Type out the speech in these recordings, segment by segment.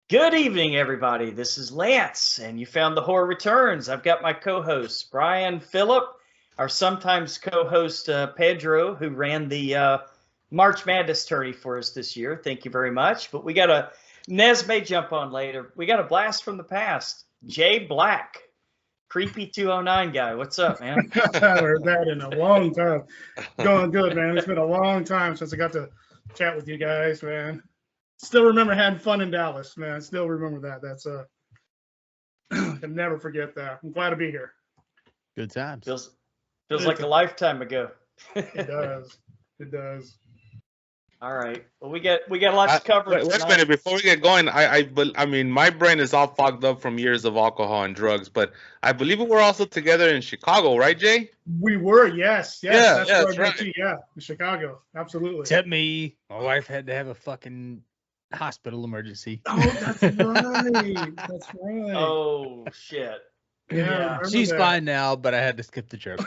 Good evening, everybody. This is Lance, and you found the Horror Returns. I've got my co-hosts, Brian, Phillip, our sometimes co-host, Pedro, who ran the March Madness tourney for us this year. Thank you very much. But we got a Nez may jump on later. We got a blast from the past. Jay Black, creepy 209 guy. What's up, man? I haven't heard that in a long time. Going good, man. It's been a long time since I got to chat with you guys, man. Still remember having fun in Dallas, man. Still remember that. That's I can never forget that. I'm glad to be here. Good times. Feels like a lifetime ago. It does. It does. All right. Well, we got lots to cover. Wait a minute before we get going. I mean, my brain is all fogged up from years of alcohol and drugs, but I believe we were also together in Chicago, right, Jay? We were, yes. That's right. Yeah, in Chicago, absolutely. Except me. My wife had to have a fucking hospital emergency. Oh, that's right. That's right. Oh shit. Yeah, she's fine now, but I had to skip the trip.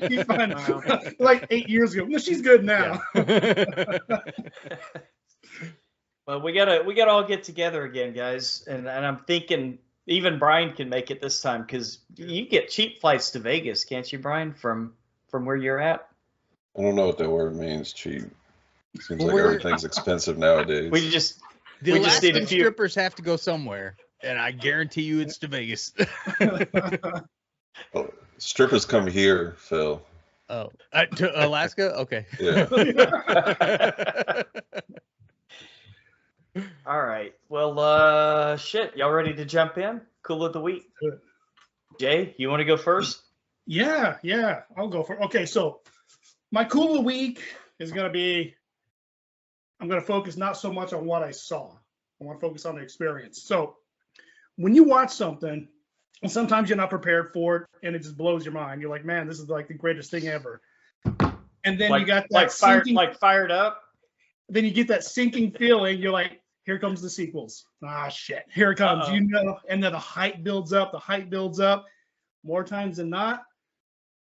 She's fine now. Like 8 years ago. No, she's good now. Yeah. Well, we gotta all get together again, guys, and I'm thinking even Brian can make it this time because you get cheap flights to Vegas, can't you, Brian? From where you're at. I don't know what that word means, cheap. Seems like everything's expensive nowadays. We just The need a Alaskan few. strippers have to go somewhere, and I guarantee you it's to Vegas. Oh, strippers come here, Phil. Oh, to Alaska? Okay. Yeah. All right. Well, shit. Y'all ready to jump in? Cool of the week. Good. Jay, you want to go first? Yeah, I'll go for it. Okay, so my cool of the week is going to be, I'm going to focus not so much on what I saw. I want to focus on the experience. So when you watch something, and sometimes you're not prepared for it, and it just blows your mind. You're like, man, this is like the greatest thing ever. And then you got that fired up. Then you get that sinking feeling. You're like, here comes the sequels. Ah, shit, here it comes. Uh-oh. You know, and then the hype builds up. More times than not,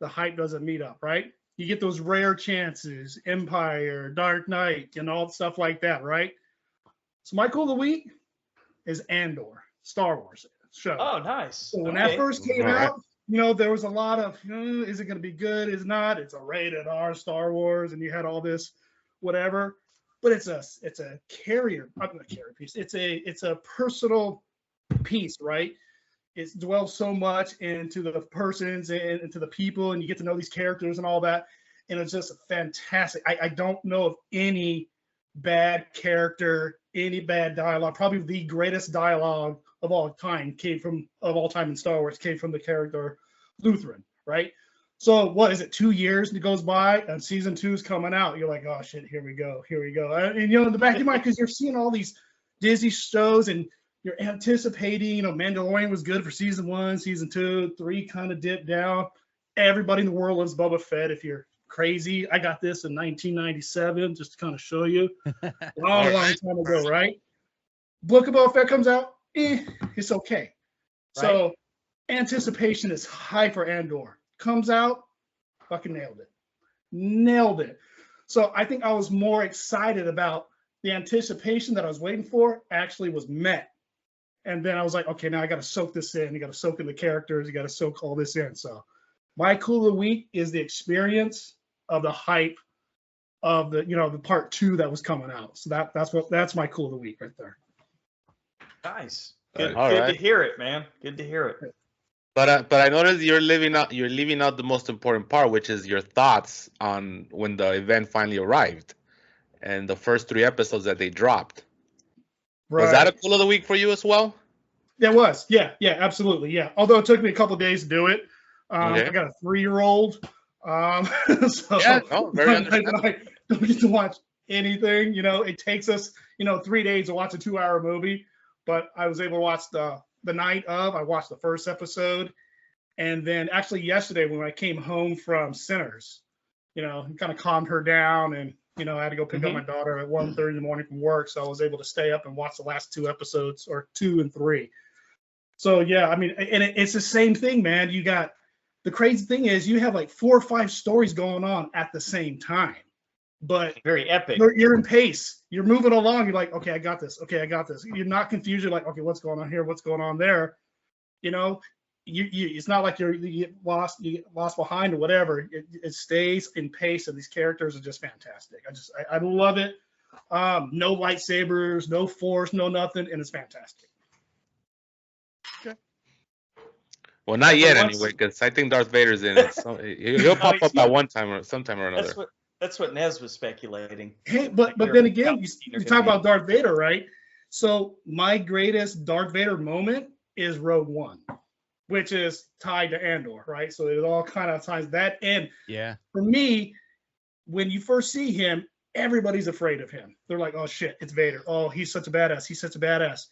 the hype doesn't meet up, right? You get those rare chances, Empire, Dark Knight, and all stuff like that, right? So my cool of the week is Andor, Star Wars show. Oh, nice. So when that first came out, you know, there was a lot of, is it going to be good? Is not? It's a rated R Star Wars, and you had all this, whatever. But it's a carrier, not a carrier piece. It's a personal piece, right? It dwells so much into the persons and into the people, and you get to know these characters and all that. And it's just fantastic. I don't know of any bad character, any bad dialogue. Probably the greatest dialogue of all time in Star Wars came from the character Lutheran, right? So what is it? 2 years and it goes by, and season 2 is coming out. You're like, oh shit, here we go. And in the back of your mind, because you're seeing all these Disney shows and you're anticipating, Mandalorian was good for season 1, season 2, 3 kind of dipped down. Everybody in the world loves Boba Fett. If you're crazy, I got this in 1997, just to kind of show you. Long time ago, right? Book of Boba Fett comes out, it's okay. Right. So anticipation is high for Andor. Comes out, fucking nailed it. So I think I was more excited about the anticipation that I was waiting for actually was met. And then I was like, okay, now I got to soak this in. You got to soak in the characters. You got to soak all this in. So my cool of the week is the experience of the hype of the part 2 that was coming out. So that's my cool of the week right there. Nice. Good Right. to hear it, man. Good to hear it. But I noticed you're leaving out the most important part, which is your thoughts on when the event finally arrived, and the first 3 episodes that they dropped. Right. Was that a cool of the week for you as well? That was, yeah, absolutely, yeah. Although it took me a couple of days to do it. I got a 3-year-old, so very understandable. I don't get to watch anything. It takes us, 3 days to watch a 2-hour movie. But I was able to watch the night of. I watched the first episode, and then actually yesterday when I came home from Sinners, kind of calmed her down, and I had to go pick up my daughter at 1:30 in the morning from work, so I was able to stay up and watch the last 2 episodes, or 2 and 3. So yeah, I mean, and it's the same thing, man. You got the crazy thing is you have like 4 or 5 stories going on at the same time. but Very epic. you're in pace. You're moving along. You're like, okay, I got this. Okay, I got this. You're not confused. You're like, okay, what's going on here? What's going on there? You know, you it's not like you get lost behind or whatever. It stays in pace, and these characters are just fantastic. I love it. No lightsabers, no force, no nothing, and it's fantastic. Well, not yet anyway, because I think Darth Vader's in it. So he'll pop up at one time or sometime or another. That's what Nez was speculating. Hey, but then again, you talk about Darth Vader, right? So my greatest Darth Vader moment is Rogue One, which is tied to Andor, right? So it all kind of ties that. And for me, when you first see him, everybody's afraid of him. They're like, oh shit, it's Vader. Oh, he's such a badass. He's such a badass.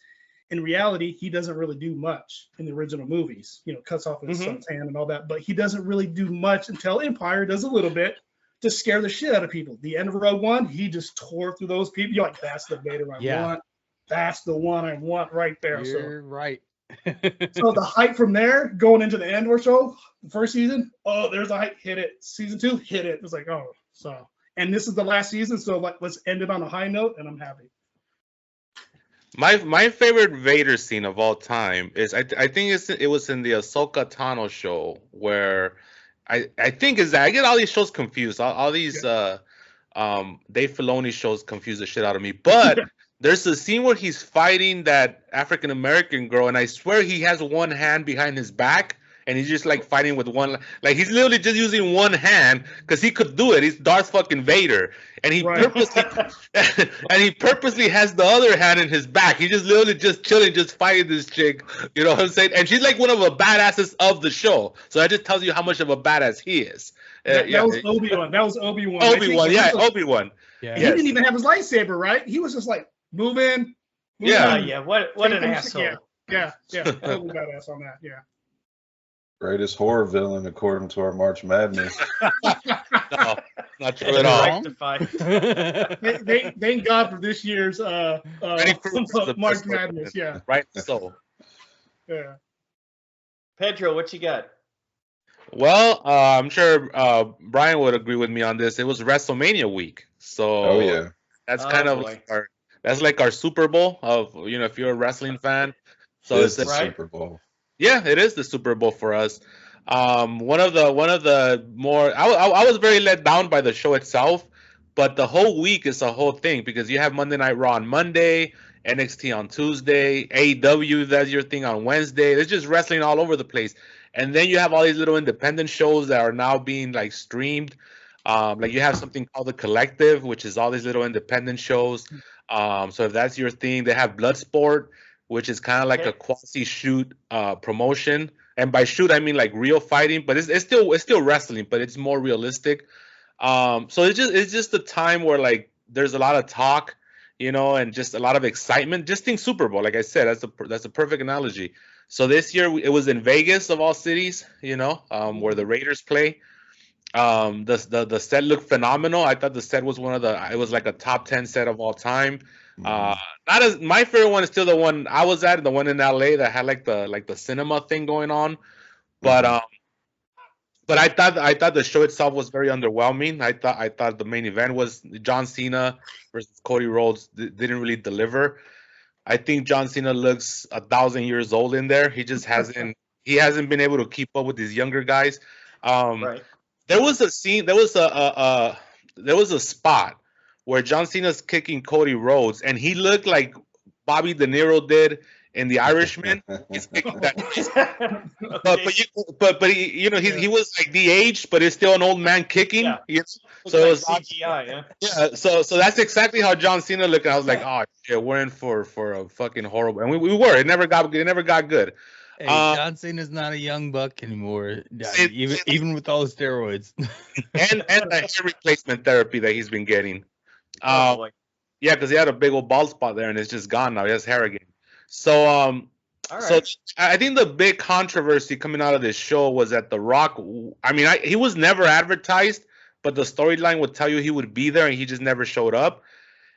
In reality, he doesn't really do much in the original movies. You know, cuts off his son's hand and all that, but he doesn't really do much until Empire does a little bit to scare the shit out of people. The end of Rogue One, he just tore through those people. You're like, that's the Vader I want. That's the one I want right there. You're right. So the hype from there going into the Andor show, the first season, oh, there's a hype. Hit it. Season 2, hit it. It's like, oh, so. And this is the last season, so like, let's end it on a high note, and I'm happy. My favorite Vader scene of all time is I think it was in the Ahsoka Tano show where I think is that I get all these shows confused. All these Dave Filoni shows confuse the shit out of me. But there's a scene where he's fighting that African American girl, and I swear he has one hand behind his back. And he's just like fighting with one, like he's literally just using one hand because he could do it. He's Darth fucking Vader, and he purposely has the other hand in his back. He's just literally just chilling, just fighting this chick. You know what I'm saying? And she's like one of the badasses of the show. So that just tells you how much of a badass he is. That was Obi-Wan. That was Obi-Wan. Obi-Wan, Obi-Wan. Yeah. He didn't even have his lightsaber, right? He was just like moving. Yeah. What an asshole. Yeah. Totally badass on that. Yeah. Greatest horror villain according to our March Madness. No, not true at all. Thank God for this year's March Madness. Yeah. Right. So. Yeah. Pedro, what you got? Well, I'm sure Brian would agree with me on this. It was WrestleMania week, so that's kind of like our Super Bowl of if you're a wrestling fan. So it's the Super Bowl. Yeah, it is the Super Bowl for us. One of the more I was very let down by the show itself, but the whole week is a whole thing because you have Monday Night Raw on Monday, NXT on Tuesday, AEW that's your thing on Wednesday. There's just wrestling all over the place, and then you have all these little independent shows that are now being like streamed. Like you have something called The Collective, which is all these little independent shows. So if that's your thing, they have Bloodsport, which is kind of like a quasi-shoot promotion. And by shoot, I mean like real fighting, but it's still wrestling, but it's more realistic. So it's just a time where like there's a lot of talk, and just a lot of excitement. Just think Super Bowl, like I said, that's a perfect analogy. So this year it was in Vegas of all cities, where the Raiders play. The set looked phenomenal. I thought the set was it was like a top 10 set of all time. My favorite one is still the one I was at, the one in LA that had like the cinema thing going on. But I thought the show itself was very underwhelming. I thought the main event was John Cena versus Cody Rhodes didn't really deliver. I think John Cena looks 1,000 years old in there. He just hasn't been able to keep up with these younger guys. Right. There was a scene. There was a spot where John Cena's kicking Cody Rhodes, and he looked like Bobby De Niro did in The Irishman. He's kicking that. But he was like de-aged, but he's still an old man kicking. Yeah. So it was CGI. Yeah. So that's exactly how John Cena looked. And I was like, oh shit, we're in for a fucking horrible. And we were. It never got good. Hey, John Cena's not a young buck anymore, even with all the steroids. and the hair replacement therapy that he's been getting. Yeah, because he had a big old bald spot there, and it's just gone now. He has hair again. So, all right. So I think the big controversy coming out of this show was that The Rock. I mean, he was never advertised, but the storyline would tell you he would be there, and he just never showed up.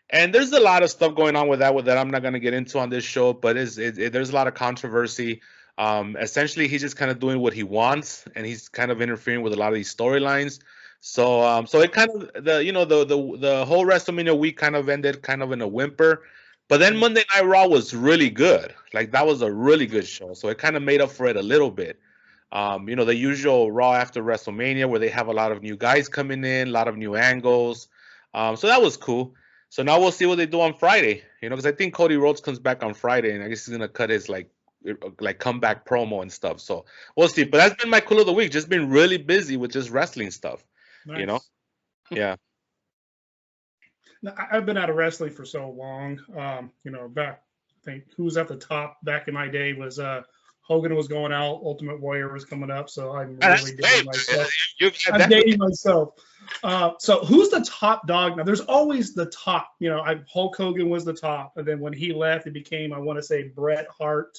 And there's a lot of stuff going on with that I'm not going to get into on this show, but there's a lot of controversy. Essentially, he's just kind of doing what he wants, and he's kind of interfering with a lot of these storylines. So it kind of the whole WrestleMania week kind of ended kind of in a whimper. But then Monday Night Raw was really good. Like that was a really good show. So it kind of made up for it a little bit. The usual Raw after WrestleMania where they have a lot of new guys coming in, a lot of new angles. So that was cool. So now we'll see what they do on Friday. Because I think Cody Rhodes comes back on Friday, and I guess he's gonna cut his like comeback promo and stuff. So we'll see. But that's been my cool of the week. Just been really busy with just wrestling stuff. Nice. Yeah. Now, I've been out of wrestling for so long. Back, I think who was at the top back in my day was Hogan was going out, Ultimate Warrior was coming up, so I'm really dating myself. I'm dating myself. So who's the top dog now? There's always the top. Hulk Hogan was the top, and then when he left, it became, I want to say, Bret Hart.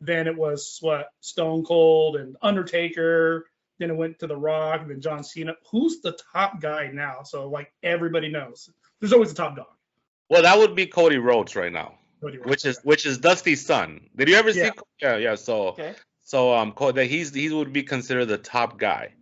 Then it was Stone Cold and Undertaker. Then it went to The Rock, and then John Cena. Who's the top guy now? So like everybody knows, there's always a top dog. Well, that would be Cody Rhodes right now, Cody Rhodes, which is Dusty's son. Did you ever see? Yeah. Yeah. So Okay. That he would be considered the top guy.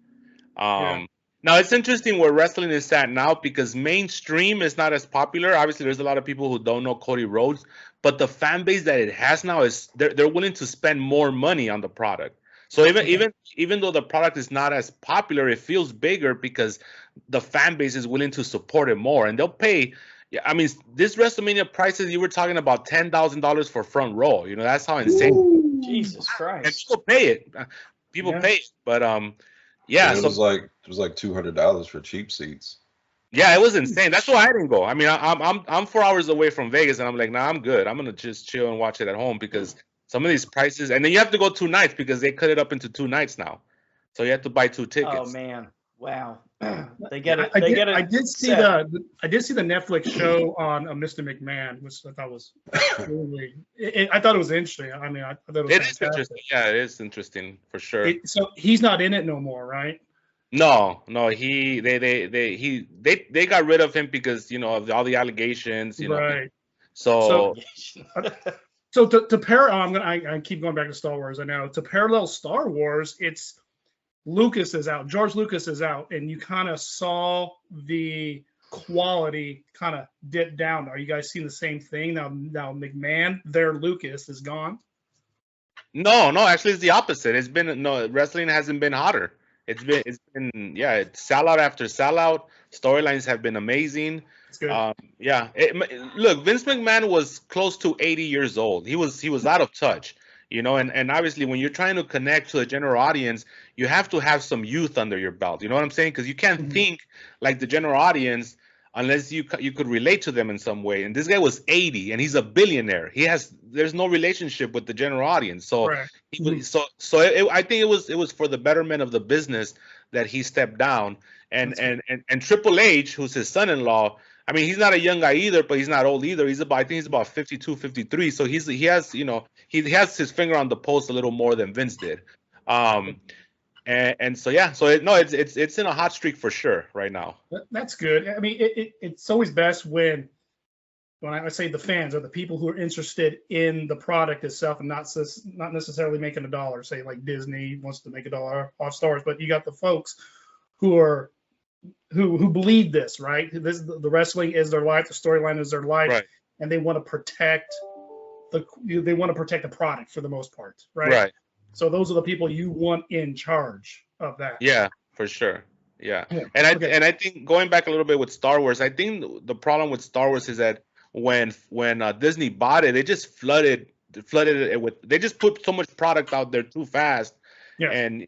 Now it's interesting where wrestling is at now because mainstream is not as popular. Obviously, there's a lot of people who don't know Cody Rhodes, but the fan base that it has now is they're willing to spend more money on the product. So even though the product is not as popular, it feels bigger because the fan base is willing to support it more, and they'll pay. Yeah, I mean, this WrestleMania prices you were talking about $10,000 for front row. That's how insane. Ooh. Jesus Christ. And people pay it. People pay it, but Yeah, it was like $200 for cheap seats. Yeah, it was insane. That's why I didn't go. I mean, I'm 4 hours away from Vegas, and I'm like, nah, I'm good. I'm gonna just chill and watch it at home because some of these prices, and then you have to go 2 nights because they cut it up into 2 nights now. So you have to buy 2 tickets. Oh man, wow. They get it. I did see the Netflix show on Mr. McMahon, which I thought was really. I thought it was interesting. I mean, I thought it was fantastic. Interesting. Yeah, it is interesting for sure. So he's not in it no more, right? No, they got rid of him because of all the allegations, Right. So to pair, I keep going back to Star Wars. I know to parallel Star Wars, it's Lucas is out, George Lucas is out, and you kind of saw the quality kind of dip down. Are you guys seeing the same thing now? Now McMahon, their Lucas is gone. No, actually it's the opposite. Wrestling hasn't been hotter. It's been it's sellout after sellout. Storylines have been amazing. It's good. Look, Vince McMahon was close to 80 years old. He was out of touch, and obviously when you're trying to connect to a general audience, you have to have some youth under your belt. You know what I'm saying? Because you can't think like the general audience unless you could relate to them in some way. And this guy was 80 and he's a billionaire. There's no relationship with the general audience. So right. I think it was for the betterment of the business that he stepped down. And Triple H, who's his son-in-law, I mean, he's not a young guy either, but he's not old either. I think he's about 52, 53. So he has his finger on the pulse a little more than Vince did. It's in a hot streak for sure right now. That's good. I mean, it's always best when I say the fans are the people who are interested in the product itself and not necessarily making a dollar. Say like Disney wants to make a dollar off Star Wars, but you got the folks who believe this, right? The wrestling is their life, the storyline is their life, right. And they want to protect the product for the most part, right? Right. So those are the people you want in charge of that. Yeah, for sure. Yeah. And I think going back a little bit with Star Wars, I think the problem with Star Wars is that when Disney bought it, they just flooded it with, they just put so much product out there too fast. Yeah. And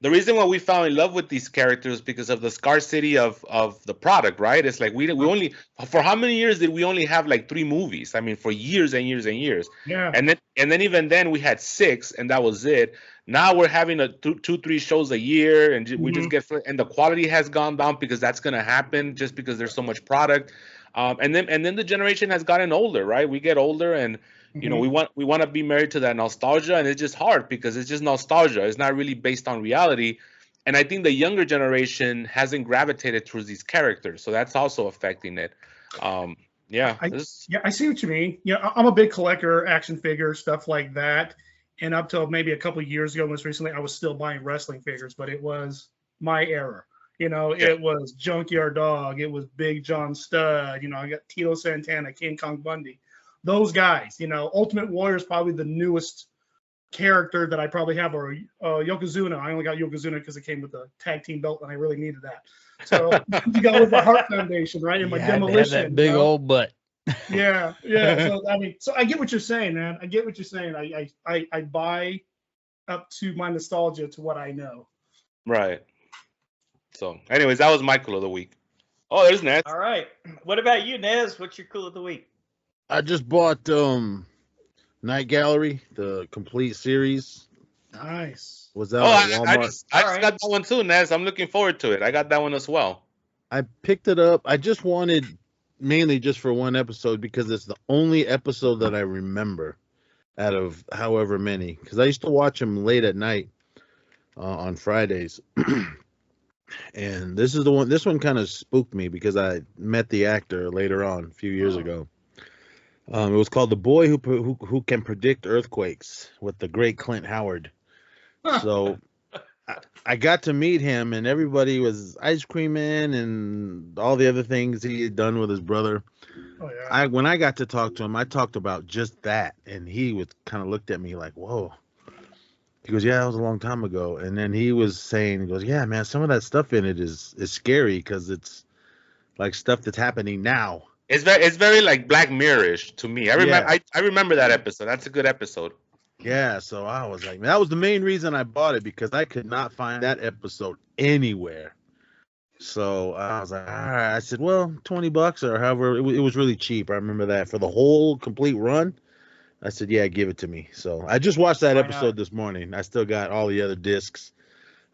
the reason why we fell in love with these characters because of the scarcity of the product, right? It's like we only, for how many years did we only have like 3 movies? I mean, for years and years and years. Yeah. And then even then we had 6 and that was it. Now we're having 2-3 shows a year and we just get, and the quality has gone down because that's going to happen just because there's so much product. And then the generation has gotten older, right? We get older and we want to be married to that nostalgia, and it's just hard because it's just nostalgia. It's not really based on reality. And I think the younger generation hasn't gravitated towards these characters, so that's also affecting it. I see what you mean. I'm a big collector, action figures, stuff like that. And up till maybe a couple of years ago, most recently, I was still buying wrestling figures, but it was my era. You know, Yeah. it was Junkyard Dog. It was Big John Studd. You know, I got Tito Santana, King Kong Bundy. Those guys. You know, Ultimate Warrior is probably the newest character that I probably have, or Yokozuna. I only got Yokozuna because it came with the tag team belt, and I really needed that. So you go with the Heart Foundation, right? And my You had to have Demolition. that big you know? old butt. Yeah. So I mean, so I get what you're saying, man. I get what you're saying. I buy up to my nostalgia to what I know. Right. So, anyways, that was my cool of the week. Oh, there's Ned. All right. What about you, Nez? What's your cool of the week? I just bought Night Gallery, the complete series. Nice. Was that Oh, at I Walmart? just Alright. got that one too, Nez. I'm looking forward to it. I got that one as well. I picked it up. I just wanted mainly just for one episode because it's the only episode that I remember out of however many. Because I used to watch them late at night on Fridays. And this is the one. This one kind of spooked me because I met the actor later on a few years ago. It was called The Boy Who Can Predict Earthquakes with the great Clint Howard. So I got to meet him, and everybody was ice cream man and all the other things he had done with his brother. Oh yeah. When I got to talk to him, I talked about just that, and he was kind of looked at me like, "Whoa." He goes, "Yeah, that was a long time ago." And then he was saying, he goes, "Yeah, man, some of that stuff in it is scary because it's like stuff that's happening now." It's very like Black Mirror-ish to me. I remember I remember that episode. That's a good episode. Yeah, so I was like, man, that was the main reason I bought it because I could not find that episode anywhere. So I was like, all right. I said, well, $20 or however, it was really cheap. I remember that for the whole complete run. I said, yeah, give it to me. So I just watched that Why episode not? this morning. I still got all the other discs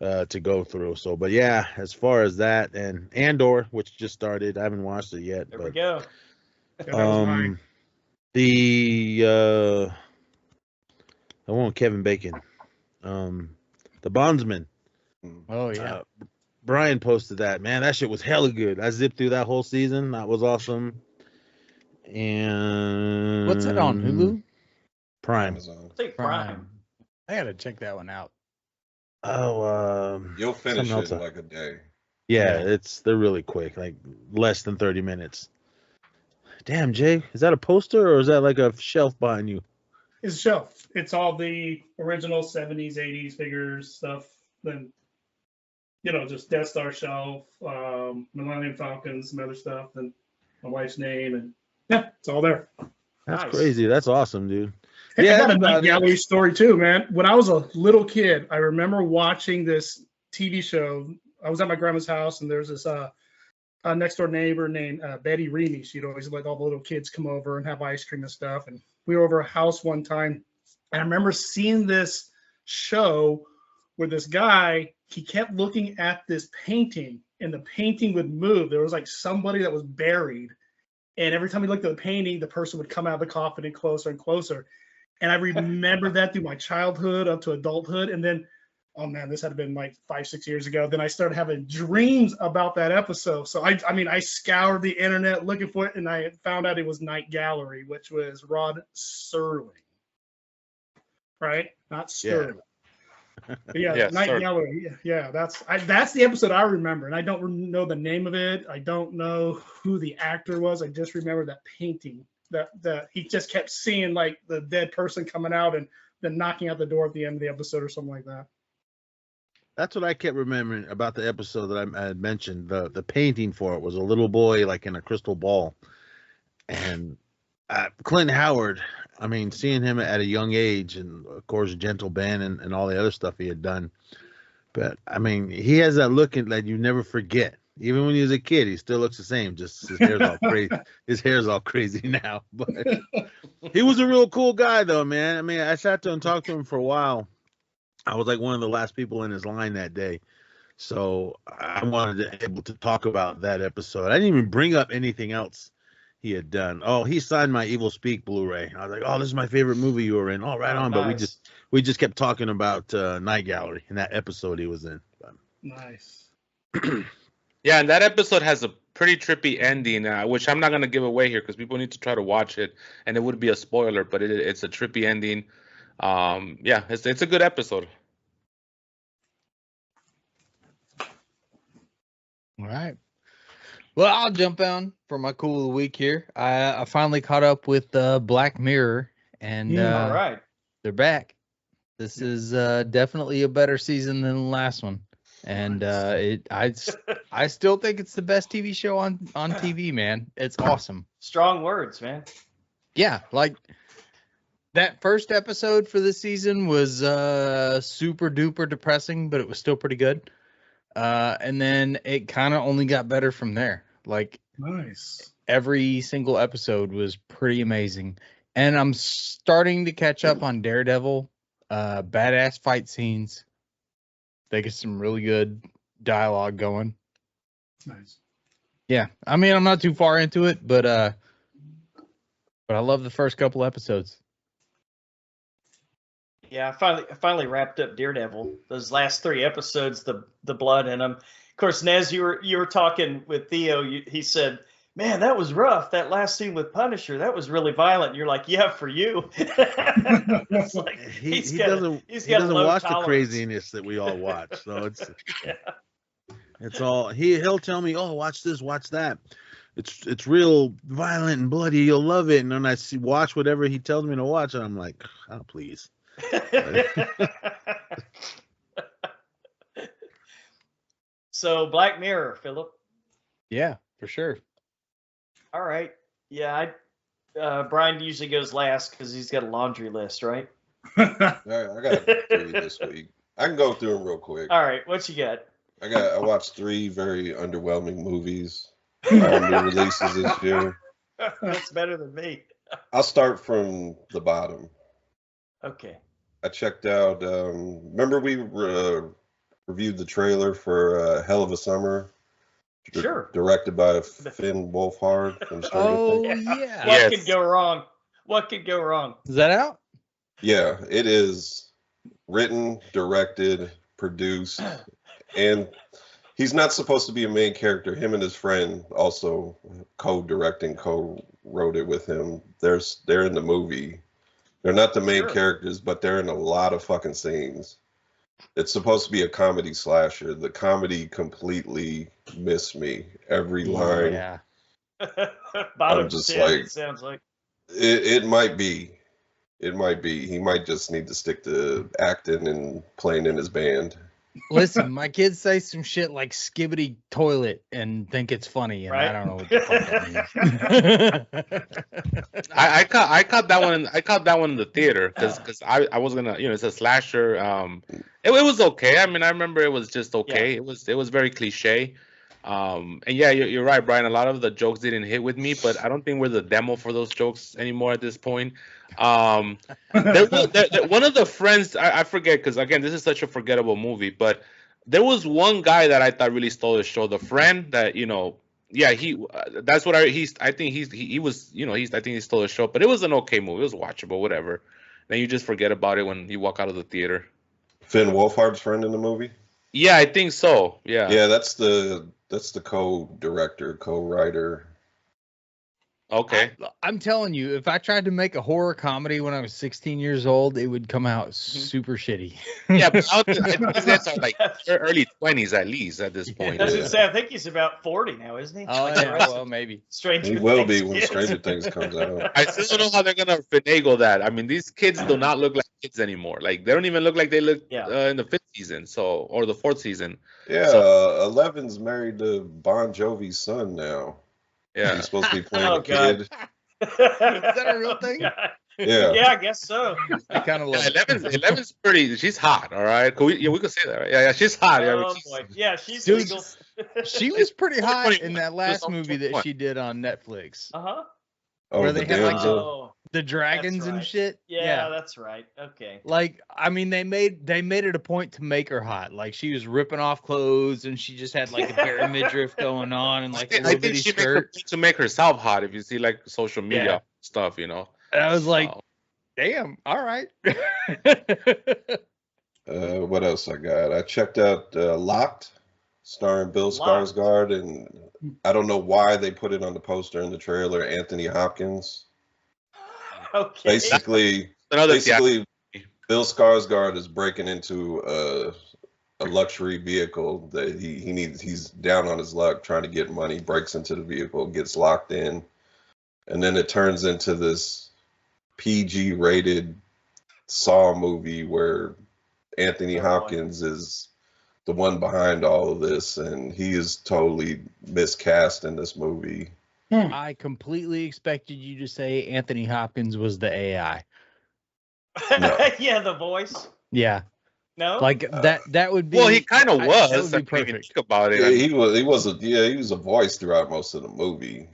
to go through. So, but yeah, as far as that and Andor, which just started, I haven't watched it yet. There we But go. Yeah, that was mine. the I want Kevin Bacon. The Bondsman. Oh yeah. Brian posted that. Man, that shit was hella good. I zipped through that whole season. That was awesome. And What's it on Hulu? Prime. Amazon. Take Prime. I gotta check that one out. Oh, You'll finish something it else. in like a day. Yeah, they're really quick, like less than 30 minutes. Damn, Jay, is that a poster or is that like a shelf behind you? It's a shelf. It's all the original 70s, 80s figures stuff. Then, you know, just Death Star shelf, Millennium Falcons, some other stuff, and my wife's name, and yeah, it's all there. That's Nice. crazy. That's awesome, dude. Hey, Yeah, I got a that's Night about it. Gallery story too, man. When I was a little kid, I remember watching this TV show. I was at my grandma's house, and there's this next door neighbor named Betty Reamy. She'd always let all the little kids come over and have ice cream and stuff. And we were over her house one time, and I remember seeing this show where this guy, he kept looking at this painting, and the painting would move. There was like somebody that was buried, and every time he looked at the painting, the person would come out of the coffin and closer and closer. And I remember that through my childhood up to adulthood. And then, oh man, this had been like 5-6 years ago. Then I started having dreams about that episode. So I mean, I scoured the internet looking for it, and I found out it was Night Gallery, which was Rod Serling, right? Not Sterling. But yeah, Yeah, Night Sterling. Gallery. Yeah, that's the episode I remember, and I don't know the name of it. I don't know who the actor was. I just remember that painting that he just kept seeing like the dead person coming out and then knocking out the door at the end of the episode or something like that. That's what I kept remembering about the episode that I had mentioned. The painting for it was a little boy like in a crystal ball. And Clint Howard, I mean, seeing him at a young age and, of course, Gentle Ben and all the other stuff he had done. But, I mean, he has that look that you never forget. Even when he was a kid, he still looks the same. Just his hair's all crazy. His hair's all crazy now. But he was a real cool guy, though, man. I mean, I sat there and talked to him for a while. I was like one of the last people in his line that day. So I wanted to be able to talk about that episode. I didn't even bring up anything else he had done. Oh, he signed my Evil Speak Blu-ray. I was like, oh, this is my favorite movie you were in. Oh, right on. But we just kept talking about Night Gallery and that episode he was in. Nice. Yeah, and that episode has a pretty trippy ending, which I'm not gonna give away here because people need to try to watch it, and it would be a spoiler, but it's a trippy ending. Yeah, it's a good episode. All right. Well, I'll jump on for my cool of the week here. I finally caught up with Black Mirror, and All right. they're back. This is definitely a better season than the last one, and I still think it's the best TV show on TV, man. It's awesome. Strong words, man. Yeah, like that first episode for this season was super duper depressing, but it was still pretty good. And then it kind of only got better from there. Like Nice. every single episode was pretty amazing. And I'm starting to catch up on Daredevil. Badass fight scenes. They get some really good dialogue going. Nice. Yeah, I mean, I'm not too far into it, but I love the first couple episodes. Yeah, I finally wrapped up Daredevil. Those last 3 episodes, the blood in them. Of course, Nez, you were talking with Theo. He said, "Man, that was rough. That last scene with Punisher, that was really violent." And you're like, "Yeah, for you." It's like, He got doesn't low watch tolerance. the craziness that we all watch. So Yeah. it's all he'll tell me, "Oh, watch this, watch that." It's real violent and bloody. You'll love it. And then I watch whatever he tells me to watch, and I'm like, "Oh, please." So Black Mirror, Philip. Yeah, for sure. All right. Yeah, Brian usually goes last because he's got a laundry list, right? All right, I got 3 this week. I can go through them real quick. All right, what you got? I watched 3 very underwhelming movies. New releases this year. That's better than me. I'll start from the bottom. Okay. I checked out. Remember we reviewed the trailer for Hell of a Summer? Sure. Directed by Finn Wolfhard from Stranger Oh, Things. yeah. What could go wrong? What could go wrong? Is that out? Yeah, it is written, directed, produced, and he's not supposed to be a main character. Him and his friend also co-directing, co-wrote it with him. They're in the movie. They're not the main characters, but they're in a lot of fucking scenes. It's supposed to be a comedy slasher. The comedy completely missed me. Every line. Yeah. Bottom just 10, like- it sounds like. It might be. It might be. He might just need to stick to acting and playing in his band. Listen, my kids say some shit like skibbity toilet and think it's funny, and Right. I don't know what the fuck that means. I caught that one. I caught that one in the theater because I was gonna, it's a slasher. It was okay. I mean, I remember it was just okay. It was very cliche. And yeah, you're right, Brian. A lot of the jokes didn't hit with me, but I don't think we're the demo for those jokes anymore at this point. One of the friends, I forget, because again, this is such a forgettable movie, but there was one guy that I thought really stole the show. The friend that, that's what I think he stole the show, but it was an okay movie. It was watchable, whatever. Then you just forget about it when you walk out of the theater. Finn Wolfhard's friend in the movie? Yeah, I think so. Yeah. Yeah, that's the co-director, co-writer. Okay. I'm telling you, if I tried to make a horror comedy when I was 16 years old, it would come out super shitty. Yeah, but I think that's like early 20s at least at this point. I was gonna say, I think he's about 40 now, isn't he? Oh, Like the yeah, rest well, of maybe. Stranger He will Things be when kids. Stranger Things comes out. I still don't know how they're gonna finagle that. I mean, these kids do not look like kids anymore. Like they don't even look like they look in the 5th season, or the 4th season. Yeah, So- Eleven's married to Bon Jovi's son now. Yeah. He's supposed to be playing Oh, a kid. Is that a real thing? Yeah. Yeah, I guess so. I kind of love Yeah, it. 11's pretty. She's hot. All right. We could say that. Right? Yeah, she's hot. Yeah, Oh she's- boy. Yeah, she's Dude, legal. She was pretty hot 21. in that last She was movie that 21. she did on Netflix. Uh-huh. Oh, Where the they had, like, damsel. Oh, The dragons That's and right. shit. yeah, that's right. Okay. Like, I mean, they made it a point to make her hot. Like, she was ripping off clothes, and she just had like a bare midriff going on, and like a I little think bitty she skirt. makes to make herself hot. If you see like social media stuff, And I was like, damn, all right. What else I got? I checked out Locked, starring Bill Locked. Skarsgård, and I don't know why they put it on the poster in the trailer. Anthony Hopkins. Okay. Basically, another Bill Skarsgård is breaking into a a luxury vehicle that he needs. He's down on his luck trying to get money, breaks into the vehicle, gets locked in, and then it turns into this PG rated Saw movie where Anthony Hopkins is the one behind all of this, and he is totally miscast in this movie. I completely expected you to say Anthony Hopkins was the AI. No. Yeah, the voice. Yeah. No, Like that would be. Well, he kind of was. That would be I mean, perfect. think about it. Yeah, I mean, he was a voice throughout most of the movie.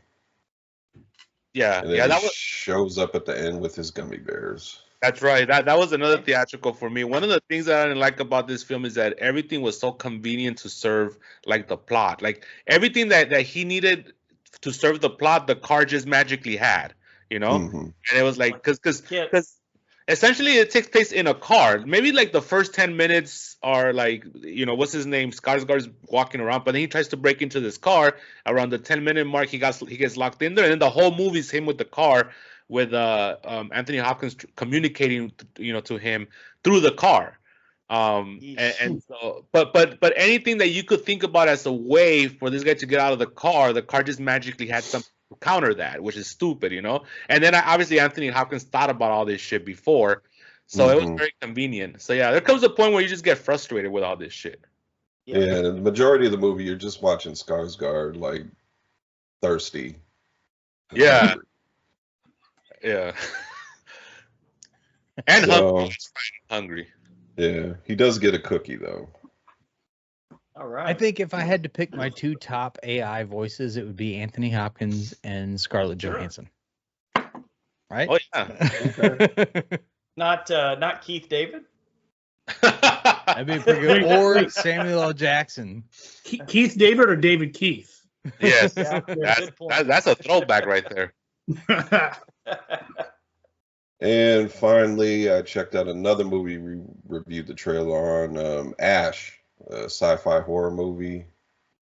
yeah, And then yeah, he that was. shows up at the end with his gummy bears. That's right. That was another theatrical for me. One of the things that I didn't like about this film is that everything was so convenient to serve like the plot. Like everything that he needed to serve the plot, the car just magically had, you know? Mhm. And it was like because Yeah. essentially it takes place in a car. Maybe like the first 10 minutes are like, you know, what's his name? Skarsgård's walking around, but then he tries to break into this car. Around the 10-minute mark, he gets locked in there, and then the whole movie is him with the car, with Anthony Hopkins communicating, you know, to him through the car. And so, but anything that you could think about as a way for this guy to get out of the car just magically had something to counter that, which is stupid, you know. And then obviously Anthony Hopkins thought about all this shit before, so it was very convenient. So yeah, there comes a point where you just get frustrated with all this shit. Yeah, and the majority of the movie, you're just watching Skarsgård like thirsty. Yeah. Yeah. And So- hungry. Yeah, he does get a cookie though. all right. I think if I had to pick my two top AI voices, it would be Anthony Hopkins and Scarlett Sure. Johansson. Right? Oh yeah. not Keith David. That'd be pretty good. Wait, Or wait. Samuel L. Jackson. Keith David or David Keith? Yes. Yeah, good point. That's a throwback right there. And finally, I checked out another movie we reviewed the trailer on, Ash, a sci-fi horror movie.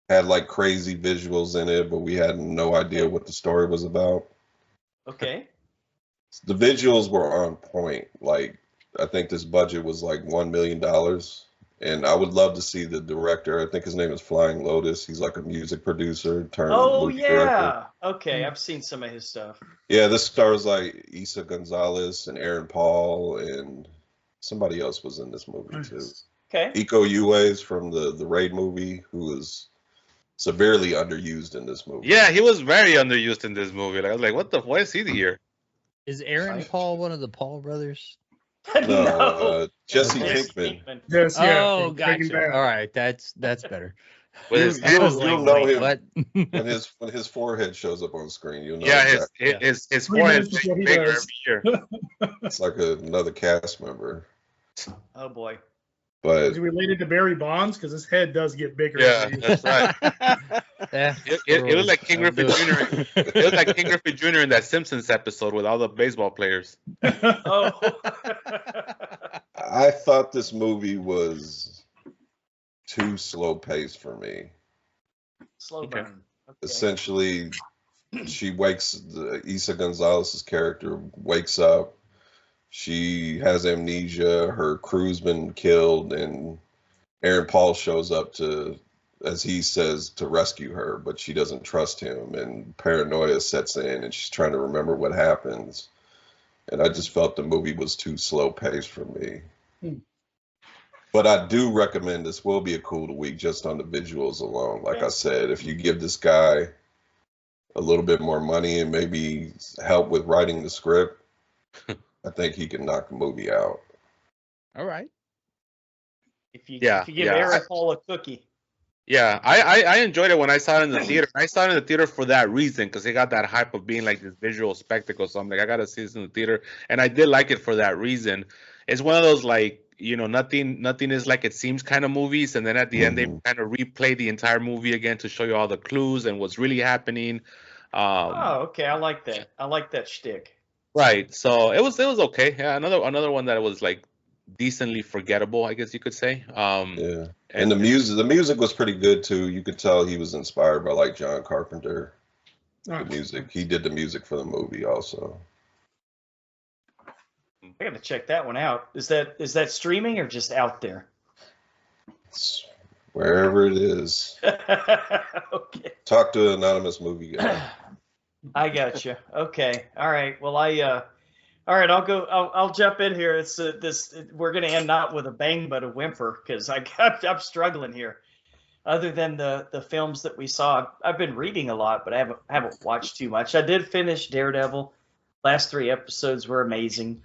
Had like crazy visuals in it, but we had no idea what the story was about. Okay. The visuals were on point. Like, I think this budget was like $1 million. And I would love to see the director. I think his name is Flying Lotus. He's like a music producer turned Oh movie director. yeah. Okay, I've seen some of his stuff. Yeah, this stars like Isa Gonzalez and Aaron Paul and somebody else was in this movie too. Okay. Iko Uwais from the Raid movie, who was severely underused in this movie. Yeah, he was very underused in this movie. Like, I was like, why is he here? Is Aaron Paul one of the Paul brothers? No, Jesse Jesse Pinkman. Pinkman. Yes, yeah. Oh, Breaking gotcha. Bad. All right, that's better. With his You- hands, you'll know him. What? When his forehead shows up on screen, you'll know. yeah, exactly. his 3 forehead minutes is before he bigger does. every year. It's like another cast member. Oh boy. But Is he related to Barry Bonds? Because his head does get bigger. Yeah, every year. that's right. Yeah, It was like King I'll Griffey do Jr. It was like King Griffey Jr. in that Simpsons episode with all the baseball players. Oh. I thought this movie was too slow paced for me. Slow Okay. burn. Okay. Essentially, Isa Gonzalez's character wakes up. She has amnesia. Her crew's been killed, and Aaron Paul shows up to, as he says, to rescue her, but she doesn't trust him, and paranoia sets in, and she's trying to remember what happens. And I just felt the movie was too slow paced for me. But I do recommend this will be a cool week just on the visuals alone. Like I said, if you give this guy a little bit more money and maybe help with writing the script, I think he can knock the movie out. All right. If you Yeah, give yeah. Aaron Paul a cookie. Yeah, I enjoyed it when I saw it in the theater. I saw it in the theater for that reason, because it got that hype of being like this visual spectacle. So I'm like, I gotta see this in the theater, and I did like it for that reason. It's one of those like, you know, nothing is like it seems kind of movies, and then at the end they kind of replay the entire movie again to show you all the clues and what's really happening. Oh, okay. I like that. I like that shtick. Right. So it was okay. Yeah, another one that was like decently forgettable, I guess you could say. Yeah. And the music was pretty good too. You could tell he was inspired by like John Carpenter. The music. He did the music for the movie also. I got to check that one out. Is that streaming or just out there? It's wherever it is. Okay. Talk to an anonymous movie guy. I got you. Okay. All right. Well, all right. I'll go. I'll jump in here. It's we're gonna end not with a bang but a whimper because I'm struggling here. Other than the films that we saw, I've been reading a lot, but I haven't watched too much. I did finish Daredevil. Last 3 episodes were amazing.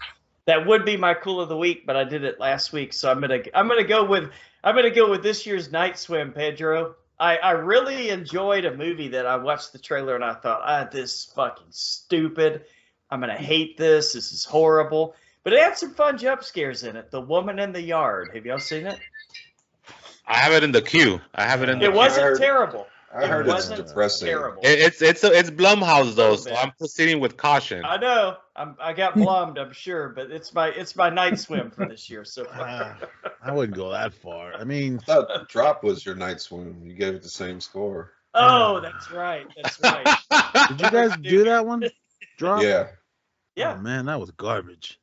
That would be my cool of the week, but I did it last week, so I'm gonna go with this year's Night Swim, Pedro. I really enjoyed a movie that I watched the trailer and I thought, this is fucking stupid. I'm gonna hate this. This is horrible. But it had some fun jump scares in it. The Woman in the Yard. Have y'all seen it? I have it in the queue. I have it in the It queue. wasn't terrible. I heard It it's wasn't depressing. terrible. It's Blumhouse though, so bad. I'm proceeding with caution. I know. I got blummed, I'm sure, but it's my Night Swim for this year so far. I wouldn't go that far. I mean, I thought Drop was your Night Swim. You gave it the same score. Oh, that's right. That's right. did you guys do that one? Drop? Yeah. Yeah. Oh, man, that was garbage.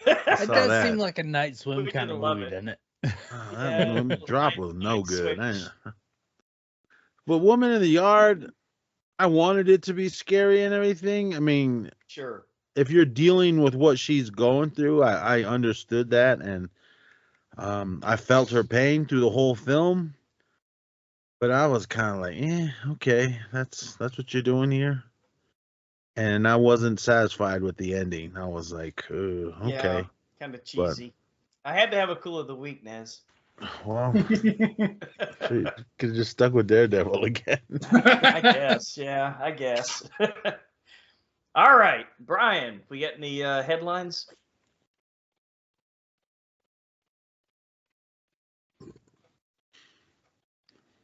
It saw does that. seem like a night swim We kind of didn't love movie, it. doesn't it? Oh, Yeah, that one, Drop was no Night good. Swim. But Woman in the Yard, I wanted it to be scary and everything. I mean, Sure. if you're dealing with what she's going through, I understood that, and I felt her pain through the whole film. But I was kind of like, okay, that's what you're doing here. And I wasn't satisfied with the ending. I was like, okay. Yeah, kind of cheesy. I had to have a cool of the week, Nez. Well, could have just stuck with Daredevil again. I guess. Yeah, I guess. All right, Brian, we got any headlines?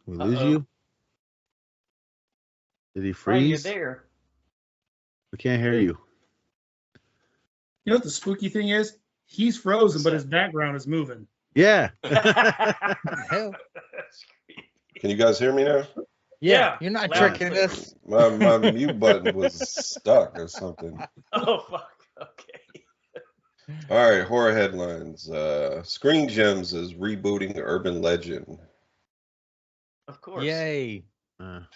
We lose Uh-oh. you? Did he Brian, you're freeze? there. We can't hear you. You know what the spooky thing is? He's frozen, What's but that? his background is moving. Yeah. Hell, Can you guys hear me now? Yeah, you're not loud tricking and clear. us. My mute button was stuck or something. Oh, fuck. Okay. All right, horror headlines. Screen Gems is rebooting Urban Legend. Of course. Yay. First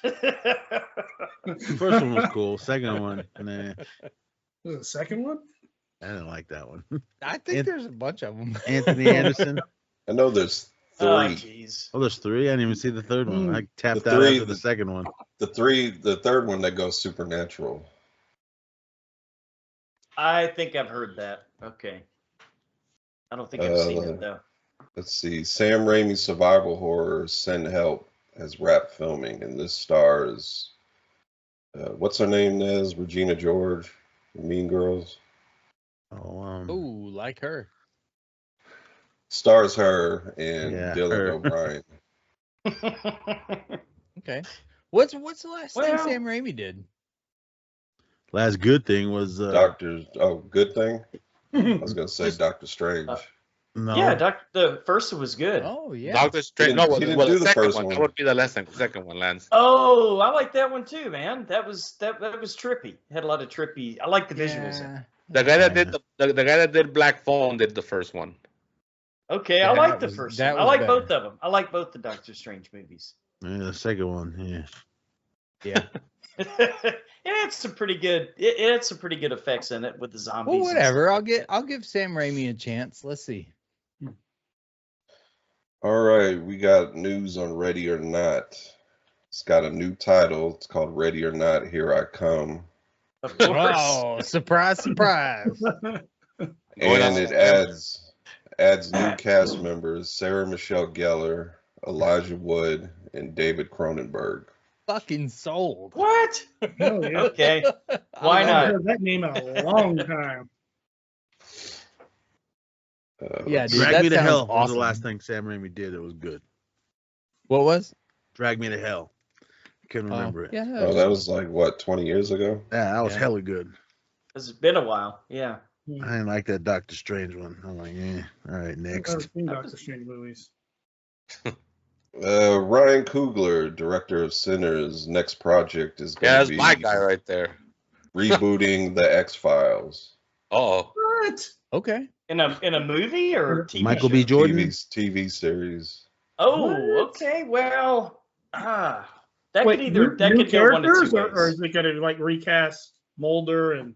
one was cool. Second one, nah, Was it the second one? I didn't like that one. I think there's a bunch of them. Anthony Anderson. I know there's Oh, 3. jeez. Oh, there's 3. I didn't even see the third one. I tapped The out three- after the second one. The third one that goes supernatural. I think I've heard that. Okay. I don't think I've seen it, though. Let's see. Sam Raimi's survival horror Send Help has wrapped filming, and this stars what's her name, Nez? Regina George, Mean Girls. Oh, Ooh, like her. Stars her and Yeah, Dylan her. O'Brien. Okay. What's the last thing Well- Sam Raimi did? last good thing was Good thing. I was gonna say Doctor Strange. no. Yeah, the first one was good. Oh yeah. Doctor Strange. No, He didn't well, do the the second first one. one. That would be the second one, Lance. Oh, I like that one too, man. That was trippy. It had a lot of trippy. I like the visuals. In it. The guy that did the guy that did Black Phone did the first one. Okay, Yeah, I like that the was- first that one. I was like better. both of them. I like both the Doctor Strange movies. Yeah, the second one, yeah. Yeah. It had some pretty good. It had some pretty good effects in it with the zombies. Well, and whatever. stuff. I'll give Sam Raimi a chance. Let's see. All right, we got news on Ready or Not. It's got a new title. It's called Ready or Not, Here I Come. Of course. Oh, surprise, surprise. And it adds new cast members: Sarah Michelle Gellar, Elijah Wood, and David Cronenberg. Fucking sold. What? Oh, yeah. Okay. Why I not? haven't heard that name in a long time. Yeah, dude, Drag that Me to sounds Hell was awesome. the last thing Sam Raimi did. It was good. What was? Drag Me to Hell. Couldn't Oh, remember it. yeah. Oh, that was like what, 20 years ago? Yeah, that was Yeah. hella good. It's been a while. Yeah. I didn't like that Doctor Strange one. I'm like, all right, I've next. never seen Doctor Strange movies. Ryan Coogler, director of Sinners, next project is Yeah, going that's to be my guy right there. rebooting the X-Files. Oh, What? Okay. In a movie or TV Michael show? B. Jordan. TV series. Oh, What? okay. Well, that Wait, could either that new could go one of characters, two or ways. is it gonna like recast Mulder and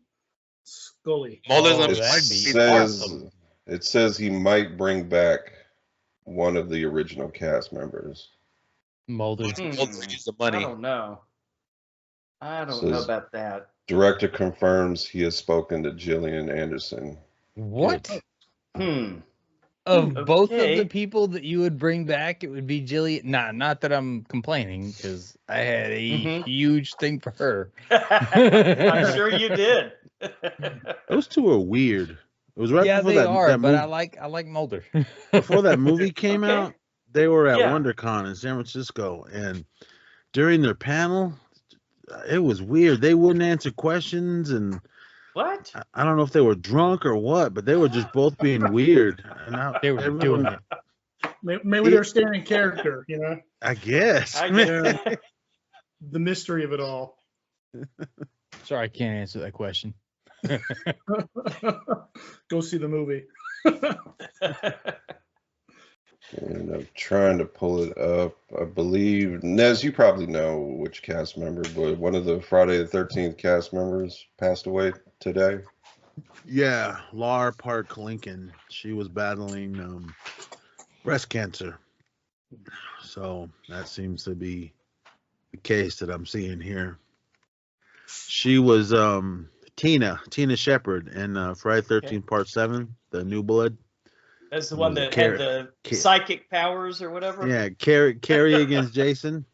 Scully? Mulder's Oh, gonna It that'd be he's says awesome. it says he might bring back one of the original cast members. Mulder. Mulder needs the I money. don't know. I don't know Says about that. director confirms he has spoken to Gillian Anderson. What? Hmm. Of both of Okay. the people that you would bring back, it would be Jillian. Nah, not that I'm complaining, because I had a Mhm. huge thing for her. I'm sure you did. Those two are weird. It was right Yeah, before they that, are, that but movie, I like Mulder. before that movie came Okay. out. They were at Yeah. WonderCon in San Francisco, and during their panel, it was weird. They wouldn't answer questions, and What? I don't know if they were drunk or what, but they were just both being weird. And They were doing it. Maybe they're staying in character. You know, I guess. I man. guess. the mystery of it all. Sorry, I can't answer that question. Go see the movie. And I'm trying to pull it up. I believe Nez, you probably know which cast member, but one of the Friday the 13th cast members passed away today. Yeah, Lar Park Lincoln. She was battling breast cancer. So that seems to be the case that I'm seeing here. She was Tina Shepard in Friday 13th Part 7, The New Blood. That's the one that Carrie- had the psychic powers or whatever. Yeah, Carrie against Jason.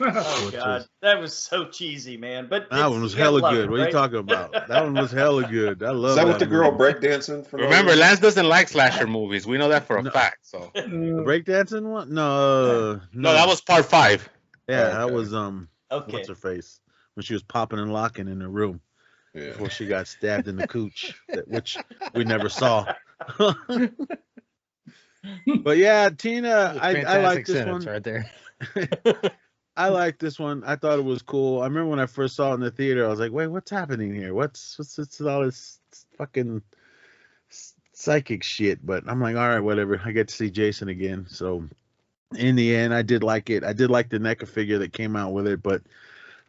Oh Which God, was- that was so cheesy, man. But That one was you gotta hella love good. it, What are you right? talking about? That one was hella good. I love Is that with the girl movie. breakdancing? For no Remember, reason? Lance doesn't like slasher movies. We know that for a No. fact. So The breakdancing one? No, no, that was part 5. yeah, Oh, that okay. was Okay. what's her face when she was popping and locking in her room Yeah. before she got stabbed in the cooch, which we never saw. But yeah, Tina, I like this one. right there. I like this one. I thought it was cool. I remember when I first saw it in the theater, I was like, "Wait, what's happening here? What's all this fucking psychic shit?" But I'm like, "All right, whatever." I get to see Jason again, so in the end, I did like it. I did like the NECA figure that came out with it, but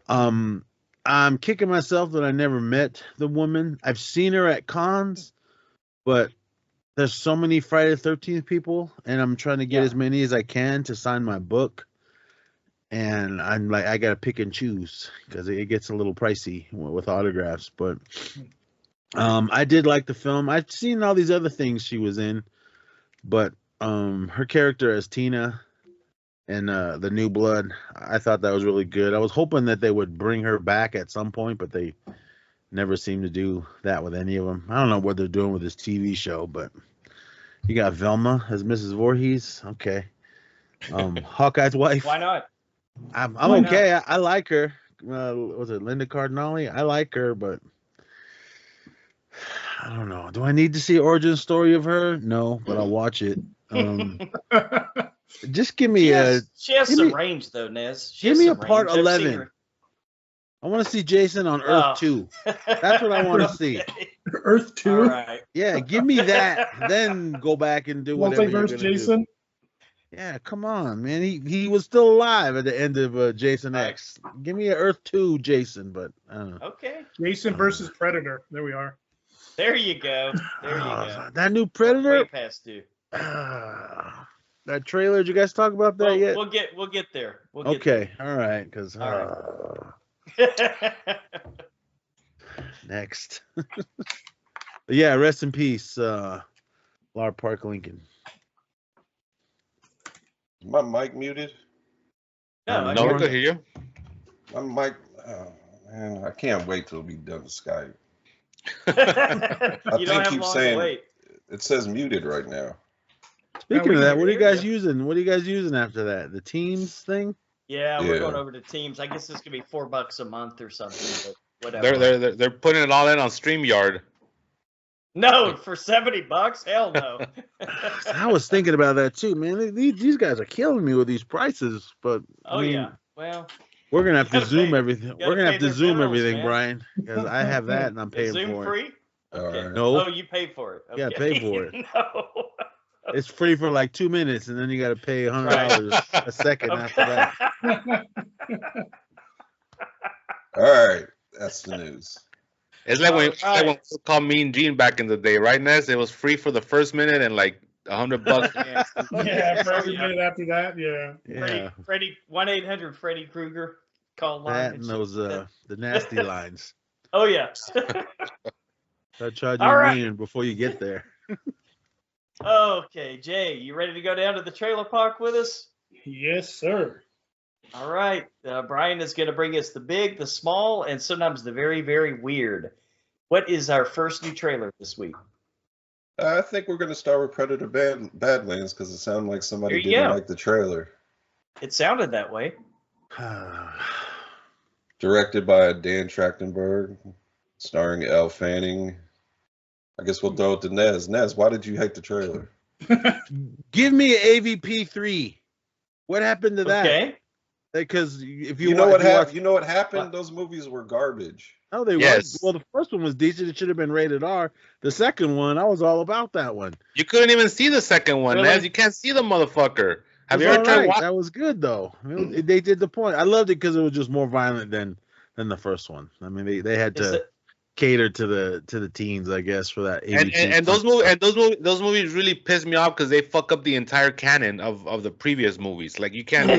I'm kicking myself that I never met the woman. I've seen her at cons, but there's so many Friday the 13th people, and I'm trying to get Yeah. as many as I can to sign my book. And I'm like, I gotta pick and choose because it gets a little pricey with autographs. But I did like the film. I've seen all these other things she was in, but her character as Tina in The New Blood, I thought that was really good. I was hoping that they would bring her back at some point, but they never seem to do that with any of them. I don't know what they're doing with this TV show, but you got Velma as Mrs. Voorhees. Okay. Hawkeye's wife. Why not? I'm Why not? okay. I like her. Was it Linda Cardinale? I like her, but I don't know. Do I need to see origin story of her? No, but I'll watch it. Just give me She has give some me- range though, Nez. She give has me some a part range. I've seen 11. her- I want to see Jason on Earth Oh. 2. That's what I want to see. Earth All 2, right. Yeah, give me that. Then go back and do whatever you're multiverse gonna do. Jason. Yeah, come on, man. He was still alive at the end of Jason Right. X. Give me an Earth 2 Jason, but I don't know. Okay. Jason versus Predator. There we are. There you go. There you go. That new Predator. Way past due. That trailer. Did you guys talk about that yet? We'll get there. We'll get Okay, all right. Because All right. there. next. But yeah, rest in peace, Lar Park Lincoln. Is my mic muted? No, I No, mean, we could hear you. My mic. Oh, man, I can't wait till we done with Skype. you think don't have keep long saying- to wait. It says muted right now. Speaking we of that, can what are you hear guys using? What are you guys using after that? The Teams thing? Yeah, we're Yeah. going over to Teams. I guess this could be $4 a month or something, but whatever. They're putting it all in on StreamYard. No, for $70? Hell no. I was thinking about that too, man. These guys are killing me with these prices, but Oh I mean, yeah. Well, we're gonna have to gotta Zoom pay- everything. gotta We're gonna pay have to their Zoom bills, everything, man. Brian, because I have that and I'm is paying Zoom for it. free? All Okay. right. No. Oh, you pay for it. Yeah, Okay. pay for it. No. It's free for like 2 minutes, and then you got to pay $100 a second after that. All right, that's the news. It's like when Alright. we called Mean Gene back in the day, right, Ness? It was free for the first minute and like $100. Yeah, for every minute after that, yeah. Yeah, Freddie 1-800 Freddy Krueger call line. that and those the nasty lines. Oh yeah. They'll charge you All a right. million before you get there. Okay, Jay, you ready to go down to the trailer park with us? Yes, sir. All right. Brian is going to bring us the big, the small, and sometimes the very, very weird. What is our first new trailer this week? I think we're going to start with Predator Badlands because it sounded like somebody There you didn't go. like the trailer. It sounded that way. Directed by Dan Trachtenberg, starring Elle Fanning. I guess we'll throw it to Nez. Nez, why did you hate the trailer? Give me AVP 3. What happened to that? Okay. Because if You know what happened? watch, You know what happened? Those movies were garbage. no, they Yes. weren't. Well, the first one was decent. It should have been rated R. The second one, I was all about that one. You couldn't even see the second one, Really? Ness. You can't see the motherfucker. Have It you was ever tried alright. watching? That was good though. I mean, they did the point. I loved it because it was just more violent than the first one. I mean, they had Is to it- cater to the teens, I guess, for that. And those movies really piss me off because they fuck up the entire canon of the previous movies. Like you can't.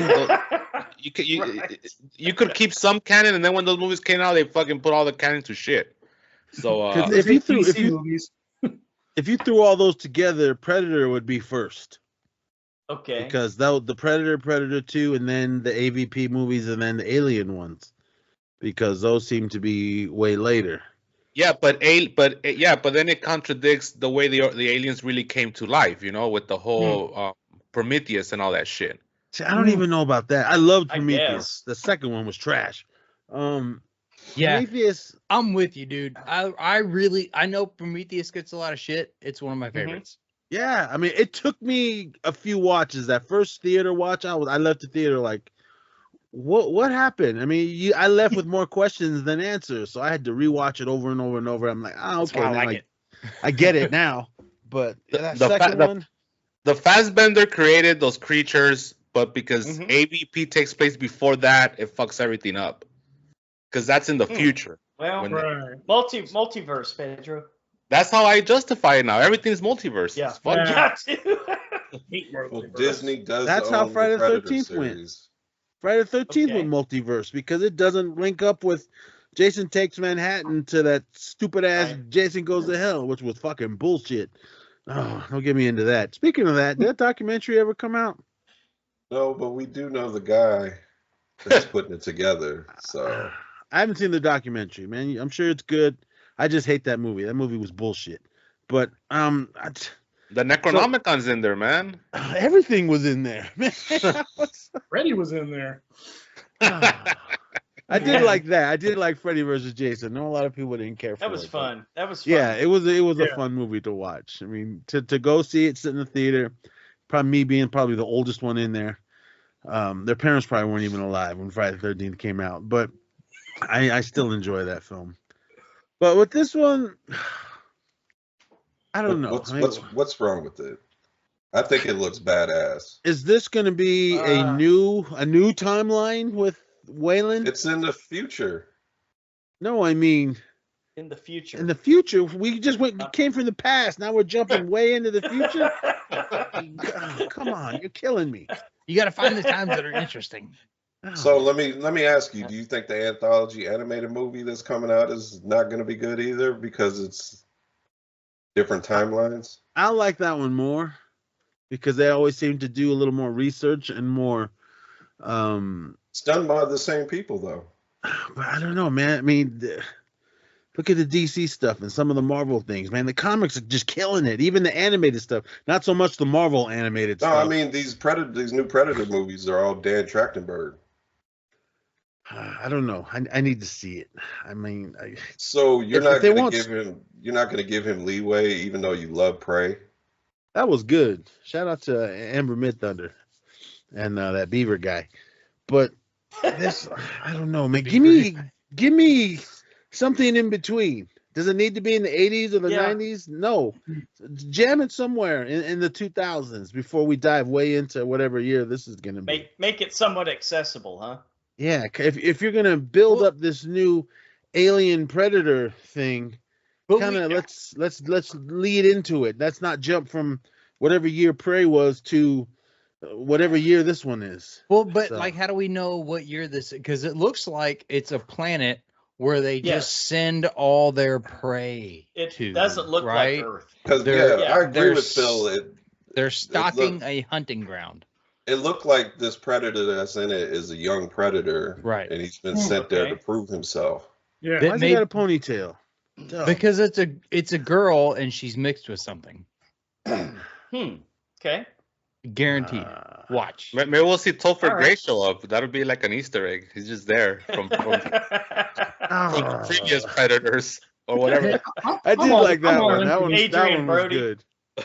You could keep some canon, and then when those movies came out, they fucking put all the canon to shit. So if you threw DC movies. if you threw all those together, Predator would be first. Okay. Because that was the Predator 2, and then the AVP movies, and then the Alien ones, because those seem to be way later. but then it contradicts the way the aliens really came to life, with the whole Prometheus and all that shit. See, I don't even know about that. I loved I Prometheus. guess. The second one was trash. Yeah, Prometheus. I'm with you, dude. I know Prometheus gets a lot of shit. It's one of my favorites. Yeah, I mean, it took me a few watches. That first theater watch, I left the theater like, what happened? I mean, I left with more questions than answers, so I had to rewatch it over and over and over. I'm like, That's okay, why I now like it. I get it now. But that the second one, The Fassbender created those creatures, but because Mhm. AVP takes place before that, it fucks everything up. Because that's in the future. Well, When- Right. multiverse, Pedro. That's how I justify it now. Everything's multiverse. Yeah. It's fuck Yeah. Got to. Well, Disney does. That's how own Friday the Predator 13th went. series. Friday the 13th Okay. went multiverse because it doesn't link up with Jason Takes Manhattan to that stupid ass Right. Jason Goes to Hell, which was fucking bullshit. Oh, don't get me into that. Speaking of that, did that documentary ever come out? No, but we do know the guy that's putting it together. So I haven't seen the documentary, man. I'm sure it's good. I just hate that movie. That movie was bullshit. But The Necronomicon's in there, man. everything was in there, man. Freddy was in there. I did like that. I did like Freddy versus Jason. I know a lot of people didn't care for it. That was but- fun. That was fun. Yeah, it was a Yeah. fun movie to watch. I mean, to go see it, sit in the theater, probably me being probably the oldest one in there. Their parents probably weren't even alive when Friday the 13th came out, but I still enjoy that film. But with this one, I don't know. I mean, What's wrong with it? I think it looks badass. is this going to be a new timeline with Wayland? It's in the future. No, I mean In the future. in the future. We just came from the past. Now we're jumping way into the future. Oh, come on, you're killing me. You got to find the times that are interesting. Oh. So let me ask you: do you think the anthology animated movie that's coming out is not going to be good either because it's different timelines? I like that one more because they always seem to do a little more research and more. It's done by the same people though. But I don't know, man. I mean, look at the DC stuff and some of the Marvel things, man. The comics are just killing it. Even the animated stuff, not so much the Marvel animated No, stuff. I mean these new Predator movies are all Dan Trachtenberg. I don't know. I need to see it. I mean, So you're If not they going to want- you're not going to give him leeway, even though you love Prey. that was good. Shout out to Amber Midthunder and that Beaver guy. But this, I don't know, man. Give me something in between. Does it need to be in the 80s or the Yeah. 90s? No. Jam it somewhere in the 2000s before we dive way into whatever year this is going to be. Make it somewhat accessible, huh? Yeah, if you're going to build Well- up this new alien predator thing, But kind we- of let's lead into it. Let's not jump from whatever year Prey was to whatever year this one is. Well, but So- like, how do we know what year this? Because it looks like it's a planet where they Yes. just send all their prey It to. doesn't look right? like Earth. Because They're- I agree they're with Phil. They're stalking look- a hunting ground. It looked like this predator that's in it is a young predator, Right. And he's been sent there to Okay. prove himself. Yeah. That Why's made- he got a ponytail? Duh. Because it's a girl and she's mixed with something. Okay. Guaranteed. Watch. Maybe we'll see Topher All Gray right. show up. That'll be like an Easter egg. He's just there from Ah. previous Predators or whatever. I did like that one. That one Adrian was Brody. good. No,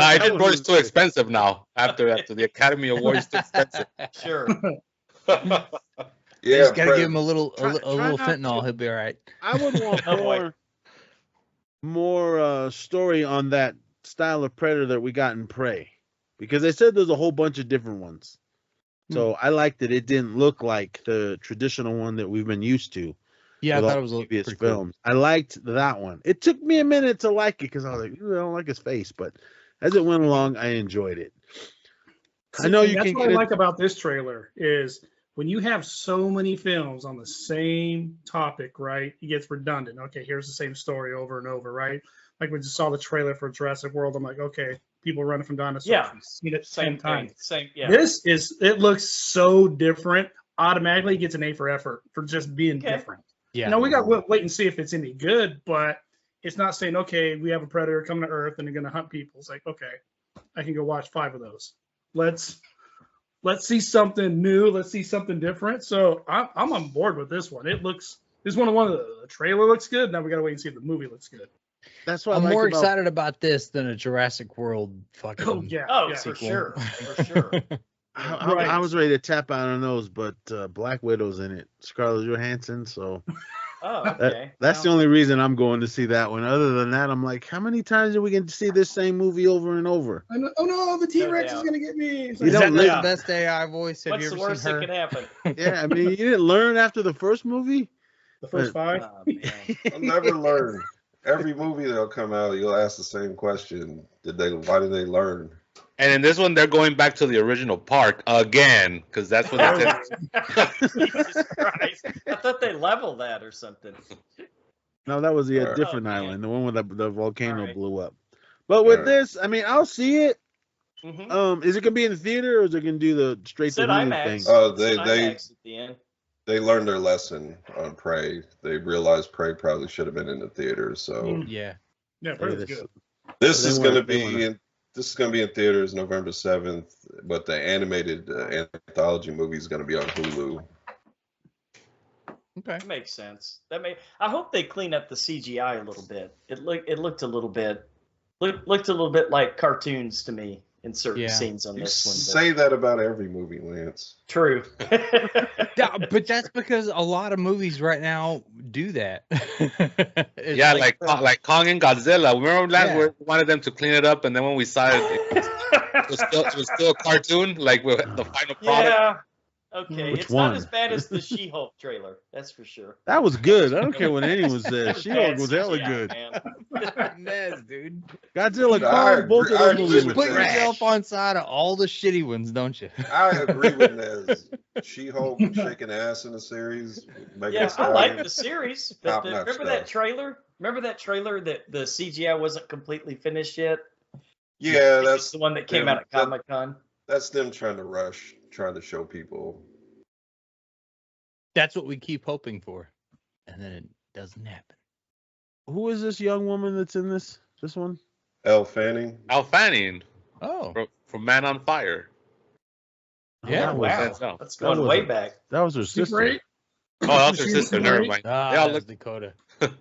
I That did one Brody's was too good. expensive now. After the Academy Award is too expensive. Sure. Yeah, Just gotta Pred- give him a little Try little not fentanyl. to- He'll be all right. I would want Oh, boy. more story on that style of predator that we got in Prey, because they said there's a whole bunch of different ones. So I liked that it didn't look like the traditional one that we've been used to. Yeah, I with thought all it was a the previous pretty cool. films. I liked that one. It took me a minute to like it because I was like, "Ooh, I don't like his face," but as it went along, I enjoyed it. I know you That's can what get I it- like about this trailer is when you have so many films on the same topic, right? It gets redundant. Okay, here's the same story over and over, right? Like we just saw the trailer for Jurassic World. I'm like, okay, people running from dinosaurs. Yeah. We've seen it Same 10 times. thing. Same. Yeah. It looks so different. Automatically gets an A for effort for just being Okay. different. Yeah. You know, we got to wait and see if it's any good, but it's not saying, okay, we have a predator coming to Earth and they're going to hunt people. It's like, okay, I can go watch 5 of those. Let's see something new. Let's see something different. So I'm on board with this one. This one of the trailer looks good. Now we got to wait and see if the movie looks good. That's what I'm I like more about- excited about this than a Jurassic World fucking. Oh yeah. Oh, yeah. for sequel. sure. For sure. I Right. was ready to tap out on those, but Black Widow's in it, Scarlett Johansson. So Oh, okay. that's the only reason I'm going to see that one. Other than that, I'm like, how many times are we going to see this same movie over and over? Oh no, the T-Rex is doubt. going to get me. It's You Is like, don't that live- the best AI voice? Have What's you the ever worst seen that her? could happen? Yeah, I mean, you didn't learn after the first movie. the first 5. Oh, man. I'll never learn. Every movie that'll come out, you'll ask the same question: why did they learn? And in this one, they're going back to the original park again because that's what they said. Jesus Christ. I thought they leveled that or something. No, that was the Alright. different Oh, man. island, the one where the volcano Alright. blew up. But with Alright. this, I mean, I'll see it. Mm-hmm. Is it gonna be in the theater or is it gonna do the straight to Said Hulu IMAX. thing? Oh, Said they IMAX at the end. they learned their lesson on Prey. They realized Prey probably should have been in the theaters. So Mm. Yeah. Yeah, Predator's good. this They is weren't- going to they be weren't- in theaters November 7th, but the animated anthology movie is going to be on Hulu. Okay. That makes sense. I hope they clean up the CGI a little bit. It looked a little bit looked a little bit like cartoons to me in certain Yeah. scems on You this one. say that about every movie, Lance. True. Yeah, but that's because a lot of movies right now do that. It's Yeah, like Kong and Godzilla. Remember last Yeah. we wanted them to clean it up, and then when we saw it was still a cartoon, like with the final product. yeah. Okay. Which It's one? not as bad as the She-Hulk trailer. That's for sure. That was good. I don't care what anyone says. That She-Hulk bad was hella CGI, good. man. Nez, dude. Godzilla, I Kong, both agree- of I those agree movies with were Put that. yourself on side of all the shitty ones, don't you? I agree with Nez. She-Hulk shaking ass in the series. Megan Yeah, I Stallion. like the series. But Top-notch remember that stuff. trailer? Remember that trailer that the CGI wasn't completely finished yet? Yeah, It's that's the one that came yeah, out at that- Comic-Con. that's them trying to show people. That's what we keep hoping for, and then it doesn't happen. Who is this young woman that's in this one? Elle Fanning. Al Fanning Oh, from Man on Fire. Yeah, that Oh, was, wow. Sense now. That's going was way it. back. that was her Super sister. 8. Oh, that's her She's sister. Never great. mind. ah, They all that's look Dakota.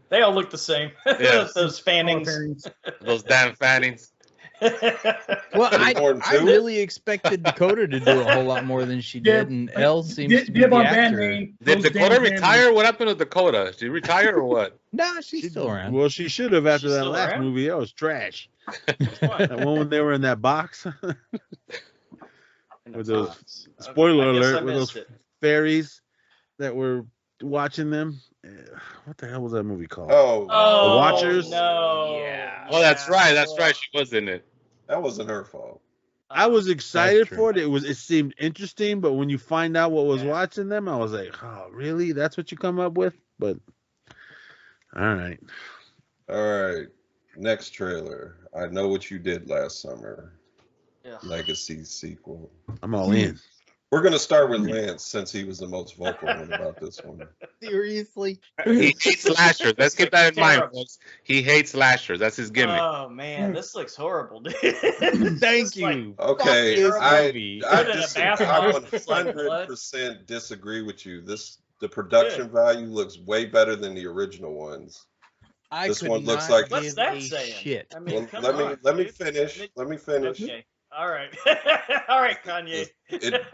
They all look the same. Yeah. Those Fannings. those damn Fannings. Well, More than I two? really expected Dakota to do a whole lot more than she did, and Elle seems to be Dib the on band actor. name. Did Those Dakota damn retire? What happened to Dakota? Did she retire or what? Nah, she's still around. Well, she should have after She's that still last around? movie. That was trash. Which one? That one when they were in that box. In the with those- box. Spoiler I guess alert, I with missed those it. fairies that were watching them. What the hell was that movie called? Oh, Oh, Watchers? No. Yeah. Oh, that's right. That's Ugh. right. She was in it. that wasn't her fault. I was excited true. for it. It seemed interesting, but when you find out what was Yeah. watching them, I was like, oh, really? That's what you come up with? But all right. All right. Next trailer. I Know What You Did Last Summer. Ugh. Legacy sequel. I'm all in. We're going to start with Lance since he was the most vocal one about this one. Seriously? He hates slashers. Let's keep that in mind, Terrible. folks. He hates slashers. That's his gimmick. Oh man, this looks horrible, dude. Thank It's like- you. Okay, Fuck this I movie. I, Put it in a dis- bathroom, I it's like blood. 100% disagree with you. The production value looks way better than the original ones. I This could one looks not like- What's give that a saying? shit. I mean, Well, come let me on, let me dude. finish. Let me finish. Okay. All right. All right, Kanye. It-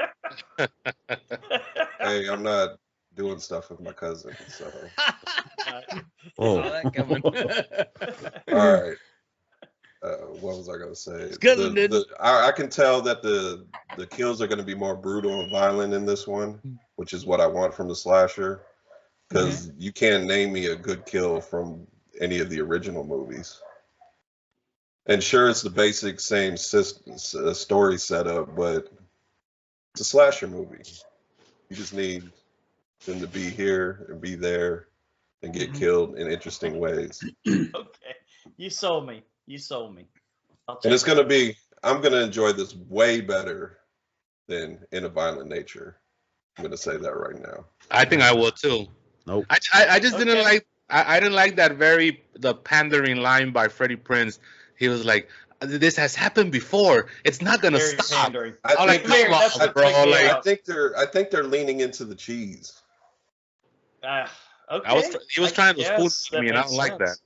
Hey, I'm not doing stuff with my cousin, so Oh, Saw that coming. all right. What was I gonna say? His cousin did. I can tell that the kills are going to be more brutal and violent in this one, which is what I want from the slasher. Because you can't name me a good kill from any of the original movies. And sure, it's the basic same story setup, but it's a slasher movie. You just need them to be here and be there and get killed in interesting ways. Okay. You sold me. You sold me. I'll And take it's going to be, I'm going to enjoy this way better than In a Violent Nature. I'm going to say that right now. I think I will too. nope. I just didn't Okay. like. I didn't like the pandering line by Freddie Prinze. He was like, "This has happened before. It's not gonna Very stop." pandering. I I'm like, think, Very- come that's on, what bro. freaked me Like, out. I think they're leaning into the cheese. Okay. he was I trying to spoon guess feed me, that and I makes don't like that. sense.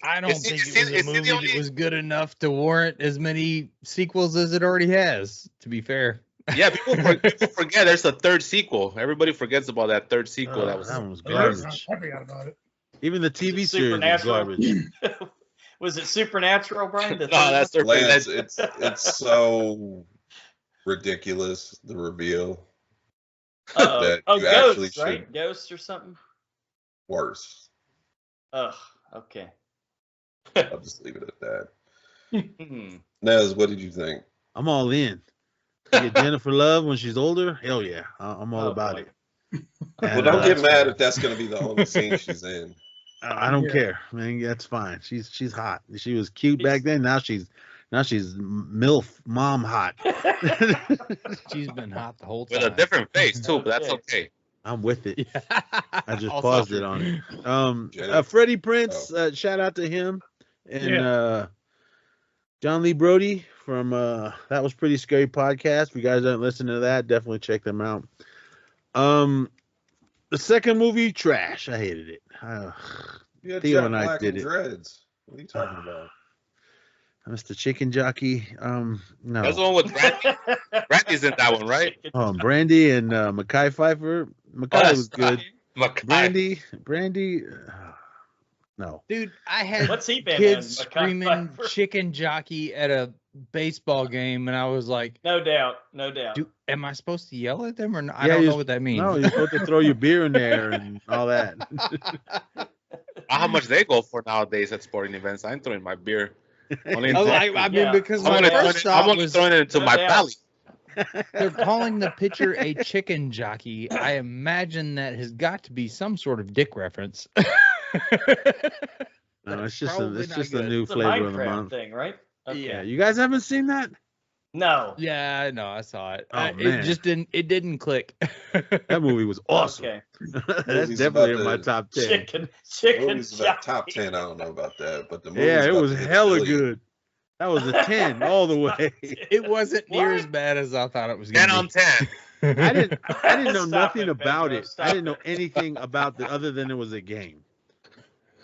I don't Is he- think is it was he- a is he the movie only- that was good enough to warrant as many sequels as it already has, to be fair. Yeah, people forget there's a third sequel. Everybody forgets about that third sequel. That was that one was I garbage. forgot about it. Even the TV it series was Supernatural? garbage. Was it Supernatural, Brian? The No, third that's one? their Lance, it's so ridiculous, the reveal. Uh-oh. that Oh, you actually Ghosts, right? should- Ghosts or something? Worse. Ugh. Okay. I'll just leave it at that. Hmm. Nez, what did you think? I'm all in. You get Jennifer Love when she's older? Hell yeah. I'm all Oh, about boy. it. Well, And, don't get uh, mad if that's going to be the only scene she's in. I don't Yeah. care. Man, that's fine. She's hot. She was cute She's- back then. Now she's MILF mom hot. She's been hot the whole time. With a different face too, but that's okay. I'm with it. I just Also paused true. it on it. Jennifer. Freddie Prinze, shout out to him. And Yeah. John Lee Brody from That Was Pretty Scary podcast. If you guys aren't listening to that, definitely check them out. The second movie, trash. I hated it. You had Theo Jack and I Black did and it. dreads. What are you talking about? Mr. Chicken Jockey. That's the No. one with Randy. Randy's in that one, right? Brandy and Mekhi Phifer. Mekhi was good. Brandy. No. Dude, I had What's he been kids in? screaming chicken jockey at a baseball game, and I was like, No doubt. No doubt. am I supposed to yell at them or not? I Yeah, don't you- know what that means. No, you're supposed to throw your beer in there and all that. How much they go for nowadays at sporting events? I'm throwing my beer. Only Oh, Exactly, I mean, yeah. because I'm my only first thought was throwing it into No my doubt. belly. they're calling the pitcher a chicken jockey. I imagine that has got to be some sort of dick reference. No, it's just Probably it's not just a good. new It's a flavor of the Minecraft month. thing, right? Okay. Yeah, you guys haven't seen that? No. Yeah, I know. I saw it. Oh, It man. just didn't. It didn't click. That movie was awesome. Okay. That's Movie's definitely about in my to- top 10. Chicken Movie's about top jockey. 10. I don't know about that, but the movie's Yeah, it about was to hit hella $1 billion. good. That was a 10 all the way. It wasn't near What? as bad as I thought it was 10 going on to 10. be. I didn't know Stop nothing it, about Pedro, it. stop I didn't know it. anything about it other than it was a game.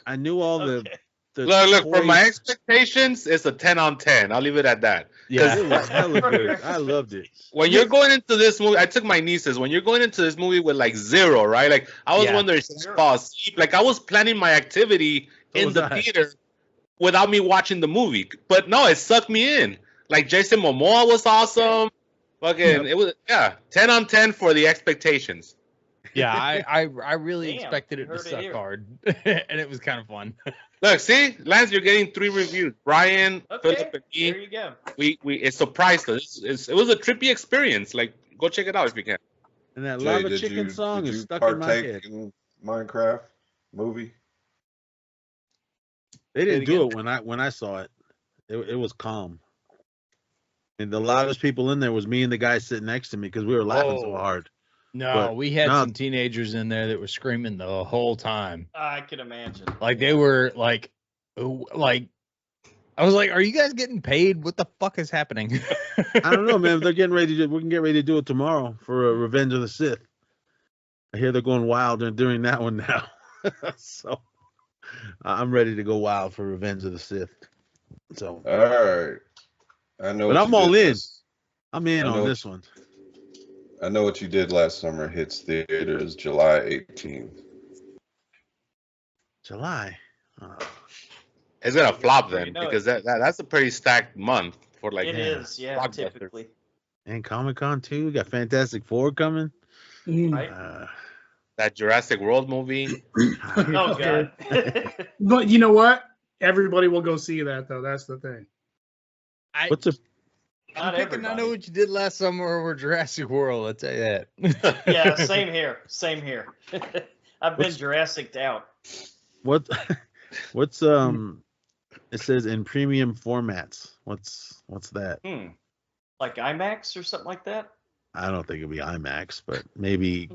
I knew all the Okay. Look. For my toys- expectations, it's a 10 on 10. I'll leave it at that. Yeah. It was hella good. I loved it. When you're going into this movie, I took my nieces. When you're going into this movie with like zero, right? Like I was Yeah. wondering if I fall asleep. Like I was planning my activity So in was the I. theater without me watching the movie. But no, it sucked me in. Like Jason Momoa was awesome. Fucking, it was 10 on 10 for the expectations. Yeah, I really Damn, expected it to heard it suck here. hard, and it was kind of fun. Look, see, Lance, you're getting 3 reviews. Brian, Okay, Philip, and there me. you go. We it surprised us. It was a trippy experience. Like, go check it out if you can. And that Jay, lava did chicken you, song did is you stuck in my partake head. in Minecraft movie? They didn't it do again. it when I saw it. It was calm. And the loudest people in there was me and the guy sitting next to me because we were laughing so Oh. hard. No, But we had no. some teenagers in there that were screaming the whole time. I can imagine. Like they were like I was like, "Are you guys getting paid? What the fuck is happening?" I don't know, man. They're getting ready to. We can get ready to do it tomorrow for Revenge of the Sith. I hear they're going wild and doing that one now. So I'm ready to go wild for Revenge of the Sith. So All right. I know. But what I'm you all did in. last- I'm in I know on what this one. I know what you did last summer. Hits theaters July 18th. July. Oh, It's gonna flop You then know because that's a pretty stacked month for like. It is, yeah, blockbusters. typically. and Comic Con too. We got Fantastic Four coming. Right? That Jurassic World movie. Oh god. But you know what? Everybody will go see that though. That's the thing. What's a I'm Not thinking I know everybody. what you did last summer over Jurassic World. I'll tell you that. Yeah, same here. Same here. I've been What's- Jurassic out. what's it says in premium formats. What's that? Like IMAX or something like that? I don't think it'll be IMAX, but maybe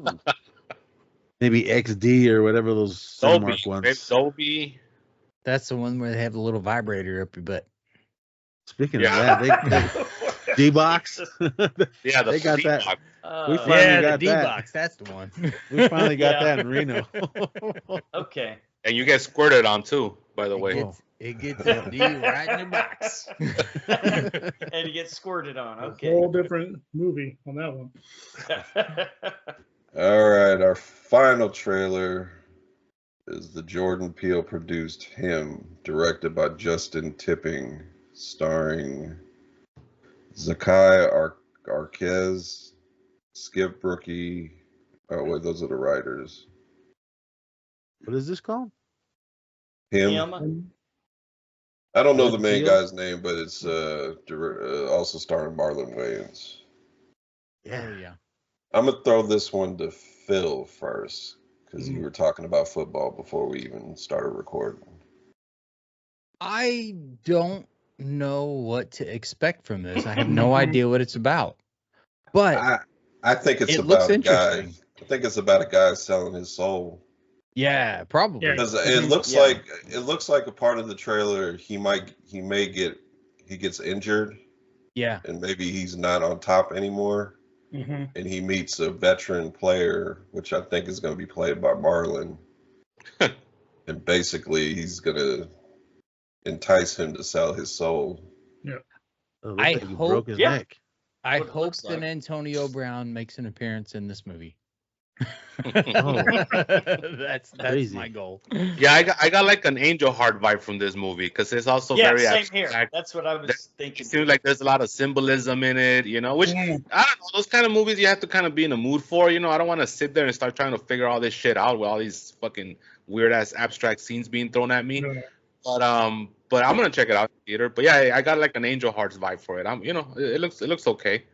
XD or whatever those Dolby. Cinemark Maybe ones. Dolby. That's the one where they have the little vibrator up your butt. Speaking Yeah. of that, D box. Yeah, the They got that. D-Box. We Uh, finally Yeah, the got D that. box. That's the one. We finally got Yeah. that in Reno. okay. And you get squirted on too, by the way. It gets the D right in the box. And you get squirted on. Okay. Whole different movie on that one. All right, our final trailer is the Jordan Peele produced Him, directed by Justin Tipping, starring Zakai Arquez, Skip Brookie. Oh wait, those are the writers. What is this called? Him. Him. I don't know the Jordan main Peele? guy's name, but it's also starring Marlon Wayans. Oh yeah. I'm gonna throw this one to Phil first because you were talking about football before we even started recording. I don't know what to expect from this. I have no idea what it's about. But I think it's it looks about a guy. interesting. I think it's about a guy selling his soul. Yeah, probably. Yeah. Because it looks like a part of the trailer he gets injured Yeah. and maybe he's not on top anymore Mm-hmm. and he meets a veteran player, which I think is going to be played by Marlon. And basically he's going to entice him to sell his soul. It looks I like he hope- broke his yeah. neck. I What it hope looks that like. Antonio Brown makes an appearance in this movie. Oh, That's Crazy. my goal. Yeah, I got like an Angel Heart vibe from this movie because it's also Yeah, very same here. abstract. That's what I was thinking. It seems like there's a lot of symbolism in it, which I don't know, those kind of movies you have to kind of be in the mood for, I don't want to sit there and start trying to figure all this shit out with all these fucking weird ass abstract scenes being thrown at me. But I'm gonna check it out in the theater. But yeah, I got like an Angel Hearts vibe for it. It looks okay.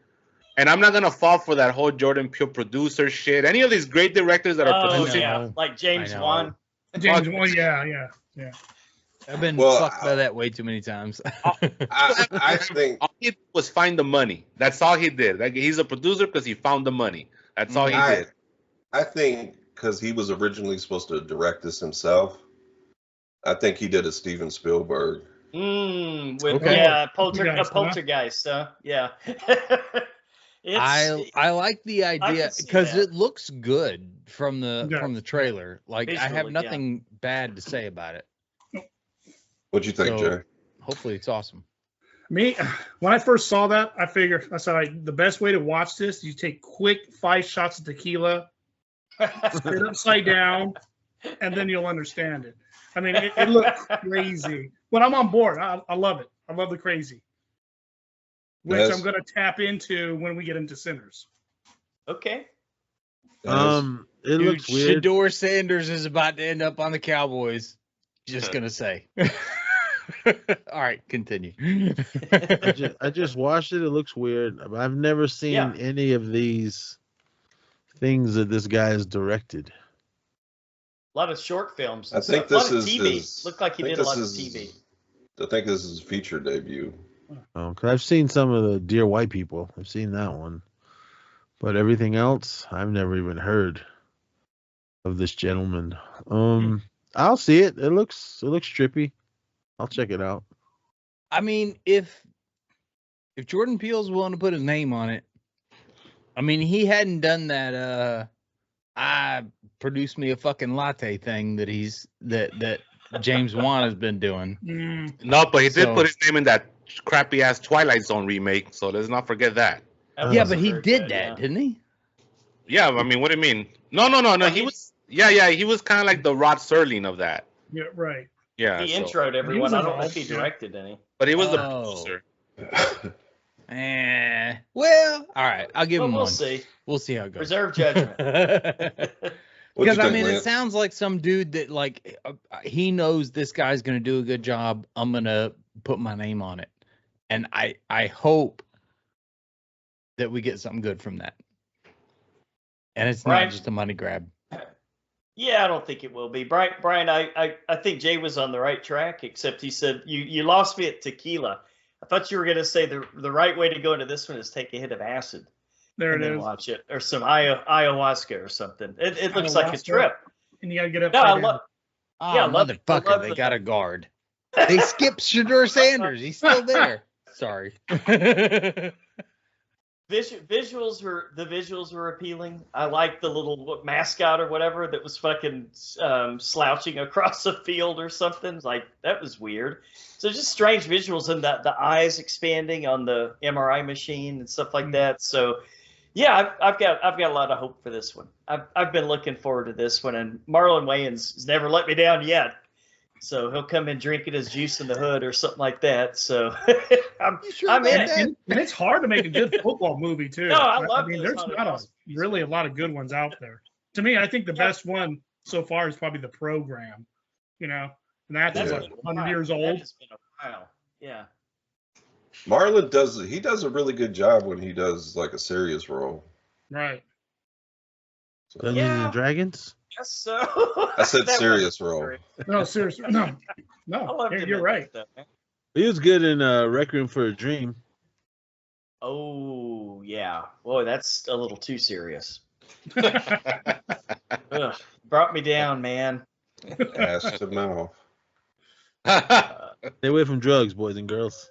And I'm not gonna fall for that whole Jordan Peele producer shit. Any of these great directors that are Oh producing, yeah, like James I know. Wan. James Wan, yeah. I've been Well, fucked by that way too many times. I think all he did was find the money. That's all he did. Like he's a producer because he found the money. That's all he did. I think because he was originally supposed to direct this himself, I think he did a Steven Spielberg. With Okay. yeah, Poltergeist, huh? poltergeist. Yeah. I like the idea see because that. it looks good from Yeah. the trailer. Like I have Visually, yeah. nothing bad to say about it. What'd you think, So, Jay? hopefully it's awesome. Me, when I first saw that, I said the best way to watch this is you take quick 5 shots of tequila, sit upside down, and then you'll understand it. I mean, it looked crazy. But I'm on board. I love it. I love the crazy, which Yes. I'm going to tap into when we get into Sinners. Okay. It Dude, looks weird. Shador Sanders is about to end up on the Cowboys. Just gonna say. All right, continue. I just watched it. It looks weird. I've never seen Yeah. any of these things that this guy has directed. A lot of short films. I And think stuff. A lot this of is TV. his. Looked like he I think did a lot this of is- TV. I think this is his feature debut. Oh, 'cause I've seen some of the Dear White People. I've seen that one, but everything else, I've never even heard of this gentleman. I'll see it. It looks trippy. I'll check it out. I mean, if Jordan Peele's willing to put his name on it, I mean, he hadn't done that I produce me a fucking latte thing that James Wan has been doing. No, but he did So- put his name in that crappy ass Twilight Zone remake, so let's not forget that. That Yeah, wasn't but he very did good, that, yeah. didn't he? Yeah, I mean, what do you mean? No. He he- was. Yeah, he was kind of like the Rod Serling of that. Yeah, right. Yeah. He so- introed He everyone. was I don't know if he involved, yeah. directed any. But he was the Oh. producer. Well, all right. I'll give But him we'll one. see. We'll see how it goes. Reserve judgment. What'd Because you I think, mean, it Lance? sounds like some dude that like he knows this guy's gonna do a good job. I'm gonna put my name on it, and I hope that we get something good from that, and it's Right. not just a money grab. Yeah, I don't think it will be. Brian, I think Jay was on the right track, except he said you lost me at tequila. I thought you were going to say the right way to go into this one is take a hit of acid There and it then is. watch it, or some ayahuasca or something. It looks like a Ayahuasca. trip. And you got to get up. No, I love. Oh, Yeah, I love it. I motherfucker! love They the- got a guard. They skipped Shador Sanders. He's still there. Sorry. Visuals were appealing. I like the little mascot or whatever that was fucking slouching across a field or something. Like that was weird. So just strange visuals and the eyes expanding on the MRI machine and stuff like that. So yeah, I've got a lot of hope for this one. I've been looking forward to this one, and Marlon Wayans has never let me down yet. So he'll come in drinking his juice in the hood or something like that. So I'm about in. that? And it's hard to make a good football movie too. No, I love mean, those there's haunted not house really a lot of good ones out there. To me, I think the best one so far is probably The Program. You know, and that's Yeah. like 100 years That old. has been a while. Yeah. Marlon does a really good job when he does like a serious role. Right. So, Dungeons Yeah. and Dragons. Yes, so I said that serious was role. great. No, seriously. No. I No. loved You're, him you're in right. that, man. He was good in Requiem for a Dream. Oh yeah, boy, that's a little too serious. Ugh, brought me down, man. Ass to mouth. Stay away from drugs, boys and girls.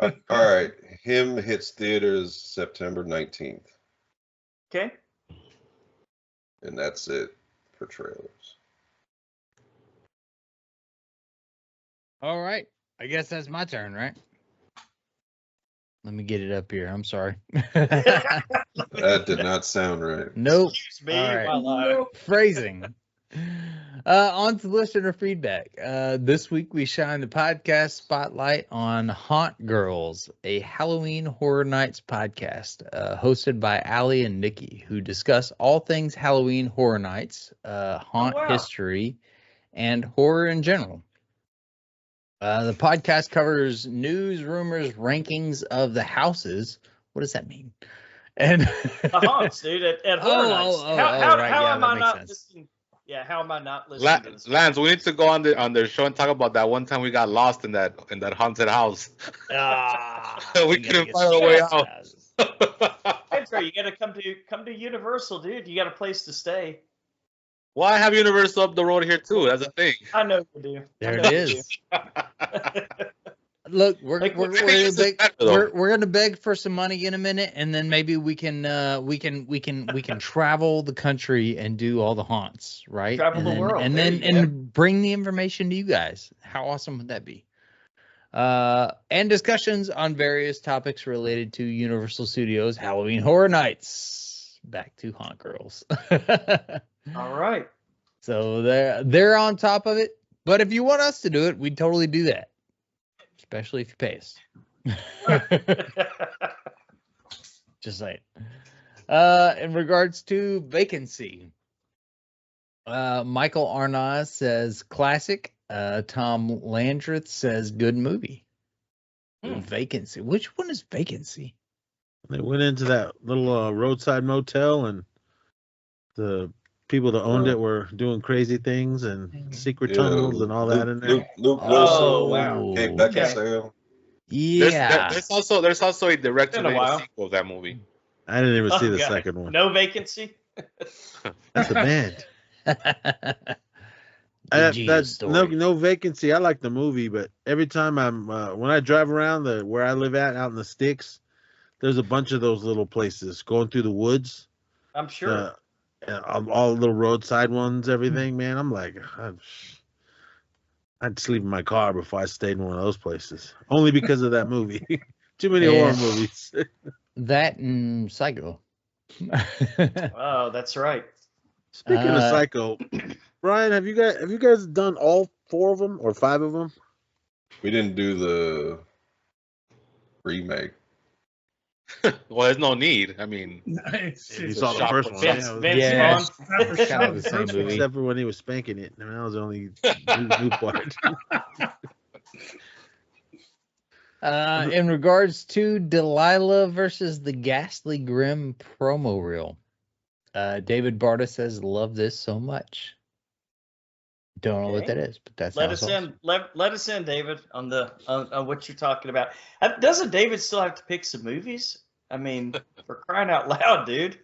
All right, him hits theaters September 19th, Okay. and that's it for trailers. All right. I guess that's my turn, right? Let me get it up here. I'm sorry. That did not sound right. Nope. Excuse me All right. while I Phrasing. On to listener feedback. This week we shine the podcast spotlight on Haunt Girls, a Halloween Horror Nights podcast hosted by Allie and Nikki, who discuss all things Halloween Horror Nights, haunt wow. history, and horror in general. The podcast covers news, rumors, rankings of the houses. What does that mean? And the haunts, dude, at Horror Nights. right. How Yeah, am that I makes not sense. listening? Yeah, how am I not listening to this? Lance, we need to go on their show and talk about that one time we got lost in that haunted house. We couldn't find our way out. Pedro, you got to come to Universal, dude. You got a place to stay. Well, I have Universal up the road here too. That's the thing. I know you do. There I know it you is. do. Look, we're Like, we're, I we're think gonna this is beg better, though. we're gonna beg for some money in a minute, and then maybe we can travel the country and do all the haunts, right? Travel and the then, world. and There then you go. and bring the information to you guys. How awesome would that be? And discussions on various topics related to Universal Studios Halloween Horror Nights. Back to Haunt Girls. All right. So they're on top of it. But if you want us to do it, we'd totally do that. Especially if you pay us. Just saying. In regards to Vacancy, Michael Arnaz says classic. Tom Landreth says good movie. Vacancy. Which one is Vacancy? They went into that little roadside motel, and the people that owned it were doing crazy things and secret tunnels and all that in there. Luke Oh, Wilson, wow. Kate Okay. Beckinsale. Yeah. There's also a direct Been a to while. sequel of that movie. I didn't even see Oh, the God. second one. No Vacancy. That's the band. The Geo That's story. no Vacancy. I like the movie, but every time I'm when I drive around where I live out in the sticks, there's a bunch of those little places going through the woods. I'm sure. All the little roadside ones, everything, man. I'm like, I'd sleep in my car before I stayed in one of those places. Only because of that movie. Too many horror movies. That and Psycho. Oh, that's right. Speaking of Psycho, Brian, have you guys done all 4 of them or 5 of them? We didn't do the remake. Well, there's no need. I mean, Nice. You saw the shock first for one. Vince, Yeah, Vince Yeah. Vaughn. Not for Kind of the sure. same First one. movie. except for when he was spanking it. I mean, that was the only new part. In regards to Delilah versus the Ghastly Grim promo reel, David Barta says, "Love this so much." Don't know what Okay. that is, but that's Let us in. Let us in, David, on what you're talking about. Doesn't David still have to pick some movies? I mean, for crying out loud, dude.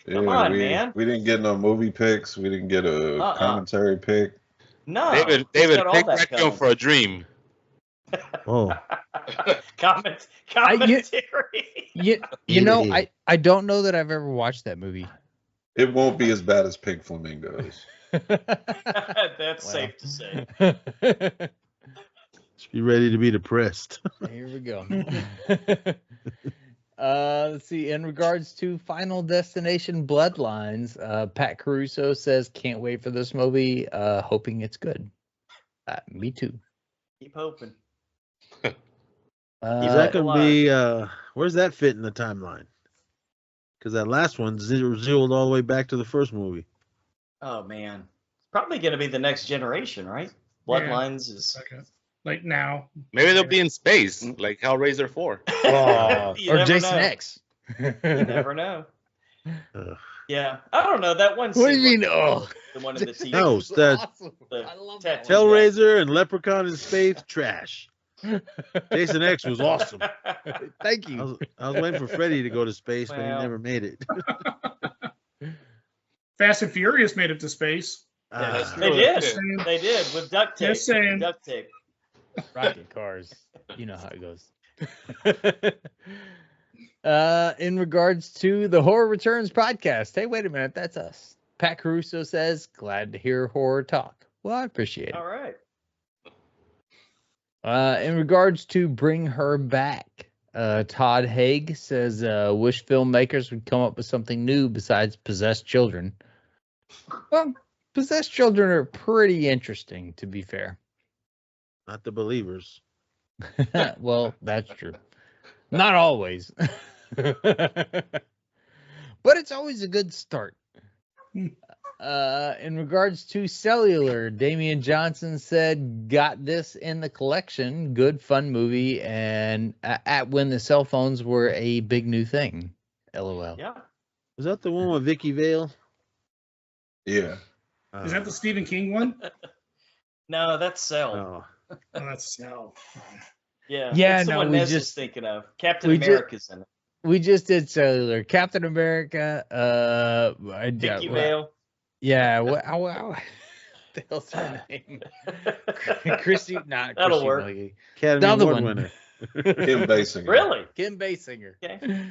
Come on, man. We didn't get no movie picks. We didn't get a commentary pick. No. David, he's got all pick that Requiem coming. for a Dream. Oh, Commentary. You know, I don't know that I've ever watched that movie. It won't be as bad as Pink Flamingos. That's safe to say. just be ready to be depressed. Here we go. Let's see. In regards to Final Destination Bloodlines, Pat Caruso says, "Can't wait for this movie. Hoping it's good." Me too. Keep hoping. Is that going to be, where's that fit in the timeline? Because that last one zeroed all the way back to the first movie. Oh man, it's probably going to be the next generation, right? Bloodlines is like now. Maybe they'll be in space, like Hellraiser 4. You or never Jason know. X. You never know. Ugh. Yeah, I don't know. That one. What do you seemed mean? like Oh, the one in the TV. No, that I love that tattoo. one. Hellraiser and Leprechaun in space, trash. Jason X was awesome. Thank you. I was waiting for Freddy to go to space, but he Well. never made it. Fast and Furious made it to space. that's They true. did. Saying. They did with duct tape. Just saying. Duct tape. Rocket cars. You know how it goes. In regards to the Horror Returns podcast. Hey, wait a minute. That's us. Pat Caruso says, "Glad to hear horror talk." Well, I appreciate it. All right. In regards to Bring Her Back, Todd Haig says, "Wish filmmakers would come up with something new besides possessed children." Well, possessed children are pretty interesting, to be fair. Not the believers. Well, that's true. Not always. But it's always a good start. In regards to Cellular, Damian Johnson said, "Got this in the collection. Good fun movie, and at when the cell phones were a big new thing." LOL. Yeah. Was that the one with Vicky Vale? Yeah. Is that the Stephen King one? No, that's Cell. Oh. Oh, that's no. Yeah. Yeah, It's the no, one we Nez just- is thinking of. Captain we ju- America's in it. We just did Cellular. Captain America. Vicky Vale. Yeah. the hell's her name? Chrissy, not That'll Chrissy work. Mulligan. Academy The other Award one. winner. Kim Basinger. Really? Kim Basinger. Okay.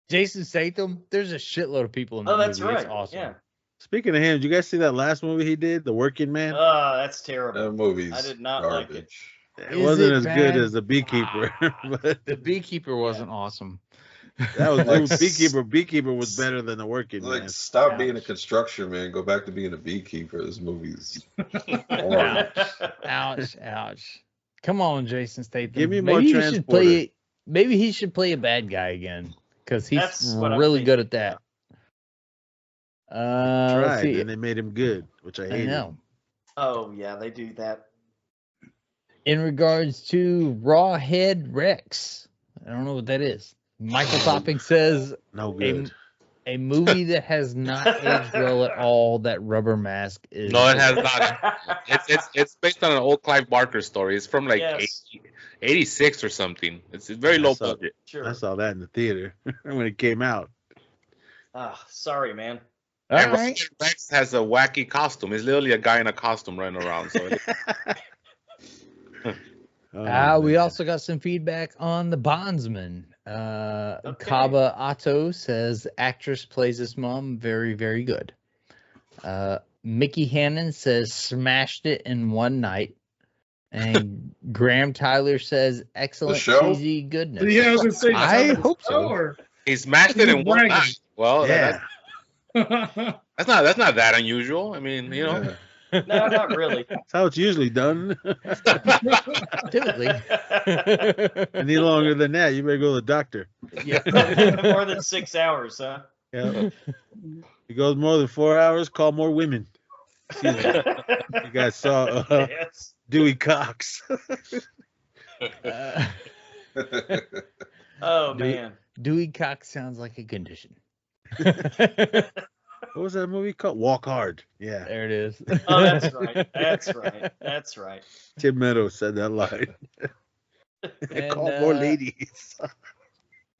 Jason Statham. There's a shitload of people in that Oh, that's movie. right. It's awesome. Yeah. Speaking of him, did you guys see that last movie he did, The Working Man? Oh, that's terrible. That movie's I did not like it. garbage. It Is wasn't it as bad? good as The Beekeeper, but The Beekeeper wasn't awesome. that was Like, Beekeeper was better than The Working Like, Man. stop being a construction man. Go back to being a beekeeper. This movie's horrible. Ouch. Come on, Jason Statham. Give me more maybe he should Transporter. play. Maybe he should play a bad guy again because he's That's what I'm really good thinking. at that. Let's Tried, see. and they made him good, which I I hated. know. Oh yeah, they do that. In regards to Raw Head Rex, I don't know what that is. Michael Topping says No good. a movie that has not aged well at all. That Rubber Mask is. No, it has not. It's based on an old Clive Barker story. It's from like Yes. 86 or something. It's very low saw- budget. Sure. I saw that in the theater when it came out. Ah, sorry, man. All And right. Rex has a wacky costume. He's literally a guy in a costume running around. So We man. also got some feedback on The Bondsman. Okay. Kaba Otto says actress plays his mom very, very good. Mickey Hannon says smashed it in one night. And Graham Tyler says excellent show? cheesy goodness. Yeah, I was gonna say. I hope so. Or, he smashed it in one Bragging. night. Well, Yeah. that's not that unusual. I mean, you know. Yeah. No, not really. That's how it's usually done. Typically. Any longer than that, you better go to the doctor. Yeah. More than 6 hours, huh? Yeah. It goes more than 4 hours, call more women. Excuse me. You guys saw Yes. Dewey Cox. Oh Do it. man. Dewey Cox sounds like a condition. What was that movie called? Walk Hard. Yeah. There it is. Oh, that's right. That's right. That's right. Tim Meadows said that line. And, Call more ladies.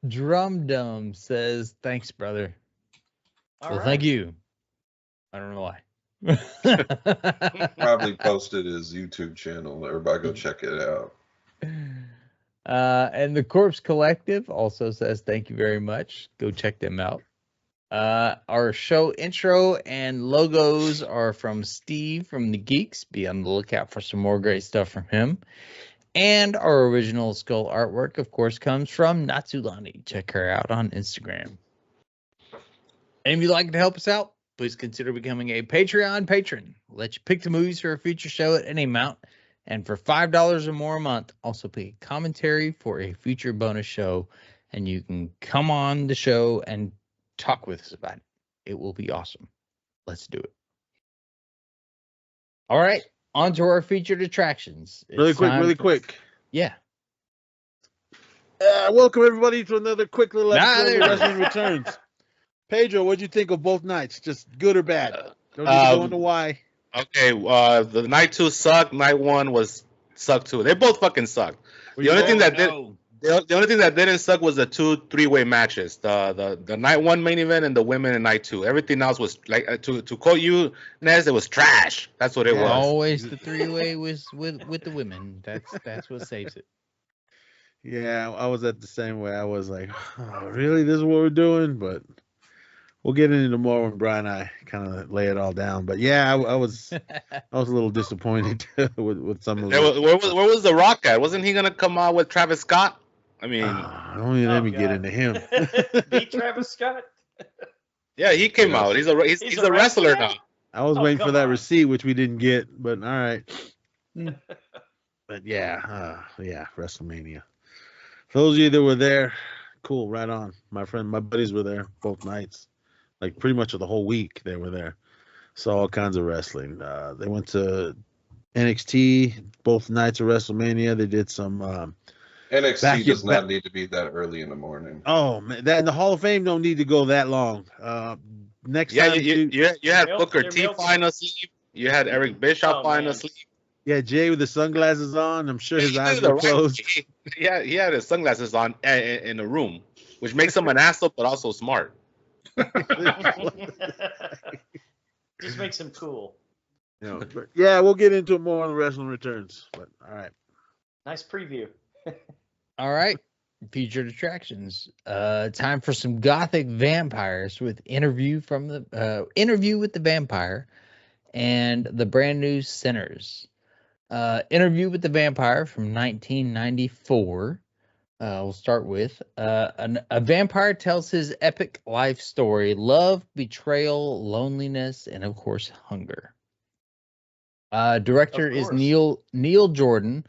Drum Dum says, thanks, brother. All Well, right. thank you. I don't know why. Probably posted his YouTube channel. Everybody go check it out. And the Corpse Collective also says, thank you very much. Go check them out. Our show intro and logos are from Steve from the Geeks. Be on the lookout for some more great stuff from him. And our original skull artwork, of course, comes from Natsulani. Check her out on Instagram. And if you'd like to help us out, please consider becoming a Patreon patron. We'll let you pick the movies for a future show at any amount. And for $5 or more a month, also pay commentary for a future bonus show. And you can come on the show and talk with us about it. It will be awesome. Let's do it. All right. On to our featured attractions. Really It's quick, time really for- quick. Yeah. Welcome everybody to another quick little episode there of it is. Wrestling Returns. Pedro, what'd you think of both nights? Just good or bad? Don't need to go into why. Okay, the night 2 sucked. Night 1 sucked too. They both fucking sucked. The only thing that did the only thing that didn't suck was the 2 3-way matches. The night 1 main event and the women in night 2. Everything else was like to quote you, Nez, it was trash. That's what it Yeah. was. Always the three-way was with the women. That's what saves it. Yeah, I was at the same way. I was like, oh, really? This is what we're doing? But we'll get into more when Brian and I kind of lay it all down. But yeah, I was a little disappointed with some of it. Where was The Rock at? Wasn't he gonna come out with Travis Scott? I mean, Don't even let me get God. into him. Beat Travis Scott. yeah, he came Yeah. out. He's a wrestler now. I was Oh, waiting for come that on. receipt, which we didn't get, but all right. But yeah, WrestleMania. For those of you that were there, cool, right on. My buddies were there both nights, like pretty much the whole week they were there. Saw all kinds of wrestling. They went to NXT both nights of WrestleMania. They did some. NXT does back- not need to be that early in the morning. Oh man, that the Hall of Fame don't need to go that long. Next Yeah, time, you had Milk- Booker they're T milking falling asleep. You had Eric Bischoff Oh, falling man. asleep. yeah, Jay with the sunglasses on. I'm sure his He eyes did the were right closed. thing. He had his sunglasses on in the room, which makes him an asshole, but also smart. Just makes him cool. But yeah, we'll get into it more on the Wrestling Returns. But all right. Nice preview. All right. Featured attractions. Time for some Gothic Vampires with Interview with the Vampire and the brand new Sinners. Interview with the Vampire from 1994. We'll start with a vampire tells his epic life story: love, betrayal, loneliness, and of course hunger. Director is Neil Jordan,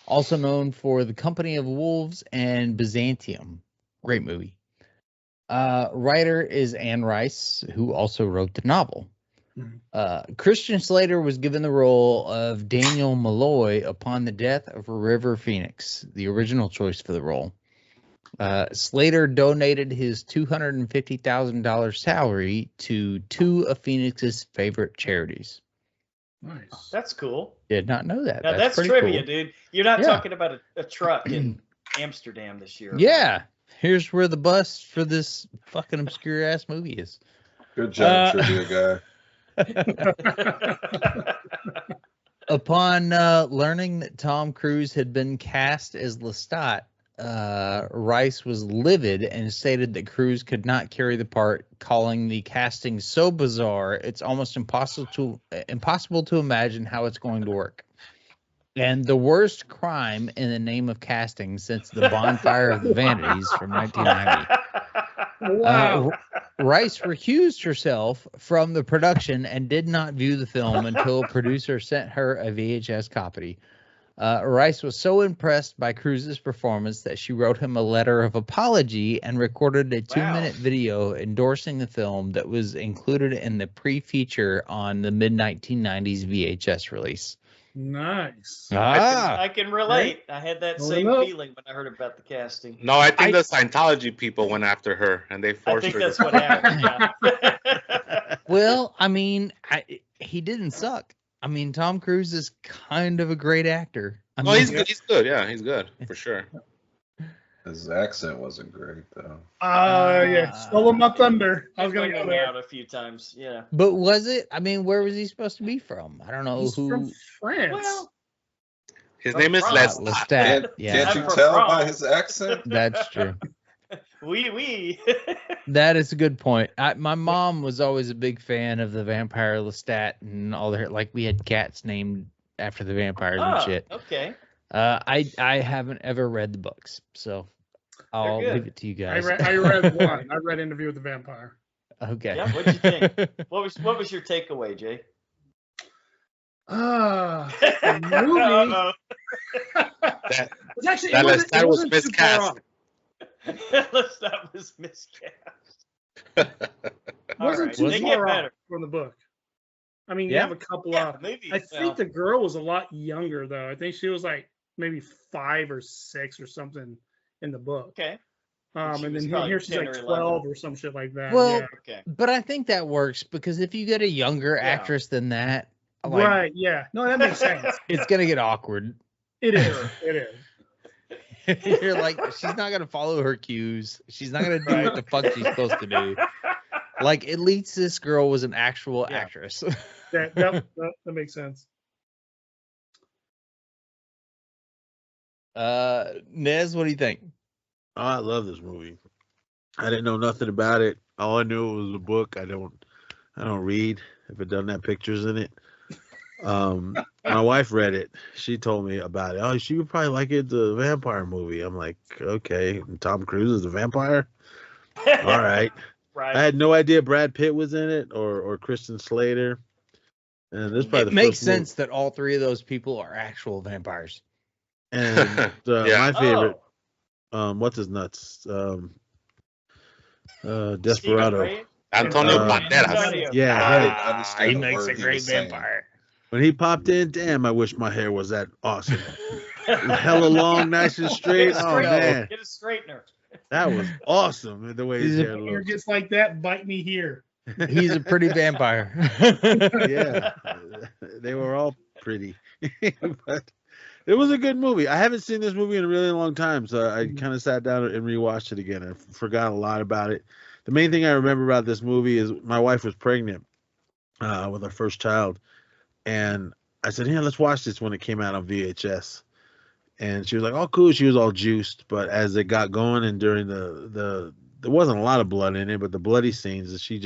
also known for The Company of Wolves and Byzantium. Great movie. Writer is Anne Rice, who also wrote the novel. Christian Slater was given the role of Daniel Malloy upon the death of River Phoenix, the original choice for the role. Slater donated his $250,000 salary to two of Phoenix's favorite charities. Nice. That's cool. Did not know that. Now, that's pretty trivia, cool. dude. You're not talking about a truck in Amsterdam this year. Yeah. Here's where the bus for this fucking obscure ass movie is. Good job, trivia guy. Upon learning that Tom Cruise had been cast as Lestat, Rice was livid and stated that Cruise could not carry the part, calling the casting so bizarre it's almost impossible to imagine how it's going to work. And the worst crime in the name of casting since the Bonfire of the Vanities from 1990. Wow. Rice recused herself from the production and did not view the film until a producer sent her a VHS copy. Rice was so impressed by Cruise's performance that she wrote him a letter of apology and recorded a 2-minute video endorsing the film that was included in the pre-feature on the mid-1990s VHS release. Nice. I can relate. I had that same feeling when I heard about the casting. No, I think the Scientology people went after her and they forced her. I think that's what happened. Yeah. Well, I mean, he didn't suck. I mean, Tom Cruise is kind of a great actor. He's good. He's good. Yeah, he's good for sure. His accent wasn't great though. Yeah, stole my thunder. I was gonna go there out a few times. Yeah, but was it? I mean, where was he supposed to be from? I don't know. He's from France. Well, his name is Lestat. Yeah, can't you tell by his accent? That's true. Oui. That is a good point. My mom was always a big fan of the vampire Lestat and all the like. We had cats named after the vampires and shit. Okay. I haven't ever read the books, so I'll leave it to you guys. I read one. I read Interview with the Vampire. Okay. Yeah. What'd you think? What was your takeaway, Jay? The movie. That was miscast. That was miscast. Wasn't too They far get off better from the book. I mean, you have a couple of. I think the girl was a lot younger though. I think she was like maybe 5 or 6 or something in the book. Okay. And then here she's like 12 or some shit like that. Well, yeah. Okay. But I think that works because if you get a younger actress than that, like, right? Yeah. No, that makes sense. It's gonna get awkward. It is. It is. You're like, she's not gonna follow her cues. She's not gonna do what the fuck she's supposed to do. Like, at least this girl was an actual actress. That makes sense. Nez, what do you think? Oh, I love this movie. I didn't know nothing about it. All I knew was a book. I don't read if it doesn't have pictures in it. My wife read it. She told me about it. Oh, she would probably like it. The vampire movie. I'm like, okay. And Tom Cruise is a vampire. All right. Right. I had no idea Brad Pitt was in it or Christian Slater. And this probably it makes sense that all three of those people are actual vampires. And my favorite, what's his nuts? Desperado. Antonio Banderas. Yeah, he makes a great vampire. When he popped in, damn, I wish my hair was that awesome. Hella long, nice and straight. Oh man, get a straightener. That was awesome. The way his hair Hair looked. gets like that, bite me here. He's a pretty vampire. Yeah, they were all pretty. But it was a good movie. I haven't seen this movie in a really long time, so I kind of sat down and rewatched it again. I forgot a lot about it. The main thing I remember about this movie is my wife was pregnant with our first child, and I said, "Yeah, let's watch this" when it came out on VHS. And she was like, "Oh, cool." She was all juiced, but as it got going and during the there wasn't a lot of blood in it, but the bloody scenes, she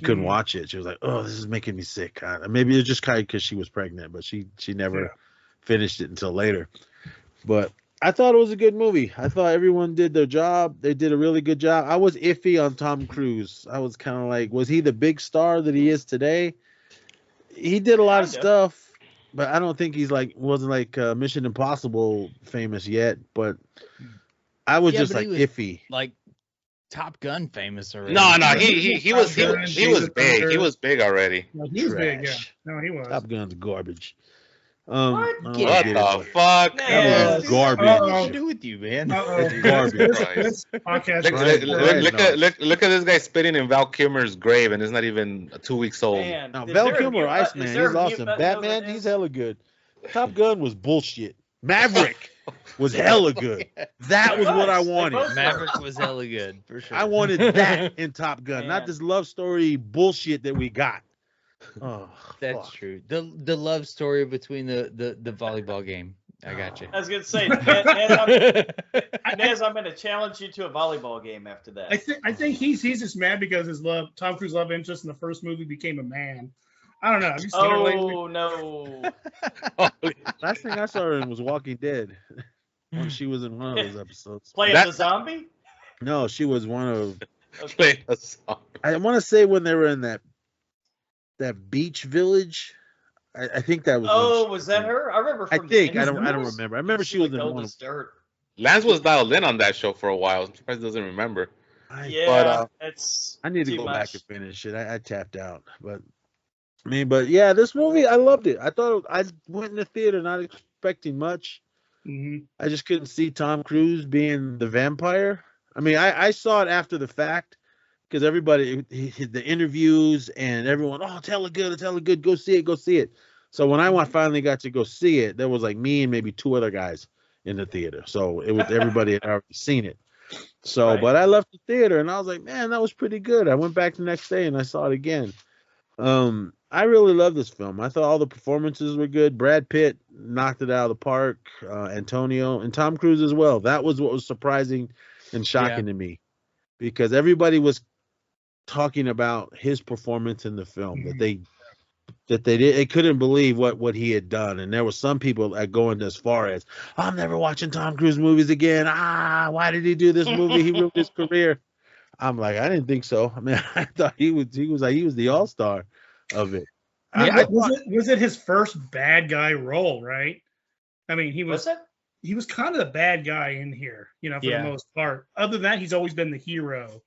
couldn't watch it. She was like, "Oh, this is making me sick." Maybe it was just kind of because she was pregnant, but she never finished it until later. But I thought it was a good movie. I thought everyone did their job. They did a really good job. I was iffy on Tom Cruise. I was kind of like, was he the big star that he is today? He did a lot of stuff, but I don't think he's wasn't like Mission Impossible famous yet. But I was just like iffy. Like Top Gun famous already. No, he was big. He was big already. No, he was big, yeah. No, he was. Top Gun's garbage. What the fuck? That was garbage. What to do with you, man? It's garbage. Look at this guy spitting in Val Kilmer's grave, and it's not even 2 weeks old. Now, Val Kilmer, Iceman, he's awesome. Batman, he's hella good. Top Gun was bullshit. Maverick was hella good. That was what I wanted. Maverick was hella good, for sure. I wanted that in Top Gun, not this love story bullshit that we got. Oh, that's true. The love story between the volleyball game. I got you. I was gonna say, Nez, I'm gonna challenge you to a volleyball game after that. I think he's just mad because Tom Cruise love interest in the first movie became a man. I don't know. Have you seen her lately? Oh no! Last thing I saw her in was Walking Dead. When she was in one of those episodes. Playing the zombie? No, she was one of. Playing a zombie. I want to say when they were in that beach village. I think that was. Oh, was that her? I remember. I think I don't remember. I remember she was in one. Lance was dialed in on that show for a while. I'm surprised he doesn't remember. Yeah, I need to go back and finish it. I tapped out, but yeah, this movie I loved it. I thought I went in the theater not expecting much. Mm-hmm. I just couldn't see Tom Cruise being the vampire. I mean, I saw it after the fact. Because everybody, the interviews and everyone, it's hella good, go see it. So when I finally got to go see it, there was like me and maybe two other guys in the theater. So it was everybody had already seen it. So, But I left the theater and I was like, man, that was pretty good. I went back the next day and I saw it again. I really love this film. I thought all the performances were good. Brad Pitt knocked it out of the park. Antonio and Tom Cruise as well. That was what was surprising and shocking to me, because everybody was talking about his performance in the film, that they couldn't believe what he had done, and there were some people that going as far as, I'm never watching Tom Cruise movies again. Why did he do this movie? He ruined his career. I'm like, I didn't think so. I mean, I thought he was the all-star of it. Was it his first bad guy role, right? I mean, he was kind of the bad guy in here, for the most part. Other than that, he's always been the hero.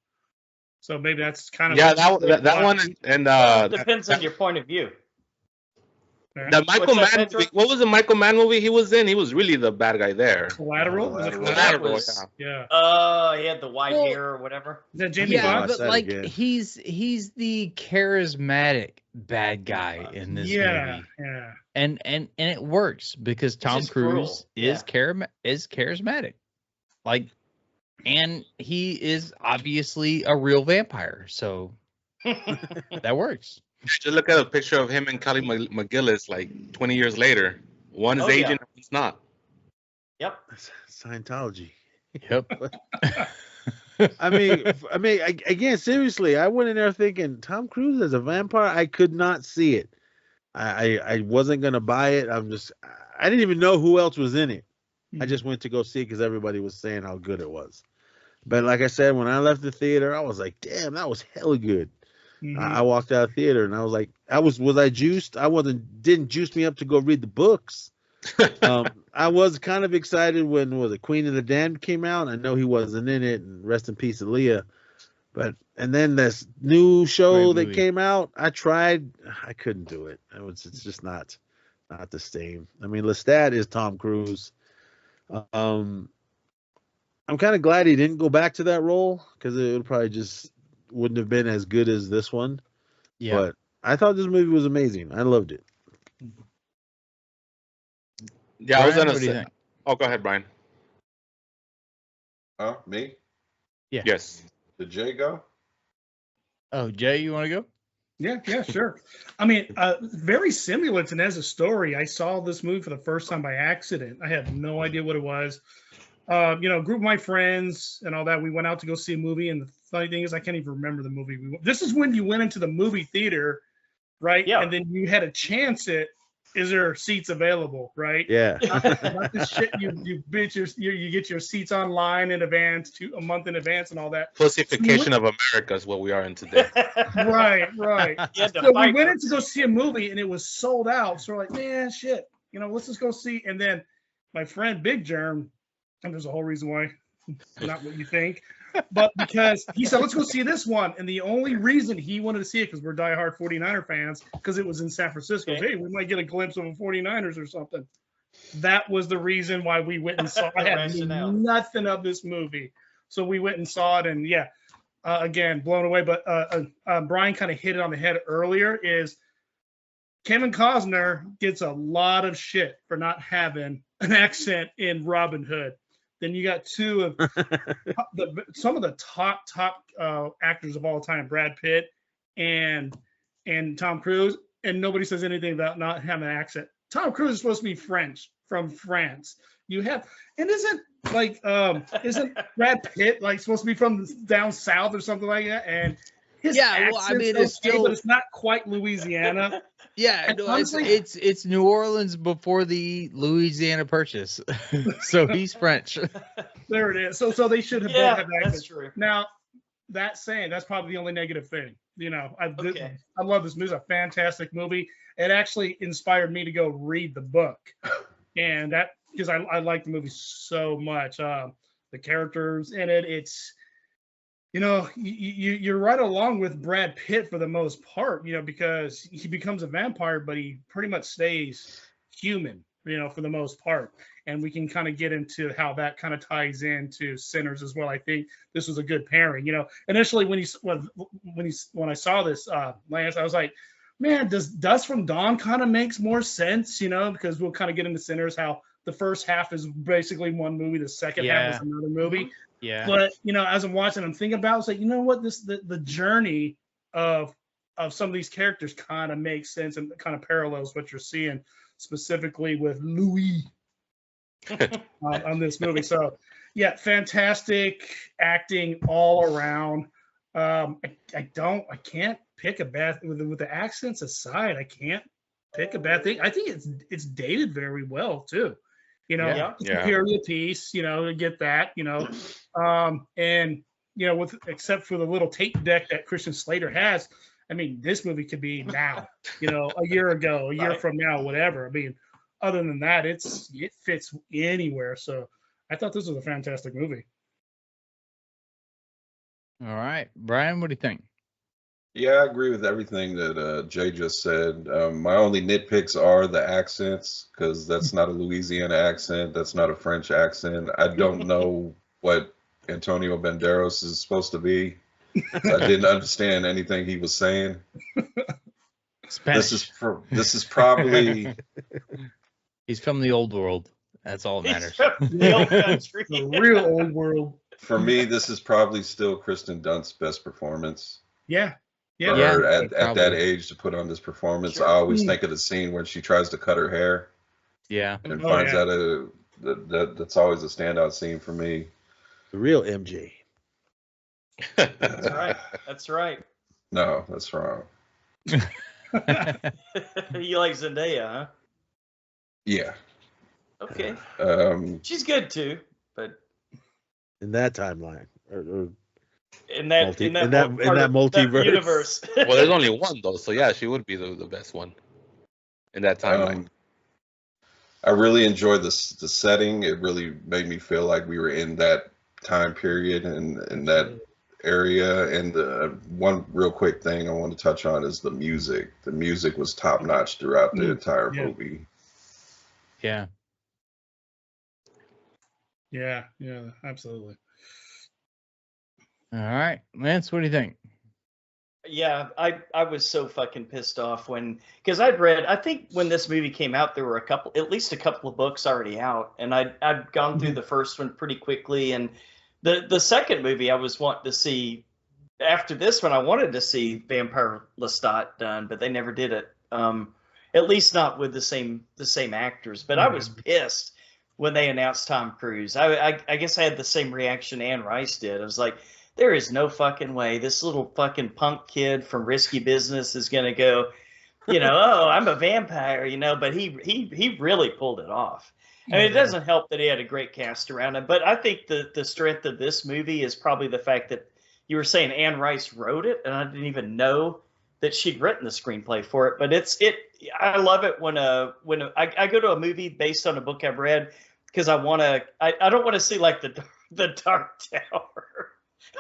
So maybe that's kind of that one, and depends on your point of view. The Michael Mann movie, what was the Michael Mann movie he was in? He was really the bad guy there. Collateral? Collateral. Yeah. He had the white hair or whatever. Is that Jamie Foxx? But like he's the charismatic bad guy in this movie. Yeah. And it works because Tom Cruise is charismatic. Like, and he is obviously a real vampire, so that works. Just look at a picture of him and Kelly McGillis like 20 years later. One is aging, one's not. Yep. Scientology. Yep. I mean, again, seriously, I went in there thinking Tom Cruise as a vampire. I could not see it. I wasn't gonna buy it. I didn't even know who else was in it. I just went to go see it because everybody was saying how good it was. But like I said, when I left the theater, I was like, damn, that was hella good. Mm-hmm. I walked out of the theater and I was like, was I juiced? Didn't juice me up to go read the books. I was kind of excited when Queen of the Damned came out. I know he wasn't in it, and rest in peace, Aaliyah. And then this new show that came out, I tried. I couldn't do it. It's just not the same. I mean, Lestat is Tom Cruise. I'm kind of glad he didn't go back to that role, because it would probably just wouldn't have been as good as this one. Yeah. But I thought this movie was amazing. I loved it. Yeah, Brian, I was gonna say. Oh, go ahead, Brian. Me? Yeah. Yes. Did Jay go? Oh, Jay, you want to go? Yeah, sure. I mean, very simulant as a story. I saw this movie for the first time by accident. I had no idea what it was. Group of my friends and all that. We went out to go see a movie, and the funny thing is, I can't even remember the movie. This is when you went into the movie theater, right? Yeah. And then you had a chance at, is there seats available, right? Yeah. Not this shit you get your seats online in advance, a month in advance, and all that. Pussification of America is what we are in today. Right. You had to So we fight went for in to go see a movie, and it was sold out. So we're like, man, shit, let's just go see. And then my friend Big Germ, and there's a whole reason why, not what you think, but because he said, let's go see this one. And the only reason he wanted to see it, because we're diehard 49er fans, because it was in San Francisco. Okay. Hey, we might get a glimpse of a 49ers or something. That was the reason why we went and saw it. I had nothing of this movie. So we went and saw it, and again, blown away. But Brian kind of hit it on the head earlier, is Kevin Costner gets a lot of shit for not having an accent in Robin Hood. Then you got two of some of the top actors of all time, Brad Pitt and Tom Cruise, and nobody says anything about not having an accent. Tom Cruise is supposed to be French, from France. Isn't Brad Pitt like supposed to be from down south or something like that? And his it's still, but it's not quite Louisiana. Yeah, no, honestly, it's New Orleans before the Louisiana Purchase, so he's French. There it is. So they should have both had accents. That's true. Now, that's probably the only negative thing. I love this movie. It's a fantastic movie. It actually inspired me to go read the book, and that because I like the movie so much. The characters in it, it's. You're right along with Brad Pitt for the most part, because he becomes a vampire, but he pretty much stays human, for the most part. And we can kind of get into how that kind of ties into Sinners as well. I think this was a good pairing. Initially when I saw this, Lance, I was like, man, does Dust from Dawn kind of makes more sense, because we'll kind of get into Sinners, how the first half is basically one movie, the second half is another movie. Yeah. But as I'm watching, I'm thinking about, it's like, what, the journey of some of these characters kind of makes sense and kind of parallels what you're seeing specifically with Louis on this movie. So yeah, fantastic acting all around. I can't pick a bad, with the accents aside, I can't pick a bad thing. I think it's dated very well too. It's a period piece, get that, and except for the little tape deck that Christian Slater has, I mean, this movie could be now, a year ago, a year from now, whatever. I mean, other than that, it fits anywhere. So I thought this was a fantastic movie. All right, Brian, what do you think? Yeah, I agree with everything that Jay just said. My only nitpicks are the accents, because that's not a Louisiana accent. That's not a French accent. I don't know what Antonio Banderas is supposed to be. I didn't understand anything he was saying. Spanish. This is probably. He's from the old world. That's all that matters. The old country. The real old world. For me, this is probably still Kristen Dunst's best performance. Yeah. For her at that age to put on this performance. Sure. I always think of the scene when she tries to cut her hair. Yeah. And finds out that's always a standout scene for me. The real MJ. That's right. That's right. No, that's wrong. You like Zendaya, huh? Yeah. Okay. She's good too, but In that timeline. Or in that multiverse. universe. Well, there's only one though, so yeah, she would be the best one in that timeline. I really enjoyed the setting. It really made me feel like we were in that time period and in that area. And the one real quick thing I want to touch on is the music. The music was top notch throughout the entire movie. Yeah. Yeah, absolutely. All right, Lance, what do you think? Yeah, I was so fucking pissed off because I think when this movie came out, there were at least a couple of books already out, and I'd gone through the first one pretty quickly, and the second movie I was wanting to see after this one, I wanted to see Vampire Lestat done, but they never did it. At least not with the same actors. But I was pissed when they announced Tom Cruise. I guess I had the same reaction Anne Rice did. I was like, there is no fucking way this little fucking punk kid from Risky Business is gonna go, oh, I'm a vampire, But he really pulled it off. I mean, it doesn't help that he had a great cast around him, but I think the strength of this movie is probably the fact that you were saying Anne Rice wrote it, and I didn't even know that she'd written the screenplay for it. But I love it when I go to a movie based on a book I've read, because I don't want to see like the Dark Tower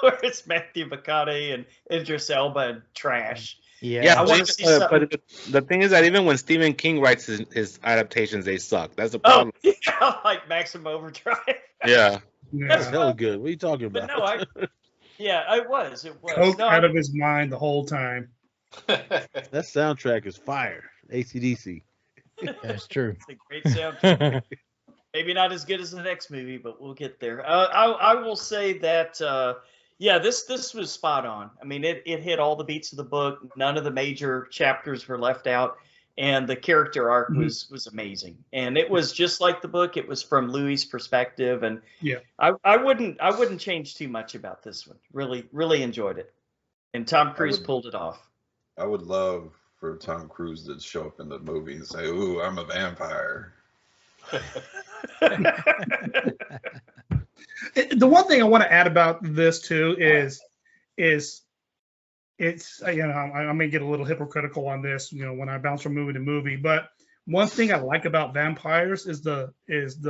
where it's Matthew McConaughey and Idris Elba and trash. Yeah, I want to see something. But the thing is that even when Stephen King writes his adaptations, they suck. That's the problem. Oh, yeah, like Maximum Overdrive. Yeah. That's hella good. What are you talking But about? no, it was. Coke No, out of his mind the whole time. That soundtrack is fire. AC/DC. that's true. It's a great soundtrack. Maybe not as good as the next movie, but we'll get there. I will say that, this was spot on. I mean, it hit all the beats of the book. None of the major chapters were left out, and the character arc was amazing. And it was just like the book. It was from Louis' perspective, and I wouldn't change too much about this one. Really, really enjoyed it, and Tom Cruise pulled it off. I would love for Tom Cruise to show up in the movie and say, "Ooh, I'm a vampire." The one thing I want to add about this too is it's I may get a little hypocritical on this, when I bounce from movie to movie, but one thing I like about vampires is the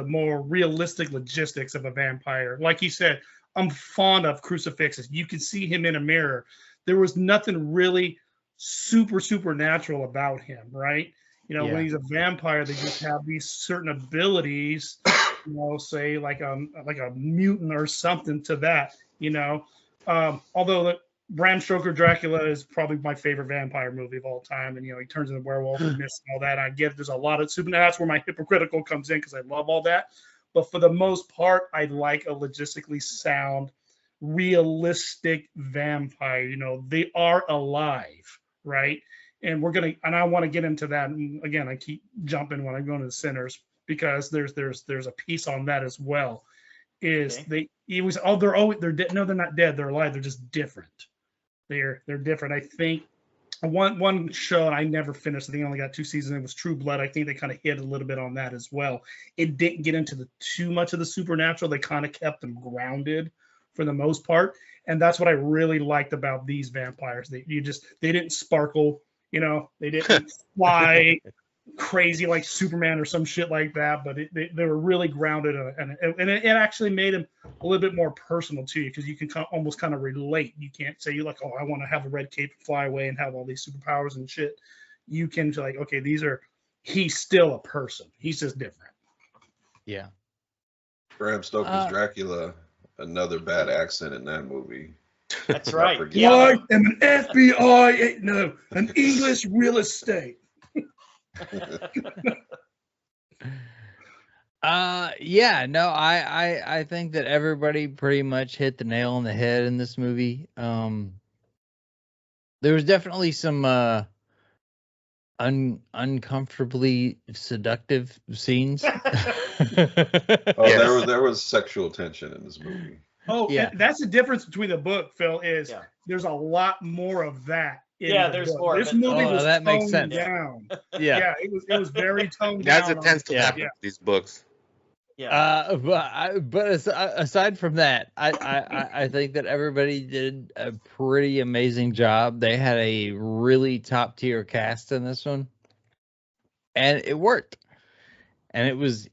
more realistic logistics of a vampire. Like you said, I'm fond of crucifixes. You can see him in a mirror. There was nothing really supernatural about him, right? When he's a vampire, they just have these certain abilities, say like a mutant or something to that, although Bram Stoker Dracula is probably my favorite vampire movie of all time. And, he turns into a werewolf and mist and all that. I get it. There's a lot of that's where my hypocritical comes in, because I love all that. But for the most part, I like a logistically sound, realistic vampire. They are alive, right? And I want to get into that. And again, I keep jumping when I go into the Sinners, because there's a piece on that as well. They're dead. No, they're not dead. They're alive. They're just different. They're different. I think one show, and I never finished. I think I only got 2 seasons. It was True Blood. I think they kind of hit a little bit on that as well. It didn't get into too much of the supernatural. They kind of kept them grounded for the most part, and that's what I really liked about these vampires. They didn't sparkle. They didn't fly crazy like Superman or some shit like that, but they were really grounded, and it actually made them a little bit more personal to you, because you can almost kind of relate. You can't say you're like, oh, I want to have a red cape, fly away, and have all these superpowers and shit. You can like, okay, he's still a person. He's just different. Yeah. Bram Stoker's Dracula, another bad accent in that movie. That's right. I am an FBI, an English real estate. I think that everybody pretty much hit the nail on the head in this movie. There was definitely some uncomfortably seductive scenes. There was sexual tension in this movie. Oh, yeah. That's the difference between the book, Phil, is there's a lot more of that. There's book. more. This movie was that makes toned sense. down. Yeah, it was very toned down. That's what tends to happen with these books. Yeah. But aside from that, I think that everybody did a pretty amazing job. They had a really top tier cast in this one, and it worked. And it was,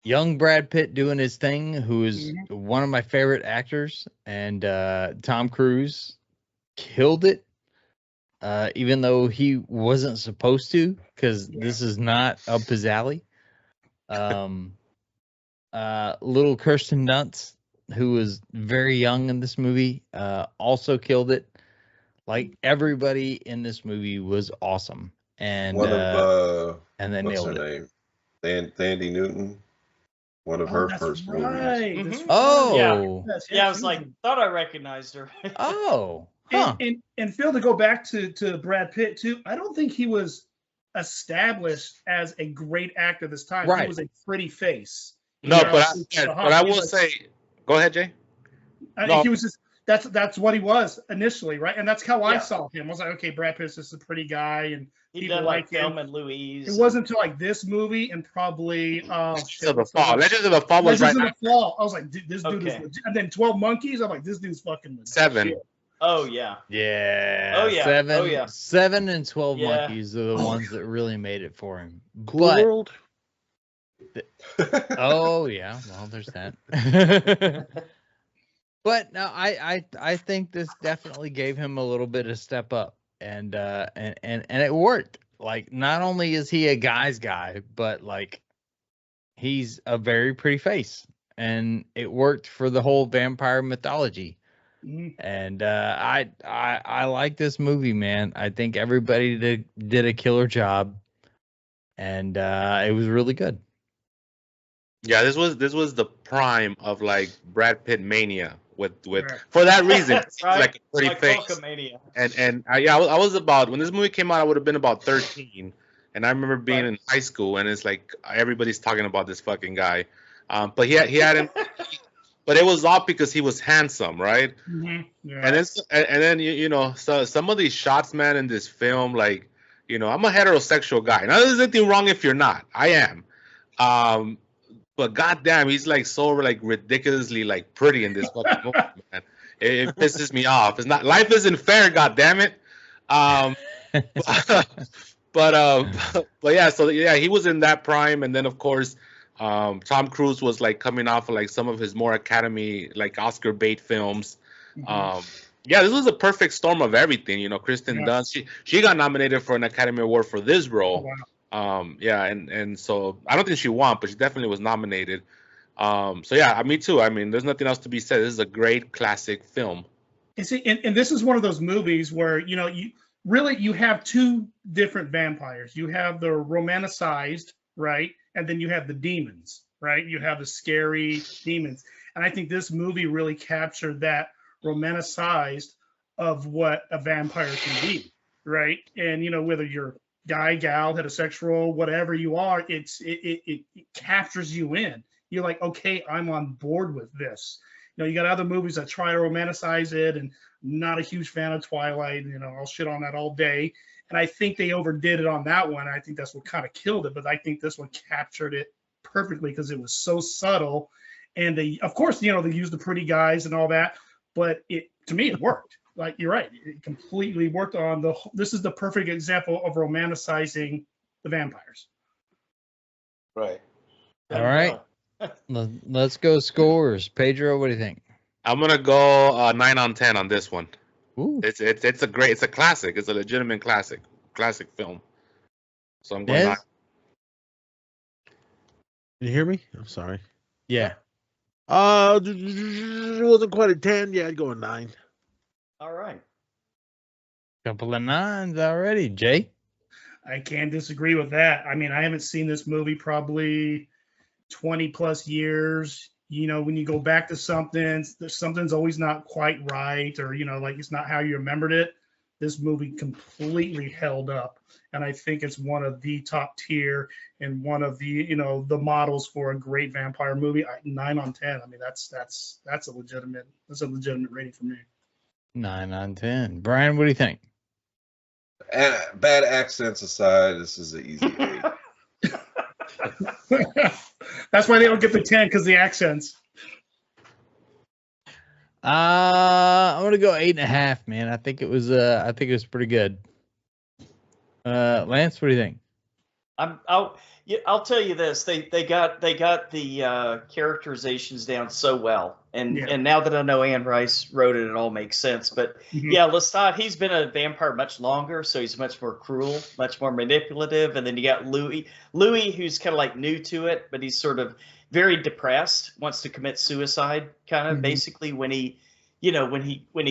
young Brad Pitt doing his thing, who is one of my favorite actors, and Tom Cruise killed it, even though he wasn't supposed to, because this is not up his alley. Little Kirsten Dunst, who was very young in this movie, also killed it. Like, everybody in this movie was awesome, and One of and they what's nailed her it. name? Thandie Newton. one of her first movies. Right. Mhm. That's right. Oh. Yes, Yeah, I yes, was she like, thought I recognized her. Oh. Huh. and Phil, to go back to Brad Pitt too, I don't think he was established as a great actor this time. He Right. was a pretty face. No, You know, but I he will was- say, go ahead, Jay. I No. think he was just that's what he was initially, right? And that's how I Yeah. saw him. I was like, okay, Brad Pitt's just a pretty guy, and He people done like like him. Thelma and Louise. It wasn't until like this movie and probably Legends of the Fall. Legends of the Fall was Legends right of the Fall. I was like, this dude is Okay. legit. And then 12 Monkeys. I'm like, this dude's fucking legit. 7. Oh yeah. Yeah. Oh, yeah. 7, Oh, yeah. 7 and 12 Yeah. Monkeys are the ones that really made it for him. Cool But World. oh yeah, well there's that. But no, I think this definitely gave him a little bit of step up, and it worked. Like, not only is he a guy's guy, but like he's a very pretty face, and it worked for the whole vampire mythology. Mhm. And I like this movie, man. I think everybody did a killer job, and it was really good. Yeah, this was the prime of like Brad Pitt mania with Right. for that reason. He's Right. like a pretty Like face. Hulkamania. And I was about, when this movie came out, I would have been about 13, and I remember being Right. in high school, and it's like everybody's talking about this fucking guy, but he had him, but it was all because he was handsome, right? Mhm. Yeah. And then you know, so some of these shots, man, in this film, like, you know, I'm a heterosexual guy. Now, there's anything wrong if you're not. I am. But goddamn, he's like so like ridiculously like pretty in this fucking movie, man. It pisses me off. It's not, life isn't fair, goddamn it. But yeah, so yeah, he was in that prime, and then of course, Tom Cruise was like coming off of like some of his more Academy like Oscar bait films. Yeah, this was a perfect storm of everything. You know, Kristen Yeah. Dunst, she got nominated for an Academy Award for this Oh, role. wow. Yeah, and so I don't think she won, but she definitely was nominated. So yeah, me too. I mean, there's nothing else to be said. This is a great classic film. And see, and this is one of those movies where, you know, you have two different vampires. You have the romanticized, right? And then you have the demons, right? You have the scary demons. And I think this movie really captured that romanticized of what a vampire can be, right? And, you know, whether you're guy, gal, heterosexual, whatever you are, it captures you in. You're like, okay, I'm on board with this. You know, you got other movies that try to romanticize it, and not a huge fan of Twilight. You know, I'll shit on that all day. And I think they overdid it on that one. I think that's what kind of killed it. But I think this one captured it perfectly because it was so subtle. And they, of course, you know, they used the pretty guys and all that. But to me, it worked. Like, you're right. It completely worked on this is the perfect example of romanticizing the vampires. Right. All right. Let's go scores. Pedro, what do you think? I'm gonna go 9 on 10 on this one. Ooh. It's a classic. It's a legitimate classic film. So I'm going. Yes? 9. Can you hear me? I'm sorry. Yeah. It wasn't quite a 10. Yeah, I'd go a 9. All right. Couple of 9s already. Jay? I can't disagree with that. I mean, I haven't seen this movie probably 20 plus years. You know, when you go back to something's always not quite right, or, you know, like it's not how you remembered it. This movie completely held up. And I think it's one of the top tier and one of the, you know, the models for a great vampire movie. 9 on 10. I mean, that's a legitimate rating for me. 9 on 10. Brian, what do you think? And bad accents aside, this is an easy 8. That's why they don't get the 10, because the accents. I'm gonna go 8.5, man. I think it was pretty good. Lance, what do you think? I'll tell you this. They got the characterizations down so well, and Yeah. and now that I know Anne Rice wrote it, it all makes sense. But Mhm. yeah, Lestat, he's been a vampire much longer, so he's much more cruel, much more manipulative. And then you got Louis, who's kind of like new to it, but he's sort of very depressed, wants to commit suicide, kind of Mhm. basically when he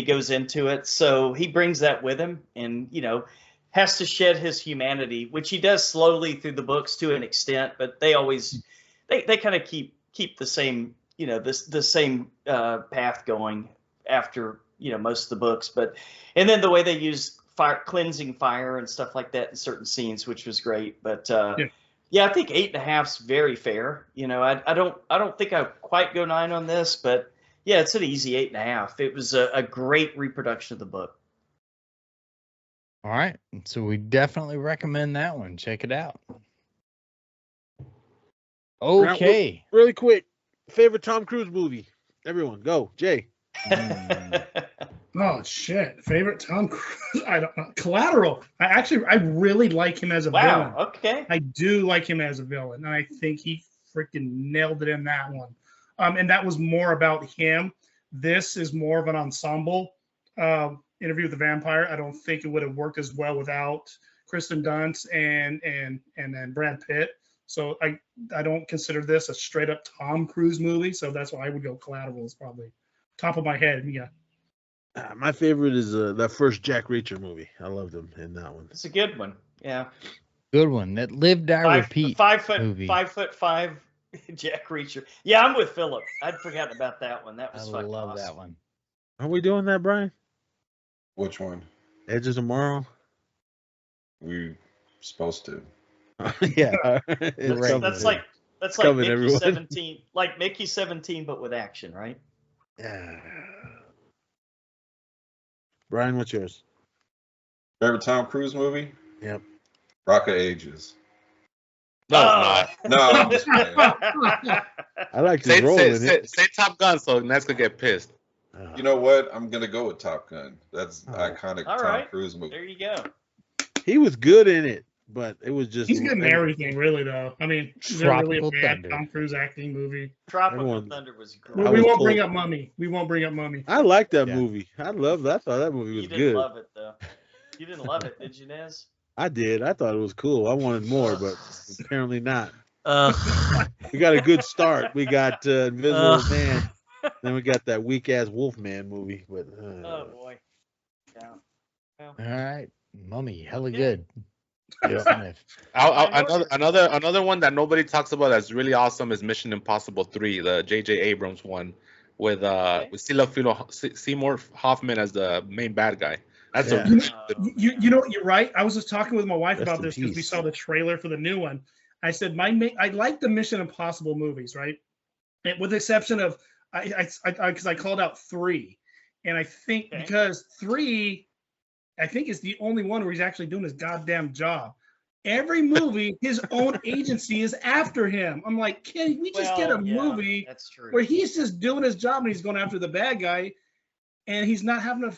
goes into it. So he brings that with him, and has to shed his humanity, which he does slowly through the books to an extent, but they always they kind of keep keep the same, the same path going after, most of the books. And then the way they use cleansing fire and stuff like that in certain scenes, which was great. But yeah, I think 8.5's very fair. I don't think I quite go 9 on this, but yeah, it's an easy 8.5. It was a great reproduction of the book. All right, so we definitely recommend that one. Check it out. Okay. Really quick, favorite Tom Cruise movie? Everyone, go. Jay. Oh shit! Favorite Tom Cruise? I don't know. Collateral. I really like him as a villain. Wow. Okay. I do like him as a villain, and I think he freaking nailed it in that one. And that was more about him. This is more of an ensemble. Interview with the Vampire. I don't think it would have worked as well without Kristen Dunst and then Brad Pitt. So I don't consider this a straight up Tom Cruise movie. So that's why I would go Collateral is probably top of my head. Yeah. My favorite is that first Jack Reacher movie. I loved him in that one. It's a good one. Yeah. Good one. That Live, Die, Repeat 5'5" Jack Reacher. Yeah, I'm with Philip. I'd forgotten about that one. That was fucking love awesome. that one. Are we doing that, Brian? Which one? Edge of Tomorrow? We supposed to. Yeah. That's like coming, Mickey everyone. 17, like Mickey 17, but with action, right? Yeah. Brian, what's yours? Favorite Tom Cruise movie? Yep. Rock of Ages. No, it's not. No, I'm just kidding. I like his role in it. Say Top Gun, so Ned's gonna get pissed. You know what? I'm gonna go with Top Gun. That's iconic All Tom right. Cruise movie. There you go. He was good in it, but it was just. He's good in everything, really, though. I mean, is there really a Tropical bad Thunder. Tom Cruise acting movie? Tropical Everyone- Thunder was We, great. I we was won't told- bring up Mummy. We won't bring up Mummy. I like that Yeah. movie. I thought that movie was You didn't good. love it, though. You didn't love it, did you, Nez? I did. I thought it was cool. I wanted more, but apparently not. Uh, We got a good start. We got Invisible Man. Then we got that weak ass Wolfman movie. But oh, boy. Yeah. All right. Mummy, hella good. Yeah. Smith. Another one that nobody talks about that's really awesome is Mission Impossible 3, the J.J. Abrams one with Seymour Hoffman as the main bad guy. That's Yeah. a really good You know, you're right. I was just talking with my wife Rest about in this because we peace. saw the trailer for the new one. I said I like the Mission Impossible movies, right? And with the exception of because I called out 3, and I think Okay. because 3, I think is the only one where he's actually doing his goddamn job. Every movie, his own agency is after him. I'm like, can we just get a movie That's true. where he's just doing his job and he's going after the bad guy, and he's not having to,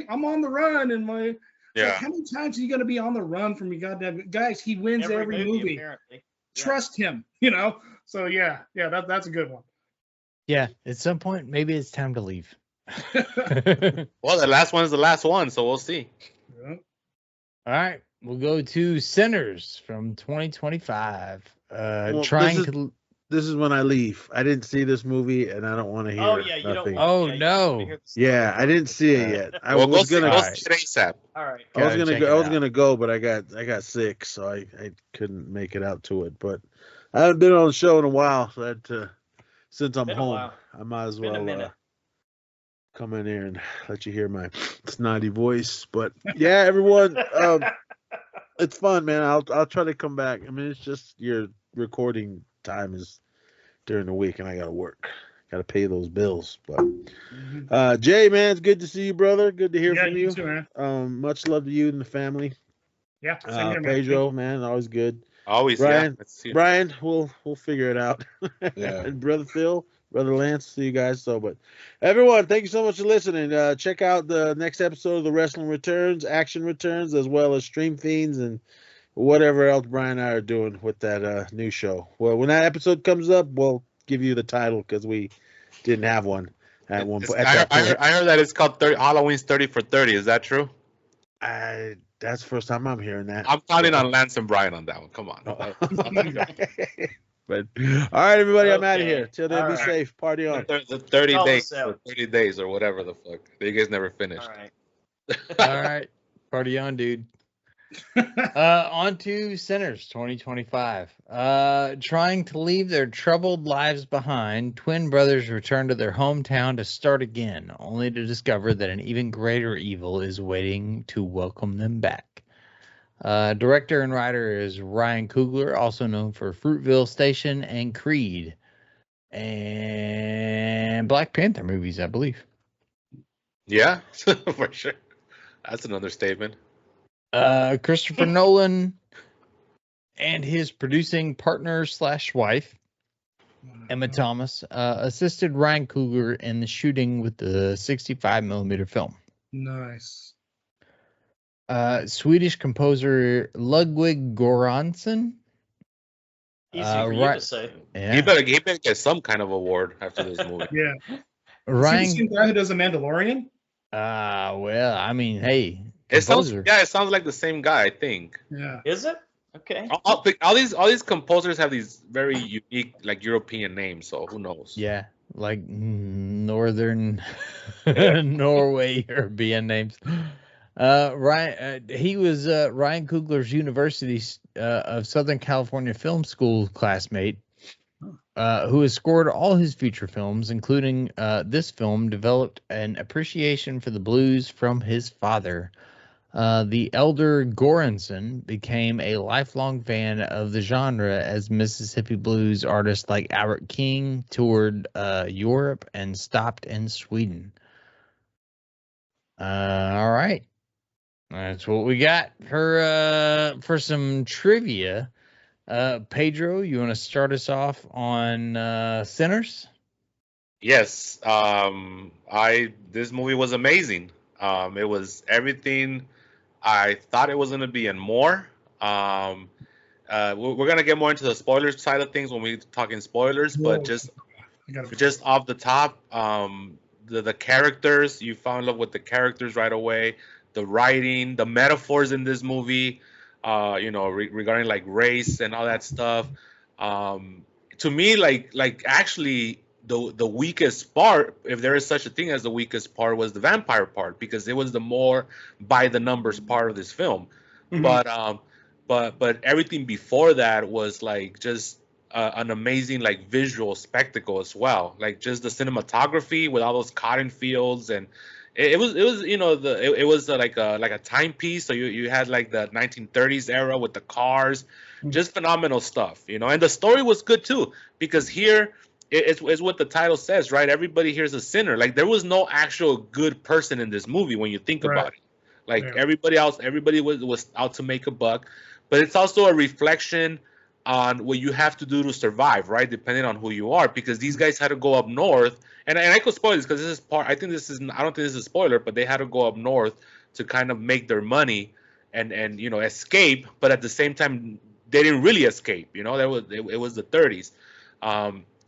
I'm on the run, and my. Yeah. Like, how many times are you going to be on the run from your goddamn guys? He wins every movie. Apparently. Yeah. Trust him, So yeah, that's a good one. Yeah, at some point, maybe it's time to leave. Well, the last one is the last one, so we'll see. Yeah. All right, we'll go to Sinners from 2025. Well, This this is when I leave. I didn't see this movie, and I don't want to hear. Oh yeah, you nothing. don't. Oh, yeah, you no. don't wanna hear the story. Yeah, I didn't see it yet. I Well, was go gonna. see it ASAP. All right. I was Gotta gonna check go. it I was out. gonna go, but I got sick, so I couldn't make it out to it. But I haven't been on the show in a while, so that since I'm Been a home, while. I might as Been a well minute. come in here and let you hear my snotty voice. But yeah, everyone, it's fun, man. I'll try to come back. I mean, it's just your recording time is during the week, and I gotta work. Gotta pay those bills. But Jay, man, it's good to see you, brother. Good to hear Yeah, from you. too, man. Much love to you and the family. Yeah, same here, man. Pedro, man, always good. Always, Brian, yeah. Let's see. Brian, we'll figure it out. Yeah. And brother Phil, brother Lance, see you guys. So, but everyone, thank you so much for listening. Check out the next episode of the Wrestling Returns, Action Returns, as well as Stream Fiends and whatever else Brian and I are doing with that new show. Well, when that episode comes up, we'll give you the title because we didn't have one at one point. I heard that it's called Halloween's 30 for 30. Is that true? That's the first time I'm hearing that. I'm counting on Lance and Brian on that one. Come on. But all right, everybody, I'm out of Okay. here. Till then, All be right. safe. Party on. The 30 Call days, us out. or 30 days, or whatever the fuck. You guys never finished. All right. All right, party on, dude. On to Sinners 2025. Trying to leave their troubled lives behind, twin brothers return to their hometown to start again, only to discover that an even greater evil is waiting to welcome them back. Director and writer is Ryan Coogler, also known for Fruitville Station and Creed, and Black Panther movies, I believe. Yeah, for sure. That's an understatement. Christopher Nolan and his producing partner / wife, Emma Thomas, assisted Ryan Coogler in the shooting with the 65mm film. Nice. Swedish composer Ludwig Göransson. Easy for you to say. Yeah. He better get some kind of award after this movie. Yeah. Ryan. Is he the same guy who does The Mandalorian? Well, I mean, hey. It sounds composer. it sounds like the same guy, I think. Yeah. Is it? Okay. All these composers have these very unique, like, European names, so who knows? Yeah, like northern Norway European names. He was Ryan Coogler's University of Southern California Film School classmate, who has scored all his feature films, including this film. Developed an appreciation for the blues from his father. The elder Göransson became a lifelong fan of the genre as Mississippi blues artists like Albert King toured Europe and stopped in Sweden. All right. That's what we got for some trivia. Pedro, you want to start us off on Sinners? Yes. This movie was amazing. It was everything I thought it was going to be and more. We're going to get more into the spoiler side of things when we're talking spoilers, but just off the top, the characters, you fell in love with the characters right away. The writing, the metaphors in this movie, regarding like race and all that stuff. To me, like actually, the weakest part, if there is such a thing as the weakest part, was the vampire part, because it was the more by the numbers part of this film. Mm-hmm. But everything before that was like just an amazing like visual spectacle as well. Like just the cinematography with all those cotton fields, and it was like a timepiece. So you had like the 1930s era with the cars, just phenomenal stuff, And the story was good too, because here. It's what the title says, right? Everybody here's a sinner. Like, there was no actual good person in this movie when you think about it. Like, everybody was out to make a buck. But it's also a reflection on what you have to do to survive, right? Depending on who you are. Because these guys had to go up north. And I could spoil this because this is part. I don't think this is a spoiler, but they had to go up north to kind of make their money and escape. But at the same time, they didn't really escape. It was the 30s.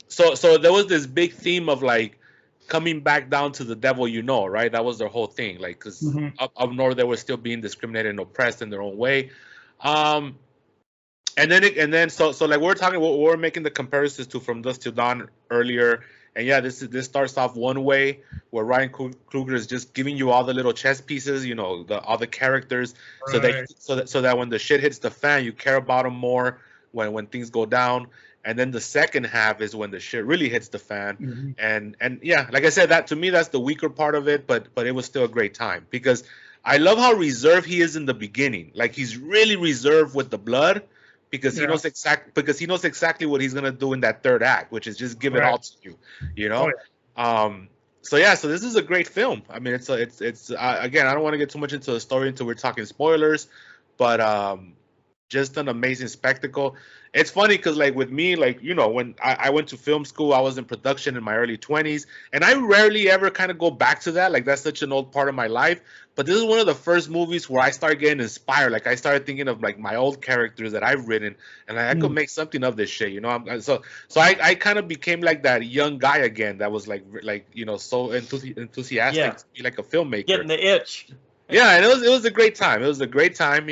So there was this big theme of like coming back down to the devil, right? That was their whole thing, like, because up north they were still being discriminated and oppressed in their own way. And then so like we're making the comparisons to From Dusk Till Dawn earlier, and yeah, this starts off one way where Ryan Coogler is just giving you all the little chess pieces, all the characters, right. so that when the shit hits the fan, you care about them more when things go down. And then the second half is when the shit really hits the fan. And yeah, like I said, that to me, that's the weaker part of it, but it was still a great time, because I love how reserved he is in the beginning. Like, he's really reserved with the blood, because he knows exactly what he's gonna do in that third act, which is just give it all to you, Oh, yeah. So this is a great film. I mean, it's again, I don't want to get too much into the story until we're talking spoilers, but just an amazing spectacle. It's funny because, like, with me, like, when I went to film school, I was in production in my early 20s, and I rarely ever kind of go back to that. Like, that's such an old part of my life. But this is one of the first movies where I started getting inspired. Like, I started thinking of, like, my old characters that I've written, and I could make something of this shit, So I kind of became like that young guy again that was like so enthusiastic to be like a filmmaker. Getting the itch. Yeah, and it was a great time. It was a great time,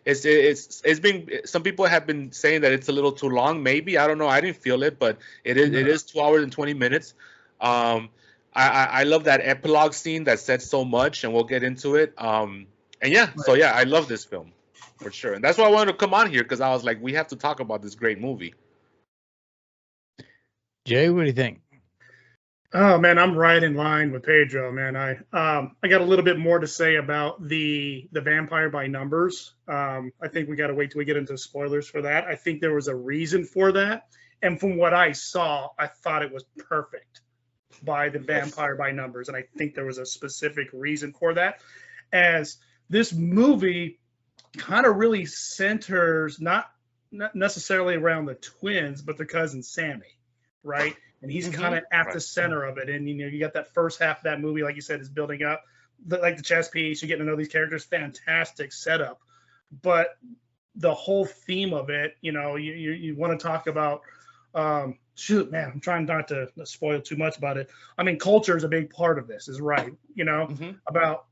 It's been, some people have been saying that it's a little too long. Maybe, I don't know. I didn't feel it, but it is 2 hours and 20 minutes. I love that epilogue scene that said so much, and we'll get into it. So yeah, I love this film. for sure. And that's why I wanted to come on here, because I was like, we have to talk about this great movie. Jay, what do you think? Oh man, I'm right in line with Pedro, man. I got a little bit more to say about the Vampire by Numbers. I think we got to wait till we get into spoilers for that. I think there was a reason for that, and from what I saw, I thought it was perfect by the Vampire by Numbers, and I think there was a specific reason for that, as this movie kind of really centers not necessarily around the twins, but their cousin Sammy, right? And he's kind of at the center of it. And, you got that first half of that movie, like you said, is building up. Like the chess piece, you're getting to know these characters, fantastic setup. But the whole theme of it, you want to talk about, shoot, man, I'm trying not to spoil too much about it. I mean, culture is a big part of this, is right, about,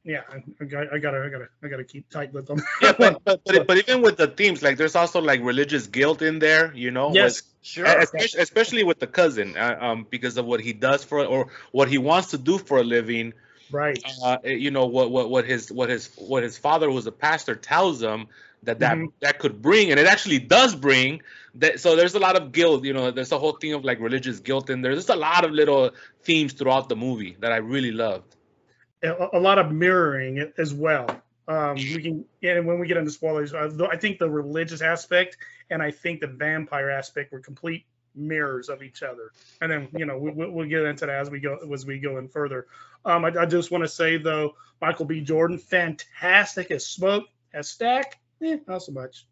yeah, I gotta keep tight with them. Yeah, but even with the themes, like there's also like religious guilt in there, Yes, sure. Especially with the cousin, because of what he does or what he wants to do for a living. Right. What his father, who was a pastor, tells him that could bring, and it actually does bring that. So there's a lot of guilt. There's a whole thing of like religious guilt in there. There's a lot of little themes throughout the movie that I really loved. A lot of mirroring as well. We can, and when we get into spoilers, I think the religious aspect and I think the vampire aspect were complete mirrors of each other. And then we'll get into that as we go in further. I just want to say though, Michael B. Jordan, fantastic as Smoke, as Stack, not so much.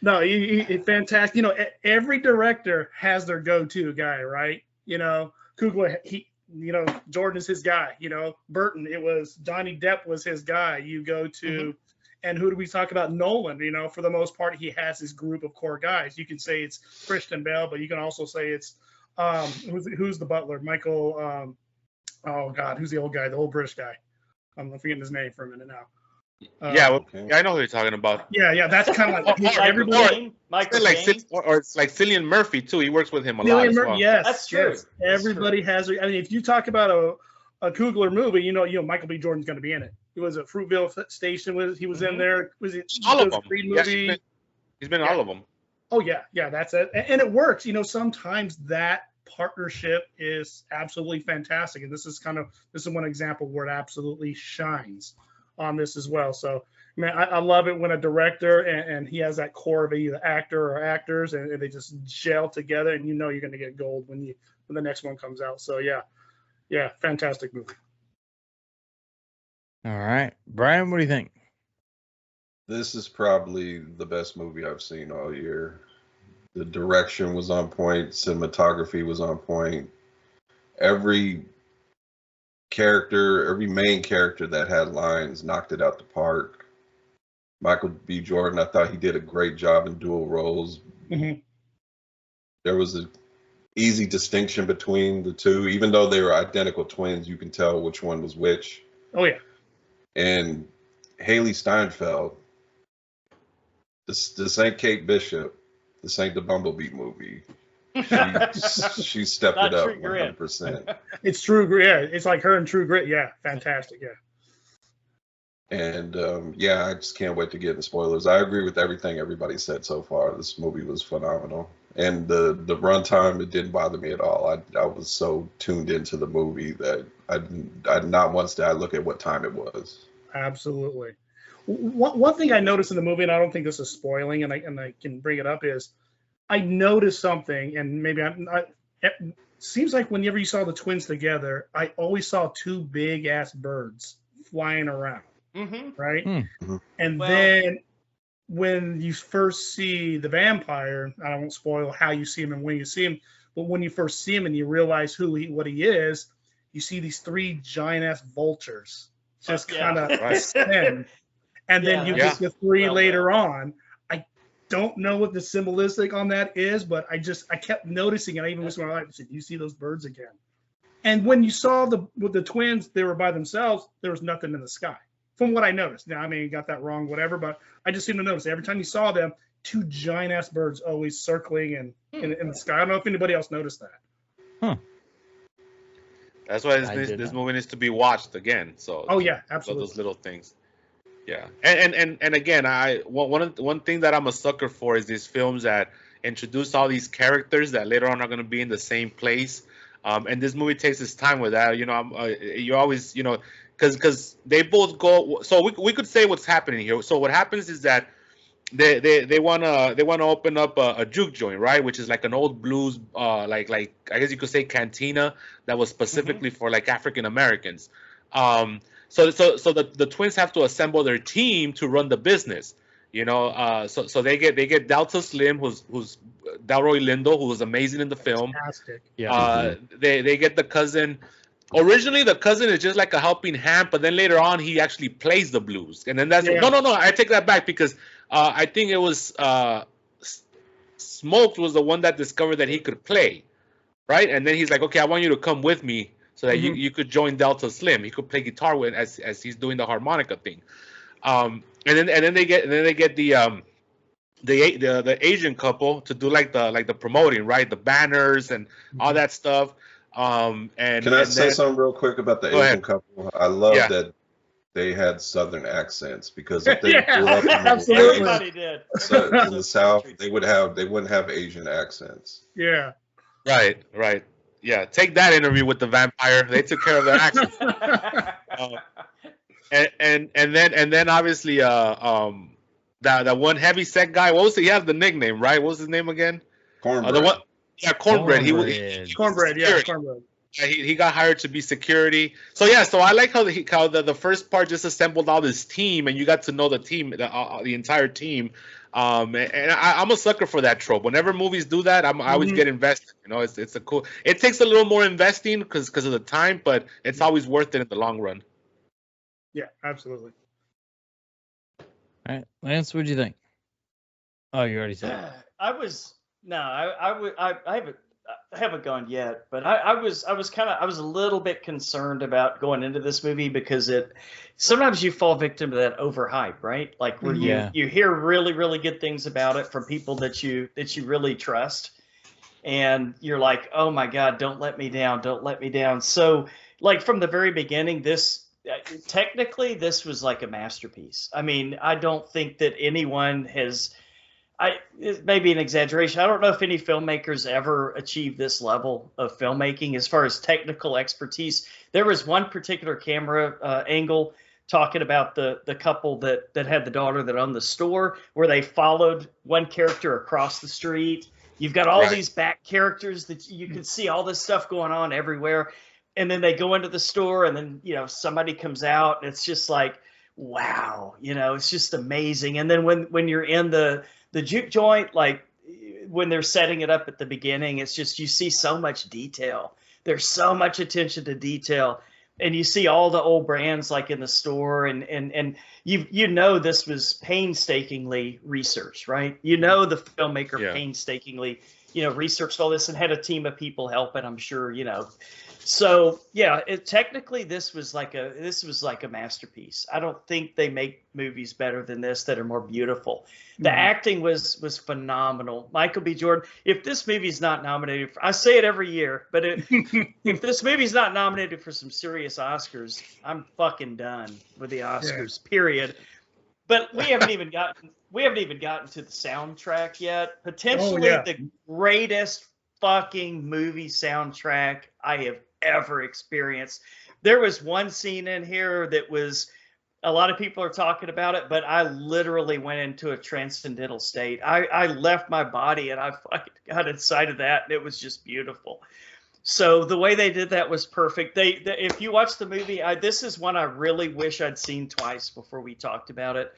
No, he fantastic. Every director has their go-to guy, right? Coogler, Jordan is his guy. Burton, it was Johnny Depp was his guy. You go to, and who do we talk about? Nolan. For the most part, he has his group of core guys. You can say it's Christian Bale, but you can also say it's who's the butler? Michael. Oh God, who's the old guy? The old British guy. I'm forgetting his name for a minute now. Yeah, I know who you're talking about. Yeah, that's kind of like everybody. Or it's like Cillian Murphy too. He works with him a lot as well. Yes, that's true. Yes. Everybody has. I mean, if you talk about a Coogler movie, Michael B. Jordan's going to be in it. It was a Fruitvale Station. He was in there. Was it all of them? Movie? He's been in all of them. Oh yeah, that's it, and it works. Sometimes that partnership is absolutely fantastic, and this is one example where it absolutely shines on this as well. So, man, I love it when a director and he has that core of either actor or actors, and they just gel together, and you're going to get gold when the next one comes out. So yeah, fantastic movie. All right, Brian, what do you think? This is probably the best movie I've seen all year. The direction was on point, cinematography was on point. Every main character that had lines knocked it out the park. Michael B. Jordan, I thought he did a great job in dual roles. There was an easy distinction between the two. Even though they were identical twins, you can tell which one was which. Oh, yeah. And Haley Steinfeld, this ain't Kate Bishop. This ain't the Bumblebee movie. She stepped it up 100%. It's True Grit. Yeah, it's like her and True Grit. Yeah, fantastic. Yeah. And I just can't wait to get into spoilers. I agree with everything everybody said so far. This movie was phenomenal, and the runtime, it didn't bother me at all. I was so tuned into the movie that I not once did I look at what time it was. Absolutely. One thing I noticed in the movie, and I don't think this is spoiling, and I can bring it up, is I noticed something, and maybe it seems like whenever you saw the twins together, I always saw two big ass birds flying around, right? And then when you first see the vampire, I won't spoil how you see him and when you see him, but when you first see him and you realize what he is, you see these three giant ass vultures just kind of spin. And then you get the three later on. I don't know what the symbolistic on that is, but I kept noticing it. I even was my life. I said, "You see those birds again?" And when you saw with the twins, they were by themselves. There was nothing in the sky, from what I noticed. Now, I mean, got that wrong, whatever. But I just seemed to notice every time you saw them, two giant ass birds always circling in the sky. I don't know if anybody else noticed that. That's why I did this not. movie needs to be watched again. So Oh yeah, so absolutely. those little things. Yeah, and again, one thing that I'm a sucker for is these films that introduce all these characters that later on are going to be in the same place. And this movie takes its time with that. You know, you always, you know, because they both go. So we could say what's happening here. So what happens is that they wanna open up a juke joint, right? Which is like an old blues, like I guess you could say cantina that was specifically for like African Americans. So the twins have to assemble their team to run the business. You know, so they get Delta Slim, who's Delroy Lindo, who was amazing in the film. Fantastic. Yeah. They get the cousin. Originally, the cousin is just like a helping hand, but then later on, he actually plays the blues. And then that's Yeah. no. I take that back because I think it was Smoked was the one that discovered that he could play, right? And then he's like, okay, I want you to come with me so that you could join Delta Slim. He could play guitar with as he's doing the harmonica thing. And then they get the Asian couple to do like the promoting, right? The banners and all that stuff. And Can I say something real quick about the Go Asian ahead. couple? I love Yeah. that they had Southern accents because if they Yeah, grew up in absolutely. Everybody did. in the South, they wouldn't have Asian accents. Yeah. Right. Yeah, take that interview with the vampire. They took care of their accent. And then obviously that one heavy set guy. What was he? He has the nickname, right? What was his name again? Cornbread. The one. Yeah, Cornbread. He Cornbread. Cornbread. Yeah, security. cornbread. Yeah, he got hired to be security. So yeah, so I like how the first part just assembled all this team, and you got to know the team, the entire team. And I'm a sucker for that trope. Whenever movies do that, I always get invested. You know, it's a cool. It takes a little more investing because of the time, but it's always worth it in the long run. Yeah, absolutely. All right, Lance, what'd you think? Oh, you already said it. I haven't gone yet, but I was a little bit concerned about going into this movie because sometimes you fall victim to that overhype, right? Like where you hear really, really good things about it from people that you really trust, and you're like, oh my God, don't let me down. So like from the very beginning, technically this was like a masterpiece. I mean, I don't think that anyone has. It may be an exaggeration. I don't know if any filmmakers ever achieved this level of filmmaking as far as technical expertise. There was one particular camera angle talking about the couple that had the daughter that owned the store, where they followed one character across the street. You've got all these back characters that you can see all this stuff going on everywhere. And then they go into the store, and then, you know, somebody comes out, and it's just like, wow, you know, it's just amazing. And then when you're in the juke joint, like when they're setting it up at the beginning, it's just, you see so much detail. There's so much attention to detail, and you see all the old brands like in the store, and you know this was painstakingly researched, right? You know the filmmaker painstakingly, you know, researched all this and had a team of people helping, I'm sure, you know. So yeah, technically this was like a masterpiece. I don't think they make movies better than this that are more beautiful. The acting was phenomenal. Michael B. Jordan. If this movie's not nominated I say it every year, but if this movie's not nominated for some serious Oscars, I'm fucking done with the Oscars. Period. But we haven't even gotten to the soundtrack yet. Potentially the greatest fucking movie soundtrack I have ever experienced. There was one scene in here that was, a lot of people are talking about it, but I literally went into a transcendental state. I left my body and I fucking got inside of that, and it was just beautiful. So the way they did that was perfect. If you watch the movie, this is one I really wish I'd seen twice before we talked about it.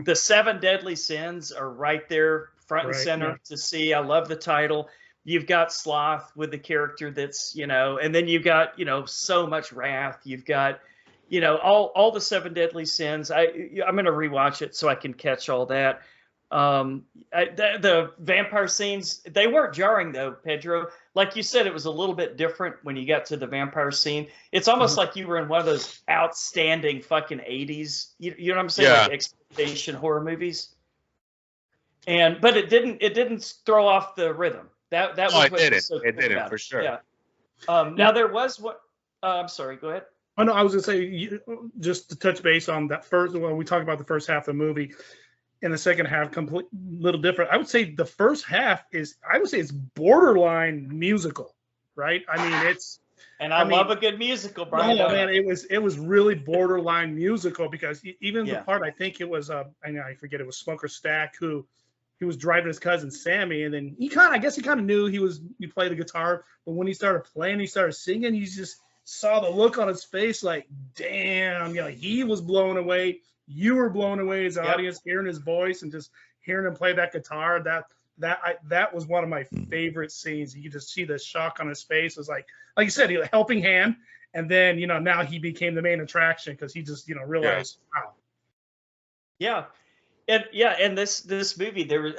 The 7 Deadly Sins are right there front and center to see. I love the title. You've got Sloth with the character that's, you know, and then you've got, you know, so much wrath. You've got, you know, all the 7 Deadly Sins. I'm going to rewatch it so I can catch all that. The vampire scenes, they weren't jarring though, Pedro. Like you said, it was a little bit different when you got to the vampire scene. It's almost like you were in one of those outstanding fucking 80s, you know what I'm saying? Yeah. Like exploitation horror movies. But it didn't throw off the rhythm. That was what was so cool it didn't about for sure. Yeah. Now there was I'm sorry. Go ahead. Oh no, I was gonna say just to touch base on that first. When we talk about the first half of the movie, and the second half, complete little different. I would say the first half it's borderline musical, right? I mean, it's. And I love a good musical, Brian. Oh man, it was really borderline musical because even the part I think it was I forget, it was Smoker Stack who he was driving his cousin Sammy, and then I guess he kind of knew he played the guitar, but when he started playing, he started singing, he just saw the look on his face like, damn, he was blown away. You were blown away as an audience, hearing his voice and just hearing him play that guitar. That was one of my favorite scenes. You could just see the shock on his face. It was like you said, a helping hand, and then now he became the main attraction because he just realized, wow. Yeah. And this movie, there was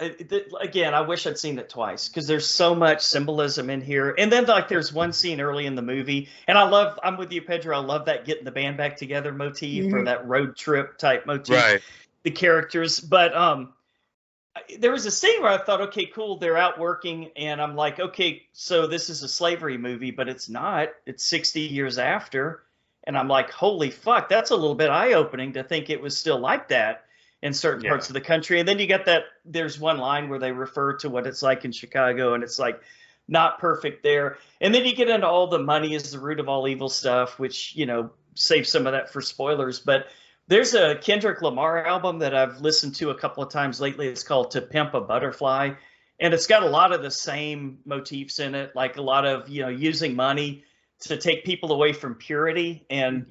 again, I wish I'd seen it twice because there's so much symbolism in here. And then there's one scene early in the movie, and I'm with you, Pedro. I love that getting the band back together motif or that road trip type motif. Right. The characters, but there was a scene where I thought, okay, cool, they're out working, and I'm like, okay, so this is a slavery movie, but it's not. It's 60 years after, and I'm like, holy fuck, that's a little bit eye-opening to think it was still like that in certain parts of the country. And then you got there's one line where they refer to what it's like in Chicago, and it's like not perfect there. And then you get into all the money is the root of all evil stuff, which, save some of that for spoilers. But there's a Kendrick Lamar album that I've listened to a couple of times lately. It's called To Pimp a Butterfly. And it's got a lot of the same motifs in it, like a lot of, using money to take people away from purity and,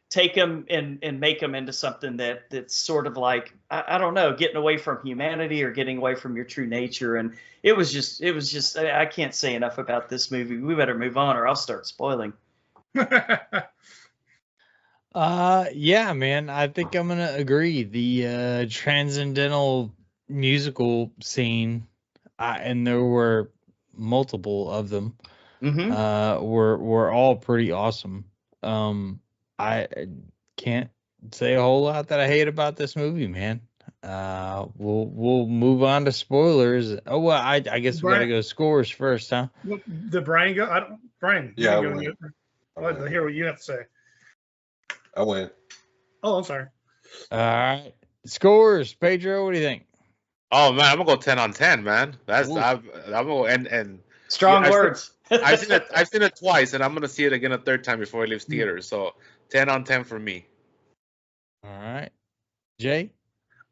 take them and make them into something that's sort of like, I don't know, getting away from humanity or getting away from your true nature. And it was just, I can't say enough about this movie. We better move on or I'll start spoiling. Yeah, man, I think I'm gonna agree. The transcendental musical scene, and there were multiple of them, were all pretty awesome. I can't say a whole lot that I hate about this movie, man. We'll move on to spoilers. Oh well, I guess we gotta go scores first, huh? Did Brian go? Brian. Yeah, I'd like to hear what you have to say. I went. Oh, I'm sorry. All right, scores, Pedro. What do you think? Oh man, I'm gonna go 10 on 10, man. I'm gonna and strong words. I've seen it twice, and I'm gonna see it again a third time before it leaves theaters. So 10 on 10 for me. All right, Jay.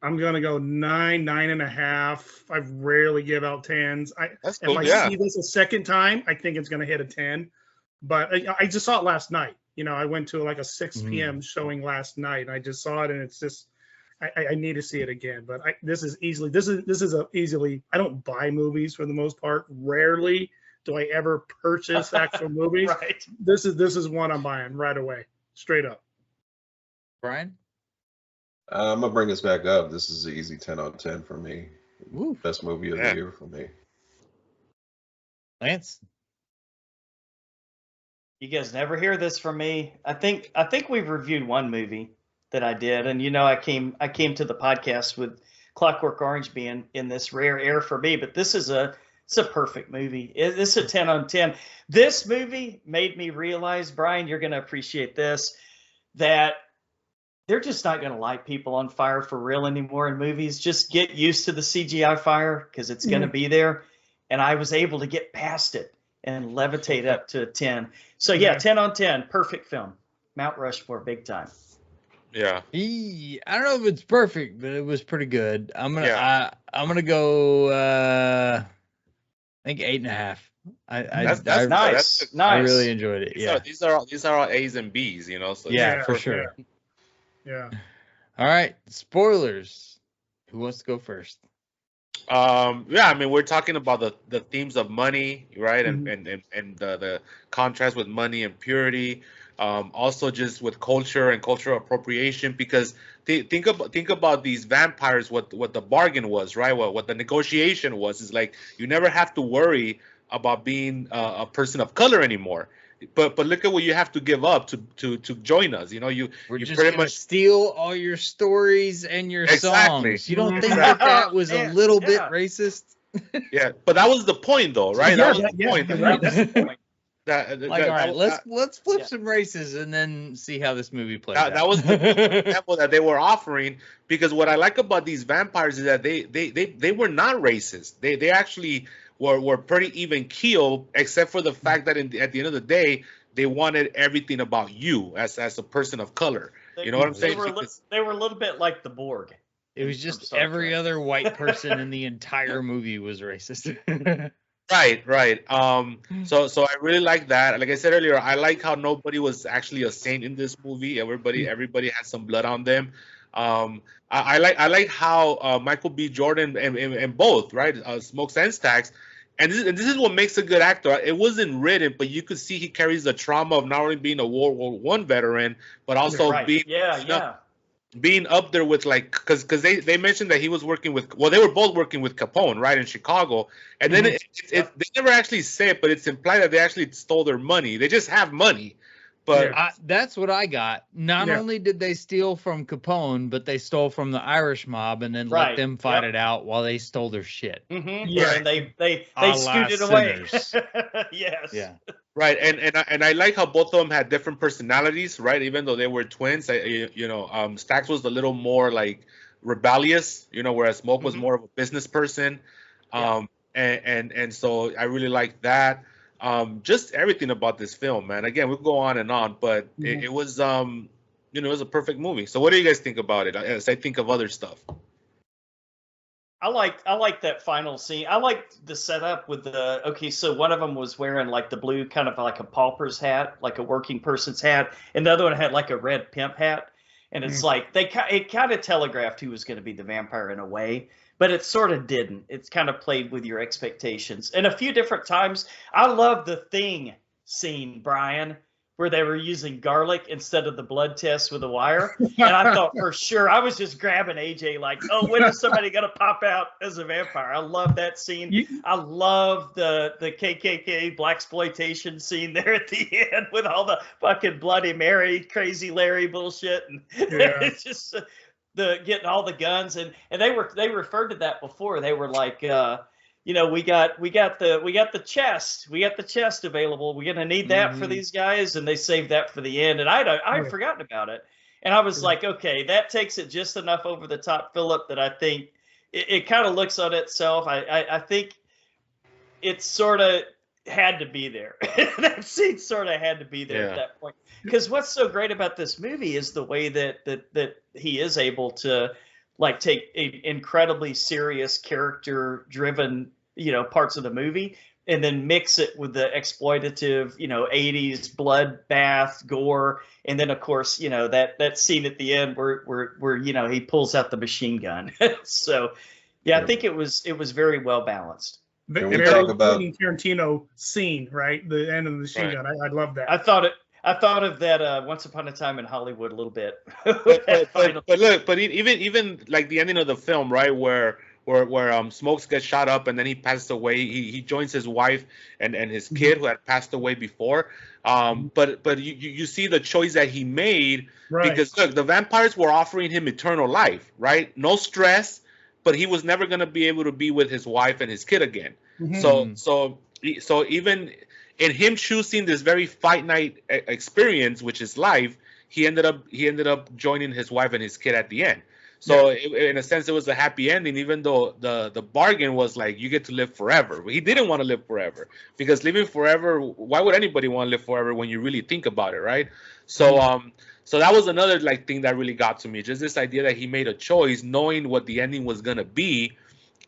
I'm gonna go 9.5. I rarely give out 10s. That's cool. If I see this a second time, I think it's gonna hit a 10. But I just saw it last night. I went to like a 6 p.m. showing last night, and I just saw it, and it's just I need to see it again. But this is easily. I don't buy movies for the most part. Rarely do I ever purchase actual movies. Right. This is one I'm buying right away, straight up. Brian. I'm gonna bring us back up. This is an easy 10 on 10 for me. Woo. Best movie of the year for me. Lance. You guys never hear this from me. I think we've reviewed one movie that I did, and I came to the podcast with Clockwork Orange being in this rare air for me, but this is it's a perfect movie. It's a 10 on 10. This movie made me realize, Brian, you're going to appreciate this, that they're just not going to light people on fire for real anymore in movies. Just get used to the CGI fire because it's going to be there. And I was able to get past it and levitate up to 10. So yeah, 10 on 10, perfect film. Mount Rushmore, big time. Yeah. I don't know if it's perfect, but it was pretty good. I'm gonna go. I think 8.5. That's nice. Nice. I really enjoyed it. Yeah. These are all A's and B's, So yeah, for sure. Yeah. All right, spoilers. Who wants to go first? I mean, we're talking about the themes of money, right, and the contrast with money and purity. Also, just with culture and cultural appropriation, because think about these vampires. What the bargain was, right? What the negotiation was is like you never have to worry about being a person of color anymore. But look at what you have to give up to join us. We're you just pretty gonna much steal all your stories and your Exactly. songs. You don't think that was a little bit racist? Yeah, but that was the point, though, right? Yeah, That was the point. That's the point. Like, all right, let's flip Yeah. some races and then see how this movie plays that out. was the example that they were offering, because what I like about these vampires is that they were not racist. They actually were pretty even keel, except for the fact that at the end of the day, they wanted everything about you as a person of color. You know what I'm saying? They were a little bit like the Borg. It was just every other white person in the entire movie was racist. Right. So I really like that. Like I said earlier, I like how nobody was actually a saint in this movie. Everybody had some blood on them. I like how Michael B. Jordan and both, right, Smokes and Stacks. And this is what makes a good actor. It wasn't written, but you could see he carries the trauma of not only being a World War I veteran, but also being up there with, like, because they mentioned that he was working with, well, they were both working with Capone, right, in Chicago. And then they never actually say it, but it's implied that they actually stole their money. They just have money. But that's what I got. Not only did they steal from Capone, but they stole from the Irish mob and then let them fight it out while they stole their shit. Yeah, and they scooted away. Yes. Yeah. Right, and I like how both of them had different personalities, right? Even though they were twins, Stacks was a little more like rebellious, whereas Smoke was more of a business person. And so I really like that. Just everything about this film, man. Again, we'll go on and on, but it was it was a perfect movie. So what do you guys think about it? As I think of other stuff. I like that final scene. I liked the setup with so one of them was wearing like the blue, kind of like a pauper's hat, like a working person's hat, and the other one had like a red pimp hat. And it's like it kind of telegraphed who was going to be the vampire in a way, but it sort of didn't. It's kind of played with your expectations. And a few different times, I love the Thing scene, Brian, where they were using garlic instead of the blood test with a wire. And I thought for sure, I was just grabbing AJ like, oh, when is somebody going to pop out as a vampire? I love that scene. I love the KKK blaxploitation scene there at the end with all the fucking Bloody Mary, Crazy Larry bullshit. And it's just getting all the guns. And they referred to that before. They were like, we got the chest. We got the chest available. We're gonna need that for these guys, and they saved that for the end. And I'd forgotten about it, and I was like, okay, that takes it just enough over the top, Philip, that I think it kind of looks on itself. I think it sort of had to be there. That scene sort of had to be there at that point. Because what's so great about this movie is the way that he is able to like take incredibly serious character-driven parts of the movie and then mix it with the exploitative 80s bloodbath gore, and then of course that scene at the end where he pulls out the machine gun. So I think it was very well balanced. Can we talk about Tarantino scene, right? The end of the machine gun. I love that. I thought of that Once Upon a Time in Hollywood a little bit. but look, but even like the ending of the film, right, where Smokes gets shot up and then he passes away. He joins his wife and his kid who had passed away before. But you see the choice that he made, because look, the vampires were offering him eternal life, right? No stress, but he was never going to be able to be with his wife and his kid again. So even in him choosing this very finite experience, which is life, he ended up joining his wife and his kid at the end. So in a sense, it was a happy ending, even though the bargain was like you get to live forever. But he didn't want to live forever, because living forever, why would anybody want to live forever when you really think about it, right? So so that was another like thing that really got to me, just this idea that he made a choice knowing what the ending was gonna be.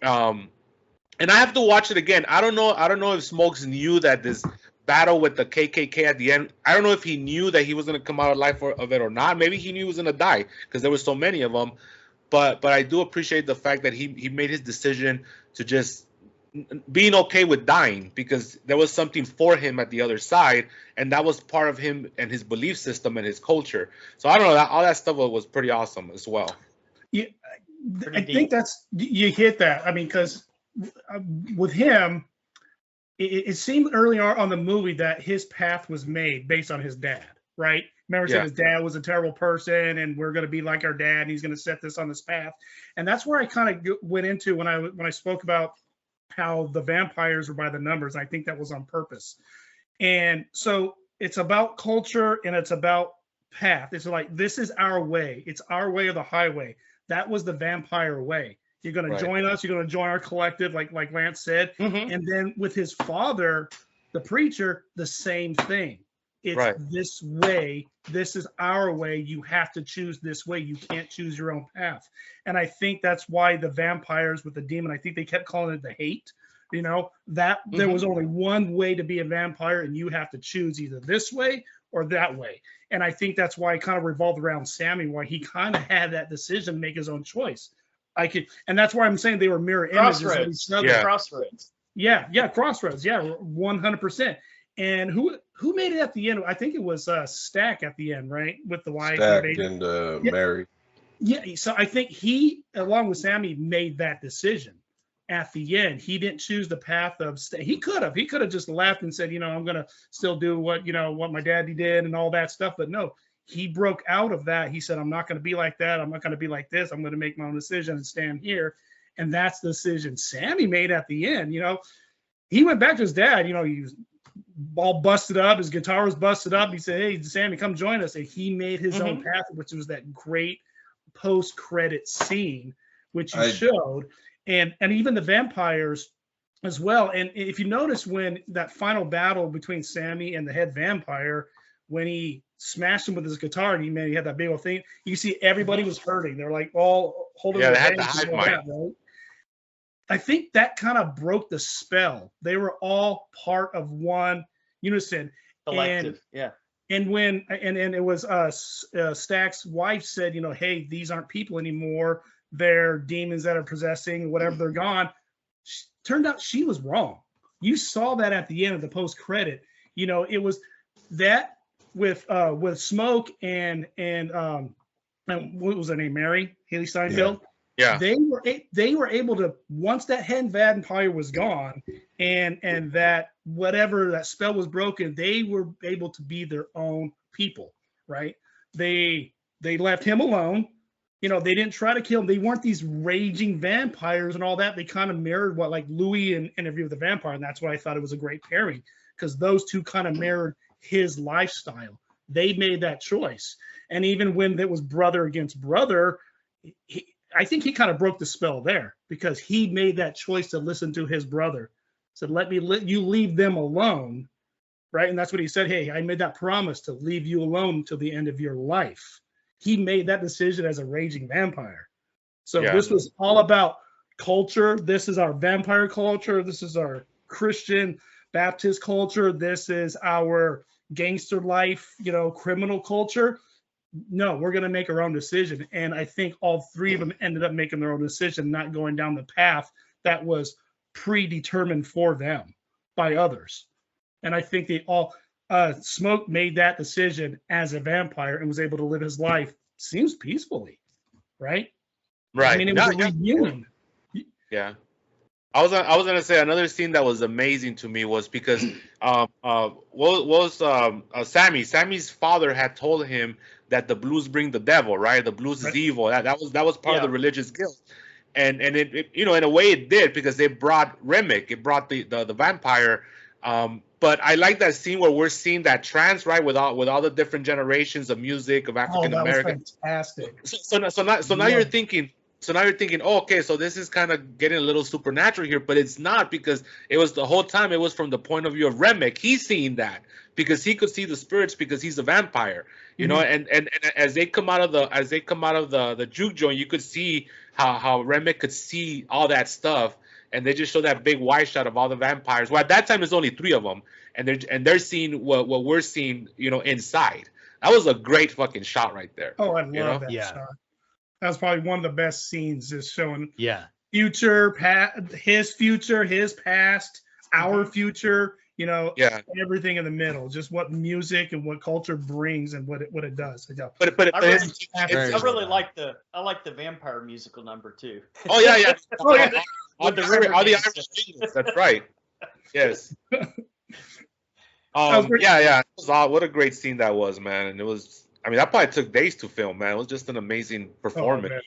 And I have to watch it again. I don't know if Smokes knew that this battle with the KKK at the end, I don't know if he knew that he was going to come out alive of it or not. Maybe he knew he was going to die because there were so many of them. But I do appreciate the fact that he made his decision to just being okay with dying, because there was something for him at the other side, and that was part of him and his belief system and his culture. So I don't know, all that stuff was pretty awesome as well. Yeah, I think you hit that. I mean, because with him, it seemed early on the movie that his path was made based on his dad, right? Remember, said his dad was a terrible person, and we're going to be like our dad, and he's going to set this on this path. And that's where I kind of went into when I spoke about how the vampires were by the numbers. I think that was on purpose. And so it's about culture and it's about path. It's like, this is our way. It's our way or the highway. That was the vampire way. You're going to join us. You're going to join our collective, like Lance said. Mm-hmm. And then with his father, the preacher, the same thing. It's this way. This is our way. You have to choose this way. You can't choose your own path. And I think that's why the vampires with the demon, I think they kept calling it the hate. You know, that there was only one way to be a vampire, and you have to choose either this way or that way. And I think that's why it kind of revolved around Sammy, why he kind of had that decision to make his own choice. And that's why I'm saying they were mirror images of each other. Crossroads. Yeah, Crossroads. Yeah, 100%. And who made it at the end? I think it was Stack at the end, right? With the wife. Stack and Mary. Yeah, so I think he, along with Sammy, made that decision at the end. He didn't choose the path of he could have just left and said, I'm going to still do what my daddy did and all that stuff. But no, he broke out of that. He said, I'm not going to be like that. I'm not going to be like this. I'm going to make my own decision and stand here. And that's the decision Sammy made at the end. He went back to his dad, he was all busted up. His guitar was busted up. He said, hey, Sammy, come join us. And he made his own path, which was that great post-credit scene, which you showed. And even the vampires as well. And if you notice, when that final battle between Sammy and the head vampire, when he smashed him with his guitar and he had that big old thing, you see everybody was hurting. They're like all holding their hands. Right? I think that kind of broke the spell. They were all part of one unison. Collective, And when it was Stack's wife said, hey, these aren't people anymore. They're demons that are possessing whatever, they're gone. Turned out she was wrong. You saw that at the end of the post credit. It was that with Smoke and what was her name, Mary Haley Steinfeld. Yeah. They were able to, once that head vampire was gone and that whatever that spell was broken, they were able to be their own people, right? They left him alone. They didn't try to kill him. They weren't these raging vampires and all that. They kind of mirrored what like Louis in Interview with the Vampire, and that's why I thought it was a great pairing, because those two kind of mirrored his lifestyle. They made that choice, and even when it was brother against brother, I think he kind of broke the spell there, because he made that choice to listen to his brother. Said, let you leave them alone, right? And that's what he said. Hey, I made that promise to leave you alone till the end of your life. He made that decision as a raging vampire. So this was all about culture. This is our vampire culture. This is our Christian Baptist culture. This is our gangster life, criminal culture. No, we're going to make our own decision. And I think all three of them ended up making their own decision, not going down the path that was predetermined for them by others. And I think they all, Smoke made that decision as a vampire and was able to live his life, seems peacefully, right? Right. I mean, it was a reunion. Yeah. I was gonna say another scene that was amazing to me was because Sammy's father had told him that the blues bring the devil, right? The blues is evil. That was part of the religious guilt. And it in a way it did, because they brought Remick, it brought the vampire. But I like that scene where we're seeing that trance, right, with all the different generations of music of African American. Fantastic. So now you're thinking. Oh, okay, so this is kind of getting a little supernatural here, but it's not, because it was the whole time it was from the point of view of Remick. He's seeing that because he could see the spirits because he's a vampire, and as they come out of the juke joint, you could see how Remick could see all that stuff, and they just show that big wide shot of all the vampires. Well, at that time there's only 3 of them, and they're seeing what we're seeing, inside. That was a great fucking shot right there. Oh, I love that shot. That was probably one of the best scenes, just showing future, his future, his past, our future, everything in the middle, just what music and what culture brings and what it does. I really like the vampire musical number too. Oh yeah. all the Irish singers, that's right. Yes. What a great scene that was, man. And it was, I mean, that probably took days to film, man. It was just an amazing performance.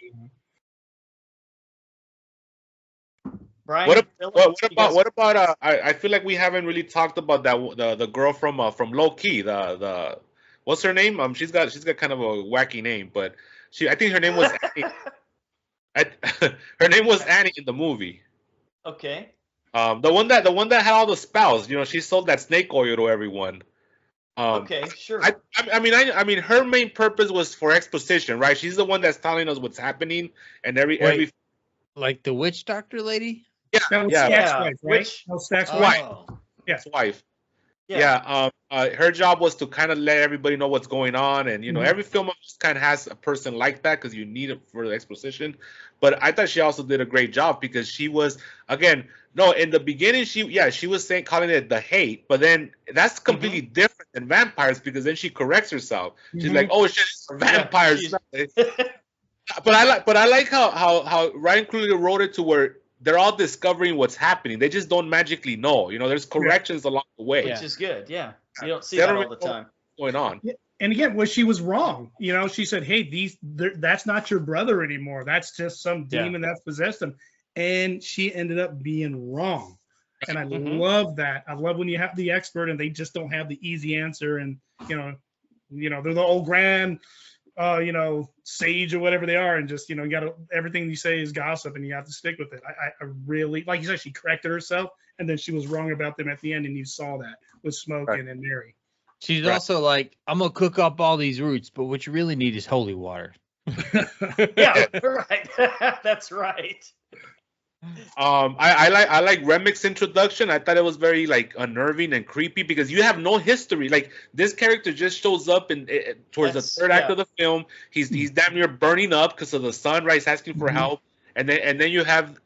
Brian, What, Philip, what you guys- about I feel like we haven't really talked about that the girl from Low Key, the what's her name? She's got kind of a wacky name, but I think her name was Annie. Her name was Annie in the movie. Okay. The one that had all the spells, she sold that snake oil to everyone. Okay, sure. I mean, her main purpose was for exposition, right? She's the one that's telling us what's happening, and every like the witch doctor lady. That was yeah, Stack's wife, right? Which- That was Stack's Oh. wife. Yeah. wife. Yeah. Her job was to kind of let everybody know what's going on, and Mhm. every film just kind of has a person like that because you need it for the exposition. But I thought she also did a great job because she was, again, no, in the beginning she was calling it the hate, but then that's completely different than vampires because then she corrects herself. She's Mhm. like, oh shit, it's vampires. But I like how Ryan Coogler wrote it to where they're all discovering what's happening. They just don't magically know. There's corrections along the way. Which is good. Yeah. You don't see They that don't all really the know time. what's going on. And again, well, she was wrong. She said, "Hey, that's not your brother anymore. That's just some demon that's possessed him." And she ended up being wrong. And I love that. I love when you have the expert and they just don't have the easy answer. And they're the old grand, sage or whatever they are, and just you got to everything you say is gossip, and you have to stick with it. I really, like you said, she corrected herself, and then she was wrong about them at the end, and you saw that with Smoke and Mary. She's also like, I'm gonna cook up all these roots, but what you really need is holy water. Yeah, right. That's right. I like Remic's introduction. I thought it was very like unnerving and creepy because you have no history. Like this character just shows up towards the third act of the film. He's damn near burning up because of the sun, right? He's asking for help, and then you have,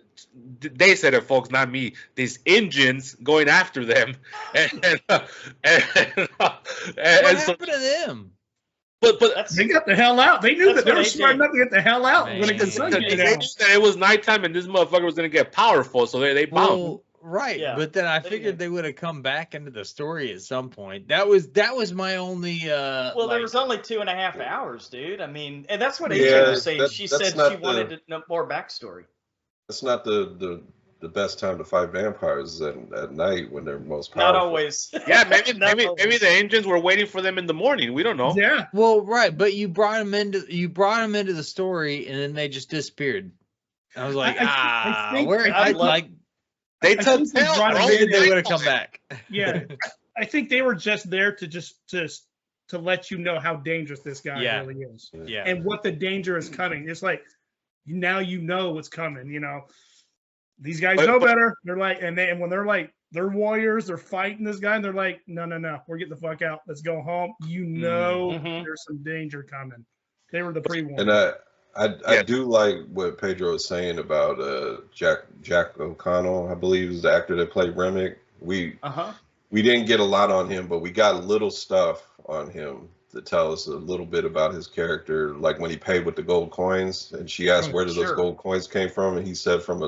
they said it, folks, not me, these engines going after them, and what so, happened to them? but they got the hell out. They knew That's that they what were they smart did. enough to get the hell out when Man. the sun they came knew down. that it was nighttime and this motherfucker was gonna get powerful, so they bound. Well, right, Yeah. but then I They figured did. they would have come back into the story at some point. That was my only. Well, there like- was only 2.5 hours, dude. I mean, and that's what Yeah, AJ was saying. that- She that's said not she the- wanted to know more backstory. It's not the best time to fight vampires at night when they're most Not powerful. always. Yeah, maybe Not maybe always. the engines were waiting for them in the morning. We don't know. Yeah. Well, right, but you brought them into the story, and then they just disappeared. I was like, I think- where? I love- Like They I took think they tail, brought bro. them figured they would have come back. Yeah. I think they were just there to let you know how dangerous this guy Yeah. really is. Yeah. And what the danger is coming. It's like now you know what's coming, These guys But- know better. They're like, and when they're like, they're warriors, they're fighting this guy, and they're like, no, we're getting the fuck out. Let's go home. Mhm. There's some danger coming. They were the pre-warning. And I Yeah. do like what Pedro was saying about Jack O'Connell, I believe is the actor that played Remick. We didn't get a lot on him, but we got little stuff on him to tell us a little bit about his character. Like when he paid with the gold coins, and she asked where did those Sure. gold coins came from, and he said from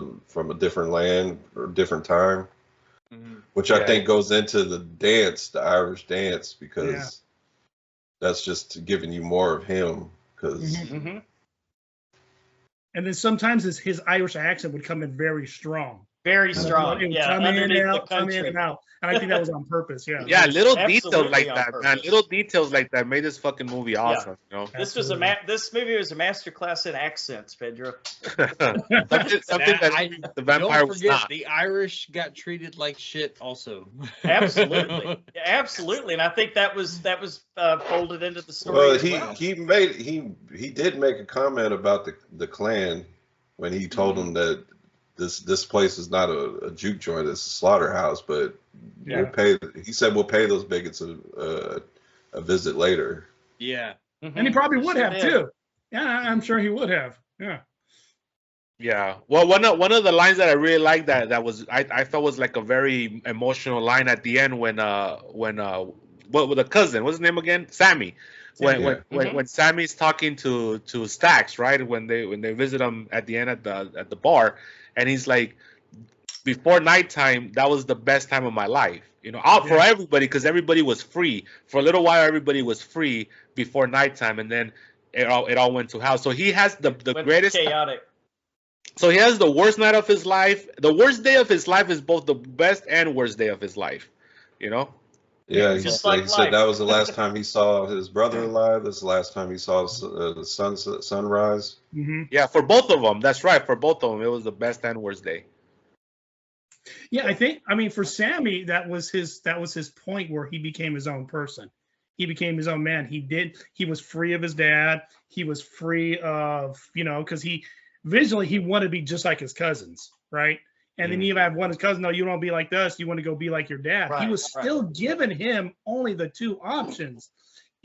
a different land or different time, which I Yeah. think goes into the dance, the Irish dance, because that's just giving you more of him. Because Mhm. And then sometimes his Irish accent would come in very strong. Very It would strong. come Yeah, in and underneath the out, come in country. and out. And I think that was on purpose. Yeah. Yeah, little Absolutely details like on that, man. purpose. Little details like that made this fucking movie awesome. This was this movie was a masterclass in accents, Pedro. Something that the vampire Don't was forget, not. the Irish got treated like shit also. Absolutely, absolutely, and I think that was folded into the story. well, as well. he did make a comment about the Klan when he told them that this place is not a juke joint, it's a slaughterhouse, but we'll pay. He said we'll pay those bigots a visit later. Yeah. And he probably would have did. too. Yeah, I'm sure he would have. Yeah. Yeah. Well, one of the lines that I really liked that was I felt was like a very emotional line at the end when what with the cousin, what's his name again? Sammy. When Sammy's talking to Stax, right? When they visit him at the end at the bar, and he's like, before nighttime, that was the best time of my life. Out for everybody because everybody was free. For a little while, everybody was free before nighttime, and then it all went to hell. So he has the Went greatest. chaotic. So he has the worst night of his life. The worst day of his life is both the best and worst day of his life. You know? Yeah, Just he like said life. that was the last time he saw his brother alive. That's the last time he saw the sunrise. Hmm. Yeah, for both of them. That's right. For both of them, it was the best and worst day. Yeah, I mean, for Sammy, that was his point where he became his own person. He became his own man. He was free of his dad. He was free of, because he visually he wanted to be just like his cousins, right? And then you have one of his cousins, no, you don't want to be like us. You want to go be like your dad. Right, He was right. still giving him only the two options.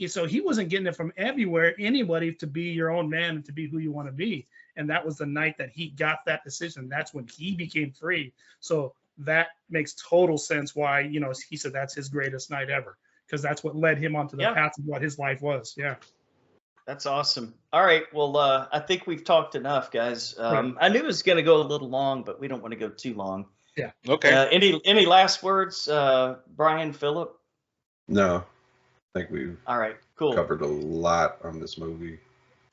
So he wasn't getting it from everywhere, anybody, to be your own man and to be who you want to be. And that was the night that he got that decision. That's when he became free. So that makes total sense why, he said that's his greatest night ever, because that's what led him onto the Yeah. path of what his life was. Yeah. That's awesome. All right. Well, I think we've talked enough, guys. Right. I knew it was going to go a little long, but we don't want to go too long. Okay. Any last words, Brian, Philip? No, I think we've All right. Cool. covered a lot on this movie.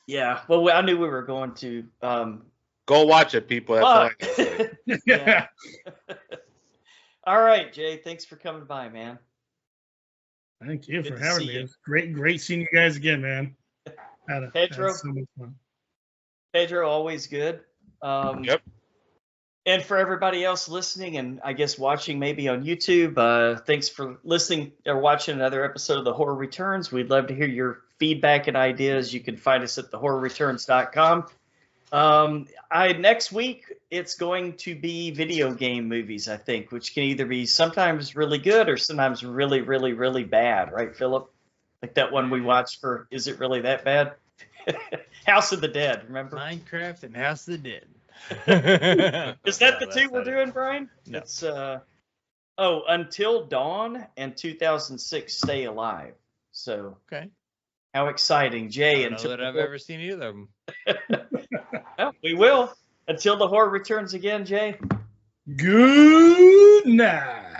Yeah. Well, I knew we were going to. Go watch it, people. That's all I can say. Yeah. All right, Jay. Thanks for coming by, man. Thank you Good for to having see me. you. It was great seeing you guys again, man. Had Pedro? so much fun. Pedro, always good. Yep. And for everybody else listening and I guess watching maybe on YouTube, thanks for listening or watching another episode of The Horror Returns. We'd love to hear your feedback and ideas. You can find us at thehorrorreturns.com. Next week, it's going to be video game movies, I think, which can either be sometimes really good or sometimes really, really, really bad. Right, Philip? Like that one we watched for Is It Really That Bad? House of the Dead, remember? Minecraft and House of the Dead. Is that the two we're doing, Brian? No. It's Until Dawn and 2006 Stay Alive. So Okay. how exciting, Jay! I don't know that I've ever seen either of them. Well, we will until the horror returns again, Jay. Good night.